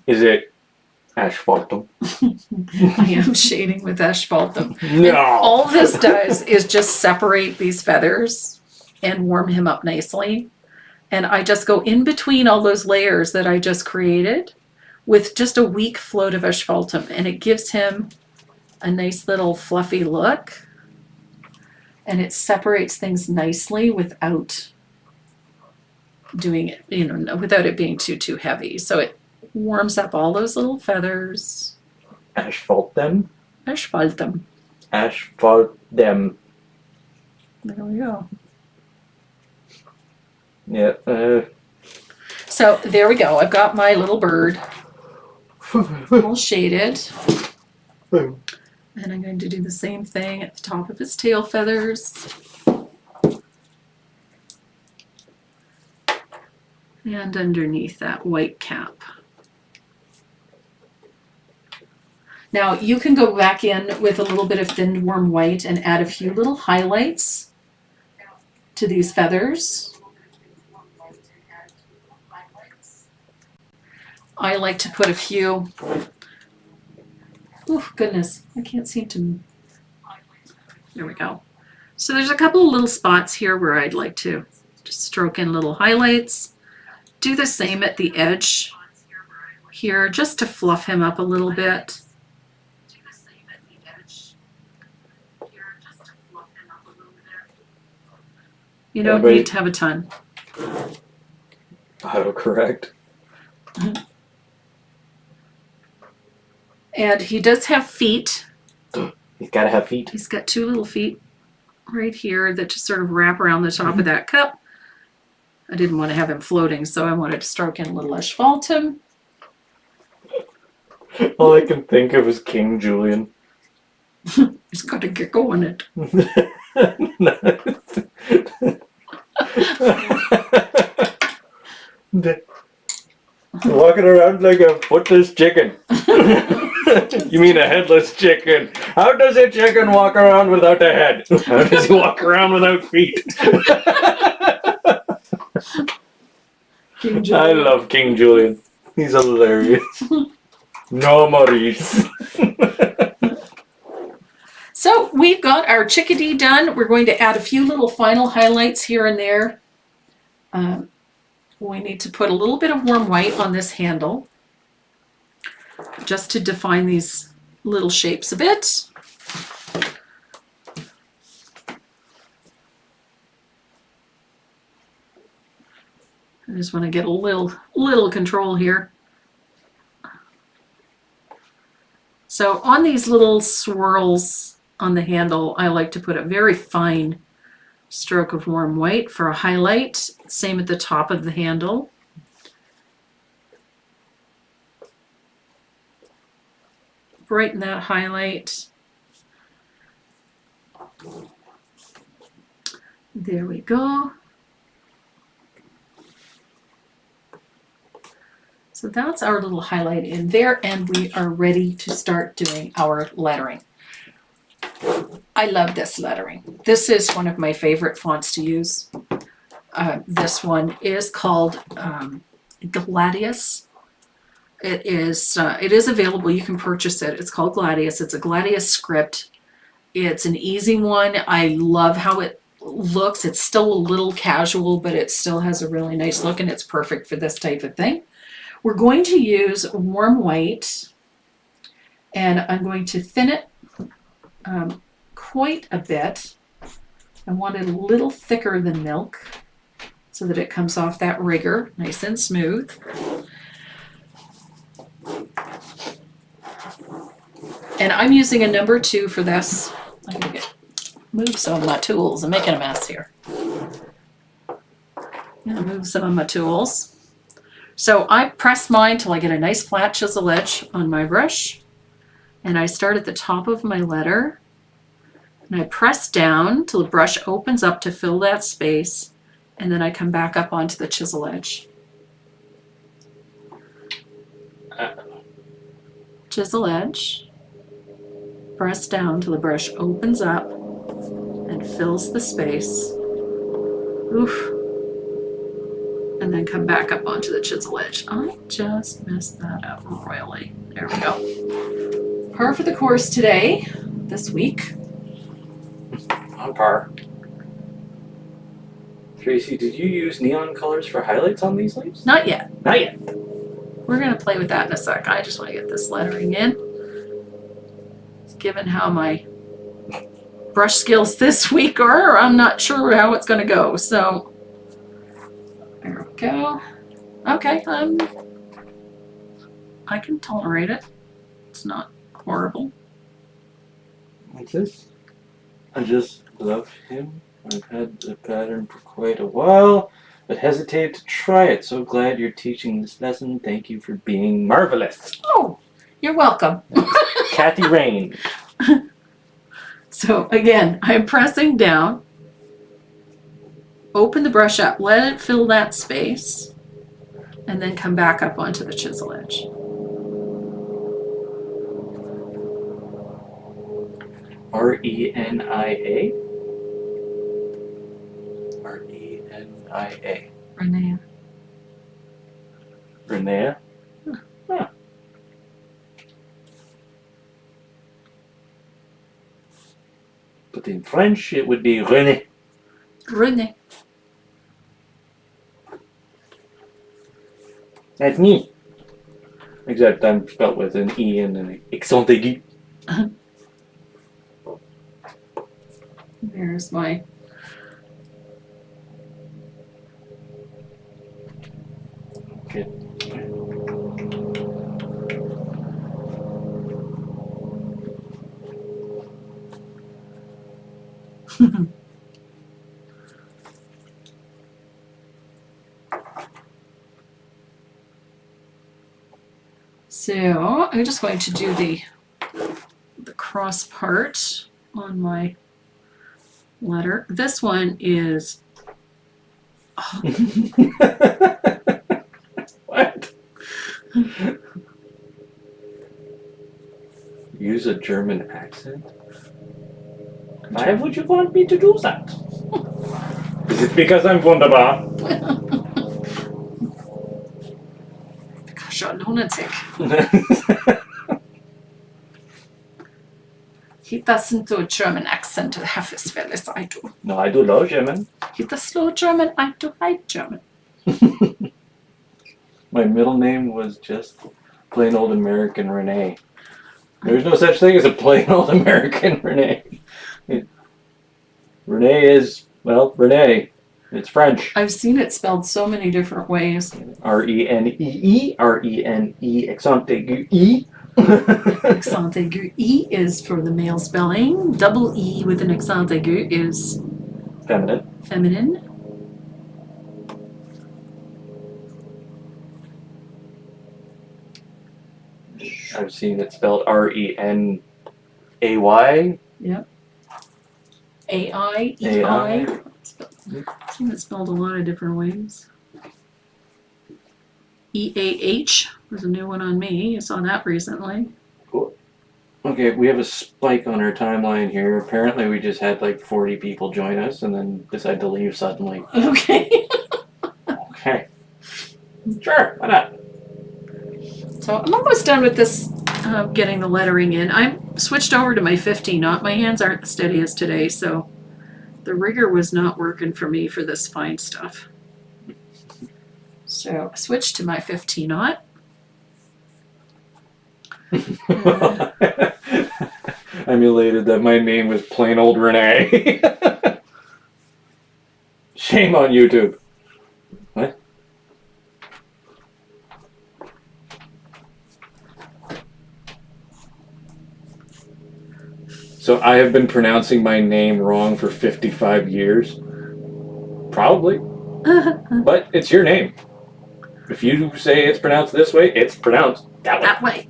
Is it asphaltum? I am shading with asphaltum. No. And all this does is just separate these feathers and warm him up nicely. And I just go in between all those layers that I just created with just a weak float of asphaltum, and it gives him a nice little fluffy look, and it separates things nicely without doing it, without it being too heavy. So it warms up all those little feathers. Asphaltum. Asphaltum. Asphaltum. There we go. Yeah. So there we go. I've got my little bird all shaded. And I'm going to do the same thing at the top of his tail feathers. And underneath that white cap. Now you can go back in with a little bit of thinned warm white and add a few little highlights to these feathers. I like to put a few. Oh, goodness. I can't seem to. There we go. So there's a couple of little spots here where I'd like to just stroke in little highlights. Do the same at the edge here just to fluff him up a little bit. You don't need to have a ton. Autocorrect. And he does have feet. He's got to have feet. He's got 2 little feet right here that just sort of wrap around the top of that cup. I didn't want to have him floating, so I wanted to stroke in a little asphaltum. All I can think of is King Julian. He's got to get going it. Walking around like a footless chicken. You mean a headless chicken? How does a chicken walk around without a head? How does he walk around without feet? King I Julian. love King Julian. He's hilarious. No, Maurice. So we've got our chickadee done. We're going to add a few little final highlights here and there. We need to put a little bit of warm white on this handle just to define these little shapes a bit. I just want to get a little control here. So on these little swirls on the handle, I like to put a very fine stroke of warm white for a highlight. Same at the top of the handle. Brighten that highlight. There we go. So that's our little highlight in there, and we are ready to start doing our lettering. I love this lettering. This is one of my favorite fonts to use. This one is called Gladius. It is available. You can purchase it. It's called Gladius. It's a Gladius script. It's an easy one. I love how it looks. It's still a little casual, but it still has a really nice look, and it's perfect for this type of thing. We're going to use warm white, and I'm going to thin it quite a bit. I want it a little thicker than milk so that it comes off that rigger nice and smooth. And I'm using a number 2 for this. I'm going to move some of my tools. I'm making a mess here. I'm going to move some of my tools. So I press mine till I get a nice flat chisel edge on my brush. And I start at the top of my letter. And I press down till the brush opens up to fill that space. And then I come back up onto the chisel edge. Chisel edge. Press down till the brush opens up and fills the space. Oof. And then come back up onto the chisel edge. I just messed that up royally. There we go. Par for the course today, this week. On par. Tracy, did you use neon colors for highlights on these leaves? Not yet. Not yet. We're going to play with that in a sec. I just want to get this lettering in. Given how my brush skills this week are, I'm not sure how it's going to go. So, there we go. Okay, I can tolerate it. It's not horrible. What's this? I just love him. I've had the pattern for quite a while, but hesitated to try it. So glad you're teaching this lesson. Thank you for being marvelous. Oh, you're welcome. Kathy Rain. So again, I'm pressing down. Open the brush up, let it fill that space, and then come back up onto the chisel edge. R-E-N-I-A? R-E-N-I-A. Renee. Renee? Huh. But in French, it would be René. Renee. That's me. Except I'm spelled with an E and an accent aigu. There's my Good. So I'm just going to do the cross part on my letter. This one is What? Use a German accent? Why would you want me to do that? Is it because I'm wunderbar? Because you're a lunatic. He doesn't do a German accent half as well as I do. No, I do low German. He does low German, I do high German. My middle name was just plain old American Renee. There's no such thing as a plain old American Renee. Renee is, well, Renee. It's French. I've seen it spelled so many different ways. R-E-N-E-E, R-E-N-E, accent aigu, E. Accent aigu E is for the male spelling. Double E with an accent aigu is Feminine. feminine. I've seen it spelled R-E-N-A-Y. Yep. A-I, E-I. A-I. I've seen it spelled a lot of different ways. E-A-H was a new one on me. I saw that recently. Okay, we have a spike on our timeline here. Apparently we just had like 40 people join us and then decide to leave suddenly. Okay. Okay. Sure, why not? So I'm almost done with this, getting the lettering in. I'm switched over to my 15 knot. My hands aren't the steadiest today, so the rigger was not working for me for this fine stuff. So I switched to my 15 knot. I'm elated that my name was plain old Renee. Shame on YouTube. What? So I have been pronouncing my name wrong for 55 years. Probably. But it's your name. If you say it's pronounced this way, it's pronounced that way. That way.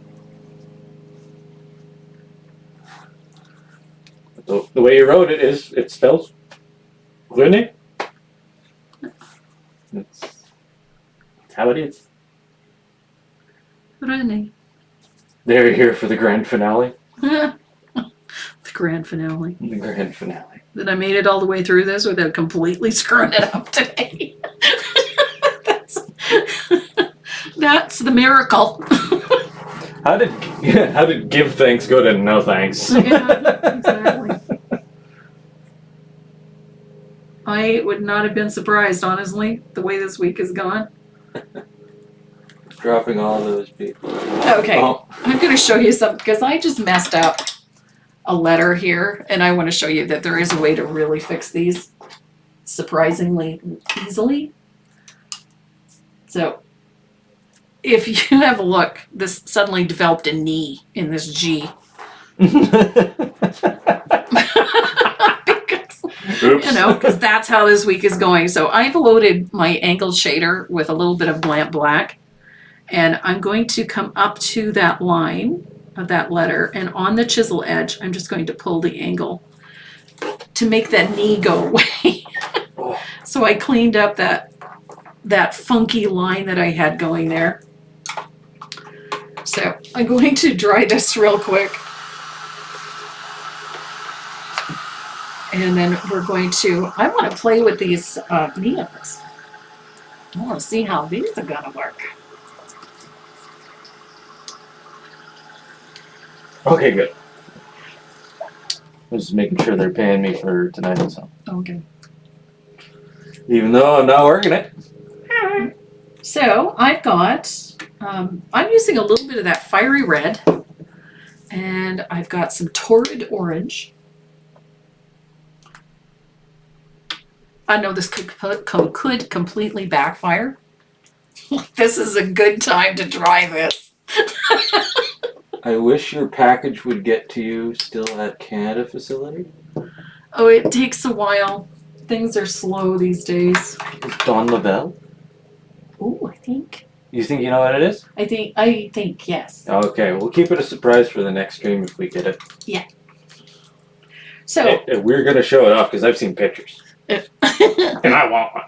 The way you wrote it is, it spells Rene. That's how it is. Rene. They're here for the grand finale. The grand finale. The grand finale. That I made it all the way through this without completely screwing it up today. That's the miracle. How did give thanks go to no thanks? Yeah, exactly. I would not have been surprised, honestly, the way this week has gone. Dropping all those people. Okay, Oh. I'm going to show you something because I just messed up a letter here, and I want to show you that there is a way to really fix these surprisingly easily. So, if you have a look, this suddenly developed a knee in this G. Oops. You know, because that's how this week is going. So I've loaded my angled shader with a little bit of lamp black, and I'm going to come up to that line of that letter, and on the chisel edge, I'm just going to pull the angle to make that knee go away. So I cleaned up that funky line that I had going there. So I'm going to dry this real quick. And then we're going to, I want to play with these neons. I want to see how these are going to work. Okay, good. I'm just making sure they're paying me for tonight and so. Okay. Even though I'm not working it. So I've got, I'm using a little bit of that fiery red, and I've got some torrid orange. I know this could completely backfire, This is a good time to try this. I wish your package would get to you still at Canada facility. Oh, it takes a while. Things are slow these days. Is Don Lavelle? Oh, I think. You think you know what it is? I think yes. Okay, we'll keep it a surprise for the next stream if we get it. Yeah. So We're gonna show it off because I've seen pictures, and I want one.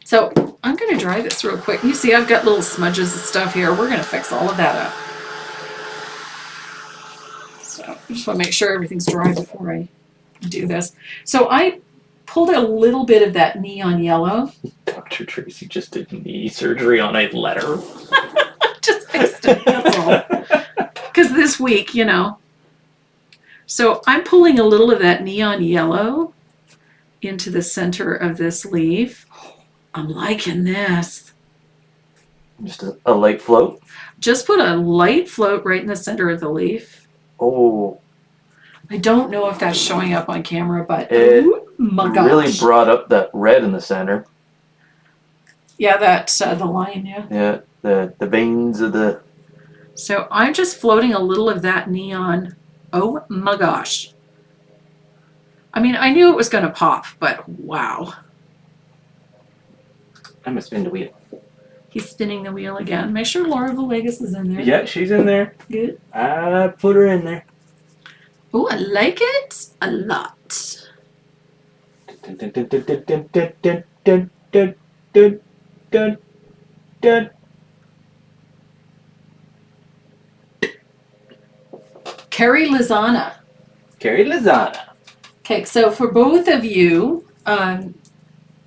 So I'm gonna dry this real quick. You see, I've got little smudges of stuff here. We're gonna fix all of that up. So I just want to make sure everything's dry before I do this. So I pulled a little bit of that neon yellow. Dr. Tracy just did knee surgery on a letter. Just fixed it, that's all. Because this week, you know. So I'm pulling a little of that neon yellow into the center of this leaf. I'm liking this. Just a light float. Just put a light float right in the center of the leaf. Oh. I don't know if that's showing up on camera, but It oh my gosh. really brought up that red in the center. Yeah, that's the line, yeah. Yeah, the veins of the... So I'm just floating a little of that neon. Oh my gosh. I mean, I knew it was going to pop, but wow. I'm gonna spin the wheel. He's spinning the wheel again. Make sure Laura Villegas is in there. Yeah, she's in there. Good. I put her in there. Oh, I like it a lot. Dun, dun, dun, dun, dun, dun, dun, dun, dun, dun, dun, dun. Carrie Lizana. Carrie Lizana. Okay, so for both of you,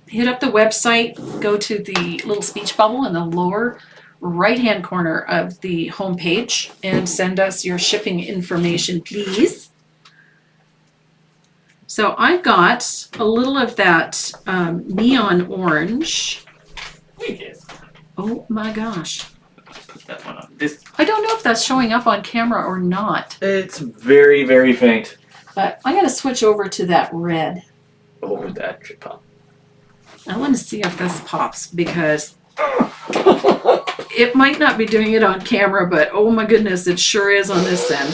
hit up the website, go to the little speech bubble in the lower right-hand corner of the homepage and send us your shipping information, please. So I've got a little of that neon orange. Oh my gosh. Put that one on this. I don't know if that's showing up on camera or not, It's very, very faint. but I'm going to switch over to that red. Oh, that should pop. I want to see if this pops because it might not be doing it on camera, but oh my goodness, it sure is on this end.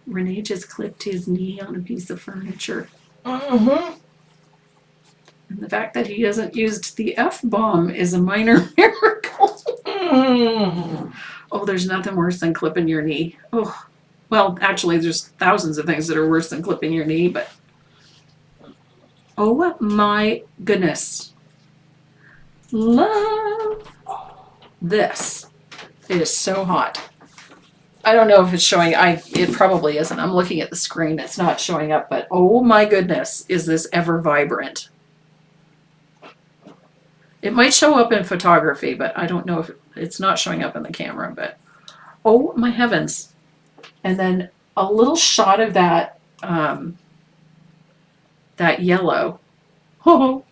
Renee just clipped his knee on a piece of furniture. And the fact that he hasn't used the F-bomb is a minor miracle. Oh, there's nothing worse than clipping your knee. Oh, well, actually, there's thousands of things that are worse than clipping your knee, but oh my goodness. Love this. It is so hot. I don't know if it's showing. It probably isn't. I'm looking at the screen. It's not showing up, but oh my goodness, is this ever vibrant. It might show up in photography, but I don't know if it's not showing up in the camera, but oh my heavens. And then a little shot of that, that yellow. Oh,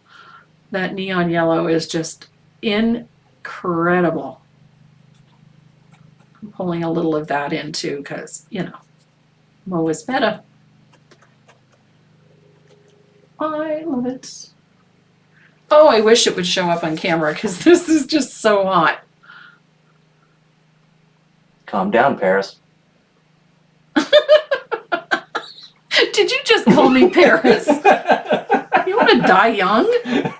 that neon yellow is just incredible. I'm pulling a little of that in too, because, you know, more is better. I love it. Oh, I wish it would show up on camera because this is just so hot. Calm down, Paris. Did you just call me Paris? You want to die young?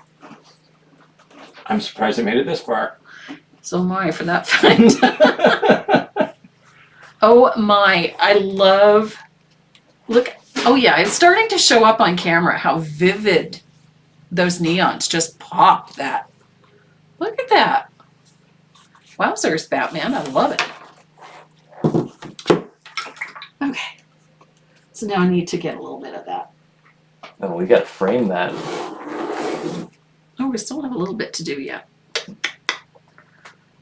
I'm surprised I made it this far. So am I, for that fact. Oh my, I love, look, oh yeah, it's starting to show up on camera how vivid those neons just pop that. Look at that. Wowzers, Batman, I love it. Okay, so now I need to get a little bit of that. Oh, we gotta frame that. Oh, we still have a little bit to do yet.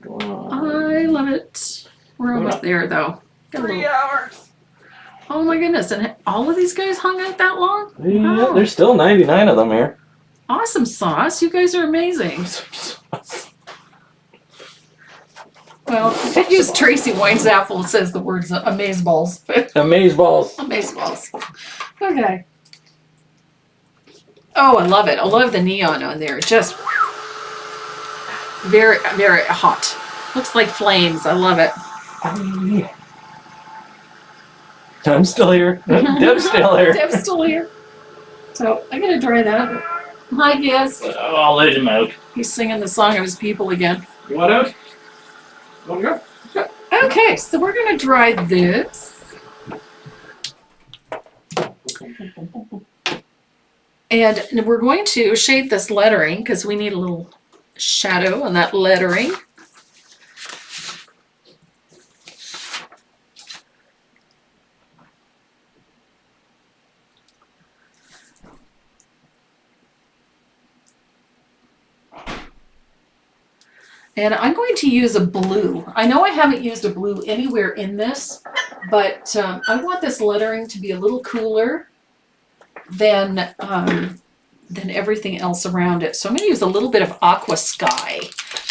Wow. I love it. We're almost there though. Got a 3 little- hours. Oh my goodness, and all of these guys hung out that long? Yeah, Wow. there's still 99 of them here. Awesome sauce. You guys are amazing. Well, I use Tracy Winesapple says the words amazeballs. Amazeballs. Amazeballs. Okay. Oh, I love it. I love the neon on there. Just very, very hot. Looks like flames. I love it. I'm still here. Deb's still here. Deb's still here. So I gotta dry that. Hi, Giz. I'll let him out. He's singing the song of his people again. You want out? Want to go? Okay, so we're gonna dry this. And we're going to shade this lettering because we need a little shadow on that lettering. And I'm going to use a blue. I know I haven't used a blue anywhere in this, but I want this lettering to be a little cooler than everything else around it. So I'm going to use a little bit of Aqua Sky.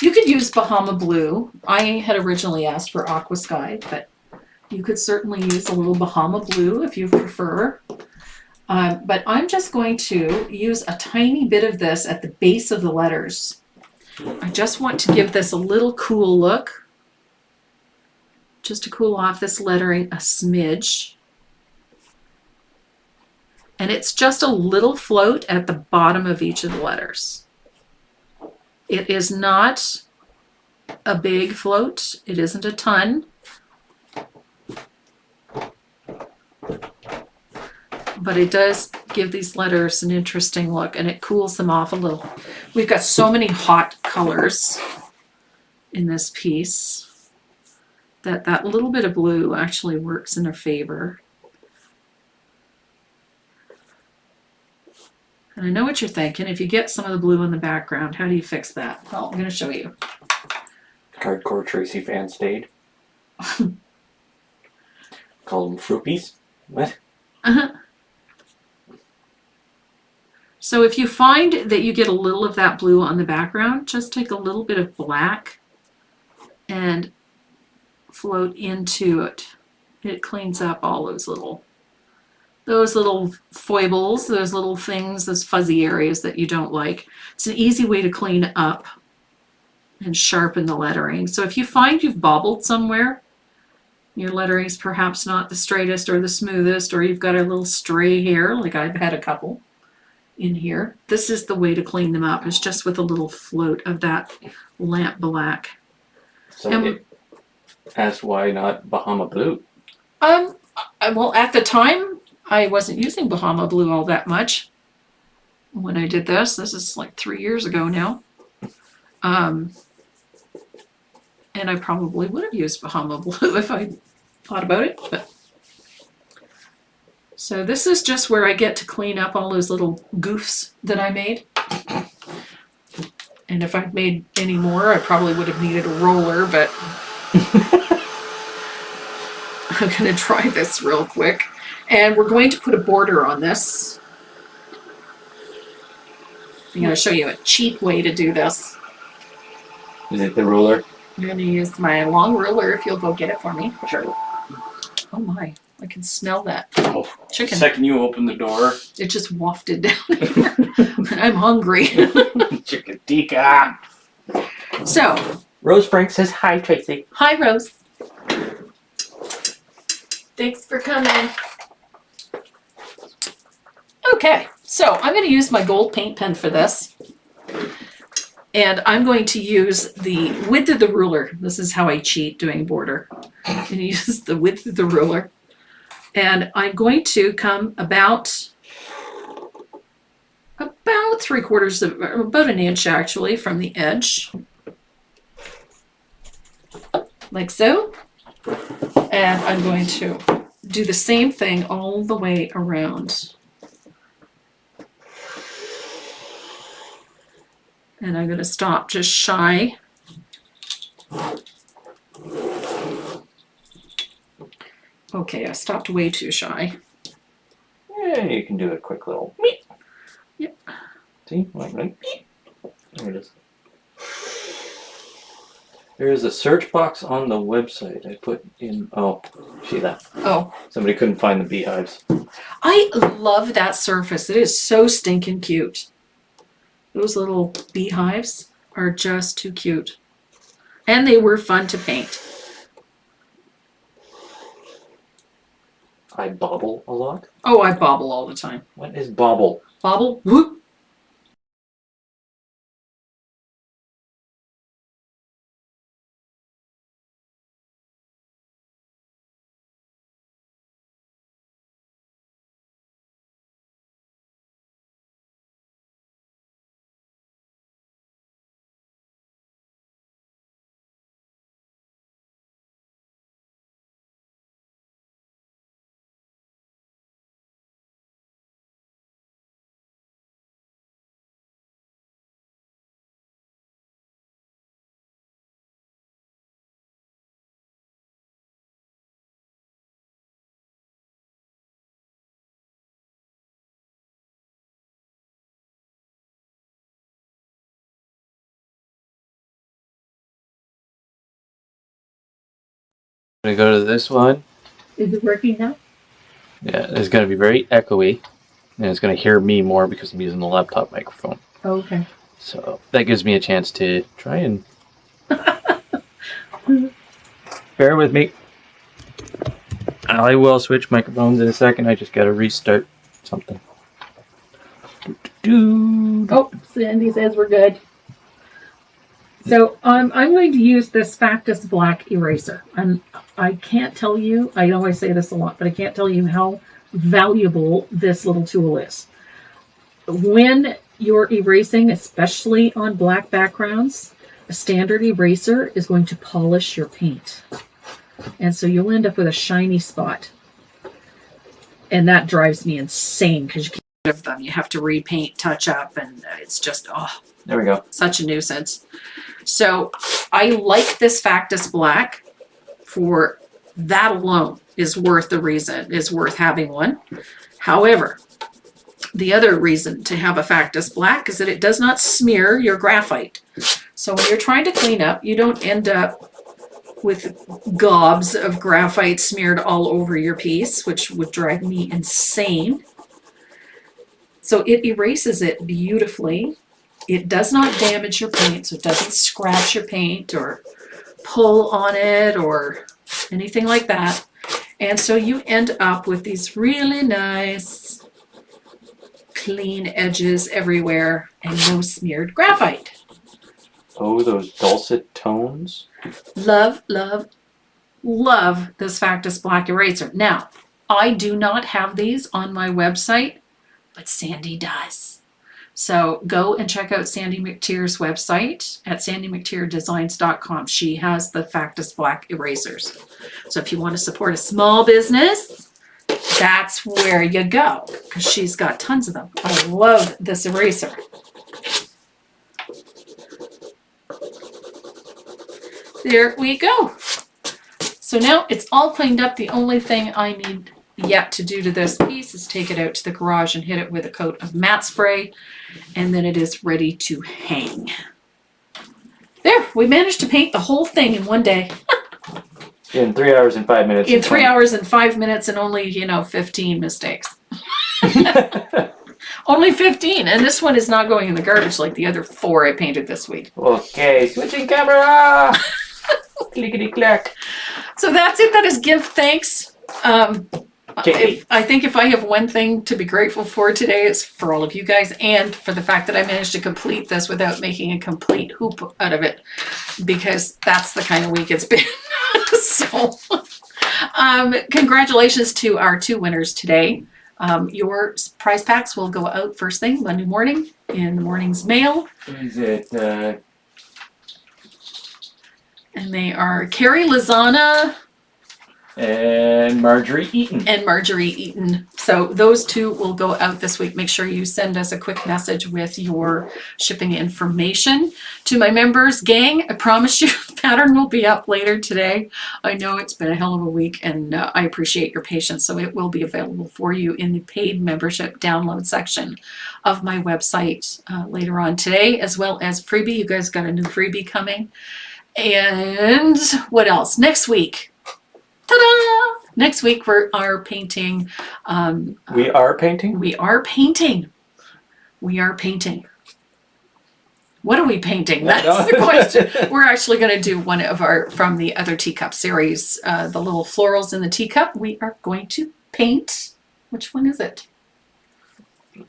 You could use Bahama Blue. I had originally asked for Aqua Sky, but you could certainly use a little Bahama Blue if you prefer. But I'm just going to use a tiny bit of this at the base of the letters. I just want to give this a little cool look, just to cool off this lettering a smidge. And it's just a little float at the bottom of each of the letters. It is not a big float. It isn't a ton. But it does give these letters an interesting look, and it cools them off a little. We've got so many hot colors in this piece that that little bit of blue actually works in our favor. And I know what you're thinking. If you get some of the blue in the background, how do you fix that? Well, I'm going to show you. Hardcore Tracy fan stayed. Call them fruities. What? Uh-huh. So if you find that you get a little of that blue on the background, just take a little bit of black and float into it. It cleans up all those little foibles, those little things, those fuzzy areas that you don't like. It's an easy way to clean up and sharpen the lettering. So if you find you've bobbled somewhere, your lettering's perhaps not the straightest or the smoothest, or you've got a little stray hair, like I've had a couple in here, this is the way to clean them up. It's just with a little float of that lamp black. So asked why not Bahama Blue? Well, at the time, I wasn't using Bahama Blue all that much when I did this. This is like 3 years ago now. And I probably would have used Bahama Blue if I thought about it. But so this is just where I get to clean up all those little goofs that I made. And if I'd made any more, I probably would have needed a roller, but I'm going to try this real quick. And we're going to put a border on this. I'm going to show you a cheap way to do this. Is it the ruler? I'm going to use my long ruler if you'll go get it for me. Sure. Oh my, I can smell that Oh, chicken. the second you open the door, It just wafted down here. I'm hungry. Chick-a-dee. So, Rose Frank says hi, Tracy. hi Rose. Thanks for coming. Okay, so I'm going to use my gold paint pen for this. And I'm going to use the width of the ruler. This is how I cheat doing border. I'm going to use the width of the ruler. And I'm going to come about 3/4 of, about an inch actually from the edge. Like so. And I'm going to do the same thing all the way around. And I'm going to stop just shy. Okay, I stopped way too shy. Yeah, you can do a quick little. Yep. See, like there it is. There is a search box on the website. I put in. Oh, see that? Oh, Somebody couldn't find the beehives. I love that surface. It is so stinking cute. Those little beehives are just too cute. And they were fun to paint. I bobble a lot. Oh, I bobble all the time. What is bobble? Bobble? Whoop. I'm gonna go to this one. Is it working now? Yeah, it's gonna be very echoey, and it's gonna hear me more because I'm using the laptop microphone. Okay. So that gives me a chance to try and bear with me. I will switch microphones in a second. I just gotta restart something. Oh, Sandy says we're good. So I'm going to use this Factus Black eraser. And I can't tell you, I know I say this a lot, but I can't tell you how valuable this little tool is. When you're erasing, especially on black backgrounds, a standard eraser is going to polish your paint. And so you'll end up with a shiny spot. And that drives me insane because you can't get rid of them. You have to repaint, touch up, and it's just, oh, There we go. such a nuisance. So I like this Factus Black for that alone is worth the reason, is worth having one. However, the other reason to have a Factus Black is that it does not smear your graphite. So when you're trying to clean up, you don't end up with gobs of graphite smeared all over your piece, which would drive me insane. So it erases it beautifully. It does not damage your paint, so it doesn't scratch your paint or pull on it or anything like that. And so you end up with these really nice, clean edges everywhere and no smeared graphite. Oh, those dulcet tones. Love, love, love this Factus Black eraser. Now, I do not have these on my website, but Sandy does. So go and check out Sandy McTeer's website at sandymcteerdesigns.com. She has the Factus Black erasers. So if you want to support a small business, that's where you go because she's got tons of them. I love this eraser. There we go. So now it's all cleaned up. The only thing I need yet to do to this piece is take it out to the garage and hit it with a coat of matte spray, and then it is ready to hang. There, we managed to paint the whole thing in one day. In 3 hours and 5 minutes. In 3 hours and 5 minutes and only, 15 mistakes. Only 15, and this one is not going in the garbage like the other 4 I painted this week. Okay, switching camera. Clickety clack. So that's it. That is give thanks. I think if I have one thing to be grateful for today, it's for all of you guys and for the fact that I managed to complete this without making a complete hoop out of it, because that's the kind of week it's been. So congratulations to our 2 winners today. Your prize packs will go out first thing Monday morning in the morning's mail. Is it, And they are Carrie Lozana and Marjorie Eaton. and Marjorie Eaton. So those 2 will go out this week. Make sure you send us a quick message with your shipping information. To my members, gang, I promise you, pattern will be up later today. I know it's been a hell of a week, and I appreciate your patience. So it will be available for you in the paid membership download section of my website later on today, as well as freebie. You guys got a new freebie coming. And what else? Next week. Ta-da! Next week we are painting. We are painting? We are painting. We are painting. What are we painting? That's the question. We're actually going to do one of our, from the other Teacup series, the little florals in the teacup. We are going to paint. Which one is it?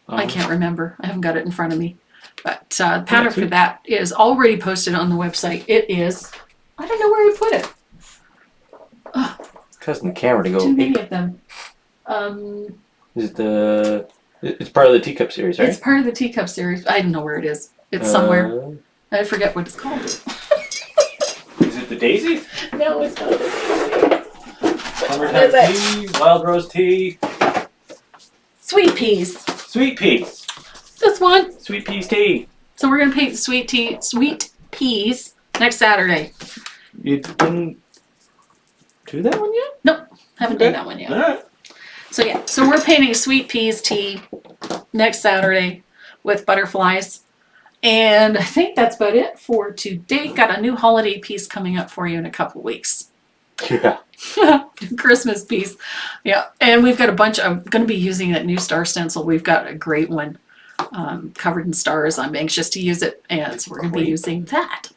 I can't remember. I haven't got it in front of me. But the pattern for that is already posted on the website. It is, I don't know where I put it. Testing the camera to go. Too many of them. Is it it's part of the Teacup series, right? It's part of the Teacup series. I don't know where it is. It's somewhere. I forget what it's called. Is it the daisies? No, it's not the daisies. Summertime tea, wild rose tea, Sweet peas. sweet peas. This one. Sweet peas tea. So we're gonna paint the sweet peas next Saturday. You didn't do that one yet? Nope, haven't done that one yet. Alright. So yeah, so we're painting sweet peas tea next Saturday with butterflies. And I think that's about it for today. Got a new holiday piece coming up for you in a couple weeks. Yeah. Christmas piece. Yeah, and we've got a bunch. I'm going to be using that new star stencil. We've got a great one covered in stars. I'm anxious to use it, and so we're going to be using that.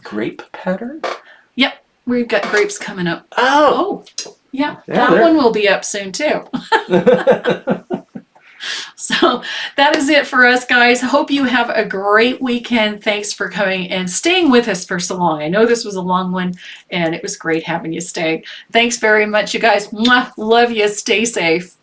Grape pattern? Yep, we've got grapes coming up. Oh! Yeah, Yeah, that one will be up soon too. So that is it for us, guys. Hope you have a great weekend. Thanks for coming and staying with us for so long. I know this was a long one, and it was great having you stay. Thanks very much, you guys. Mwah. Love you. Stay safe.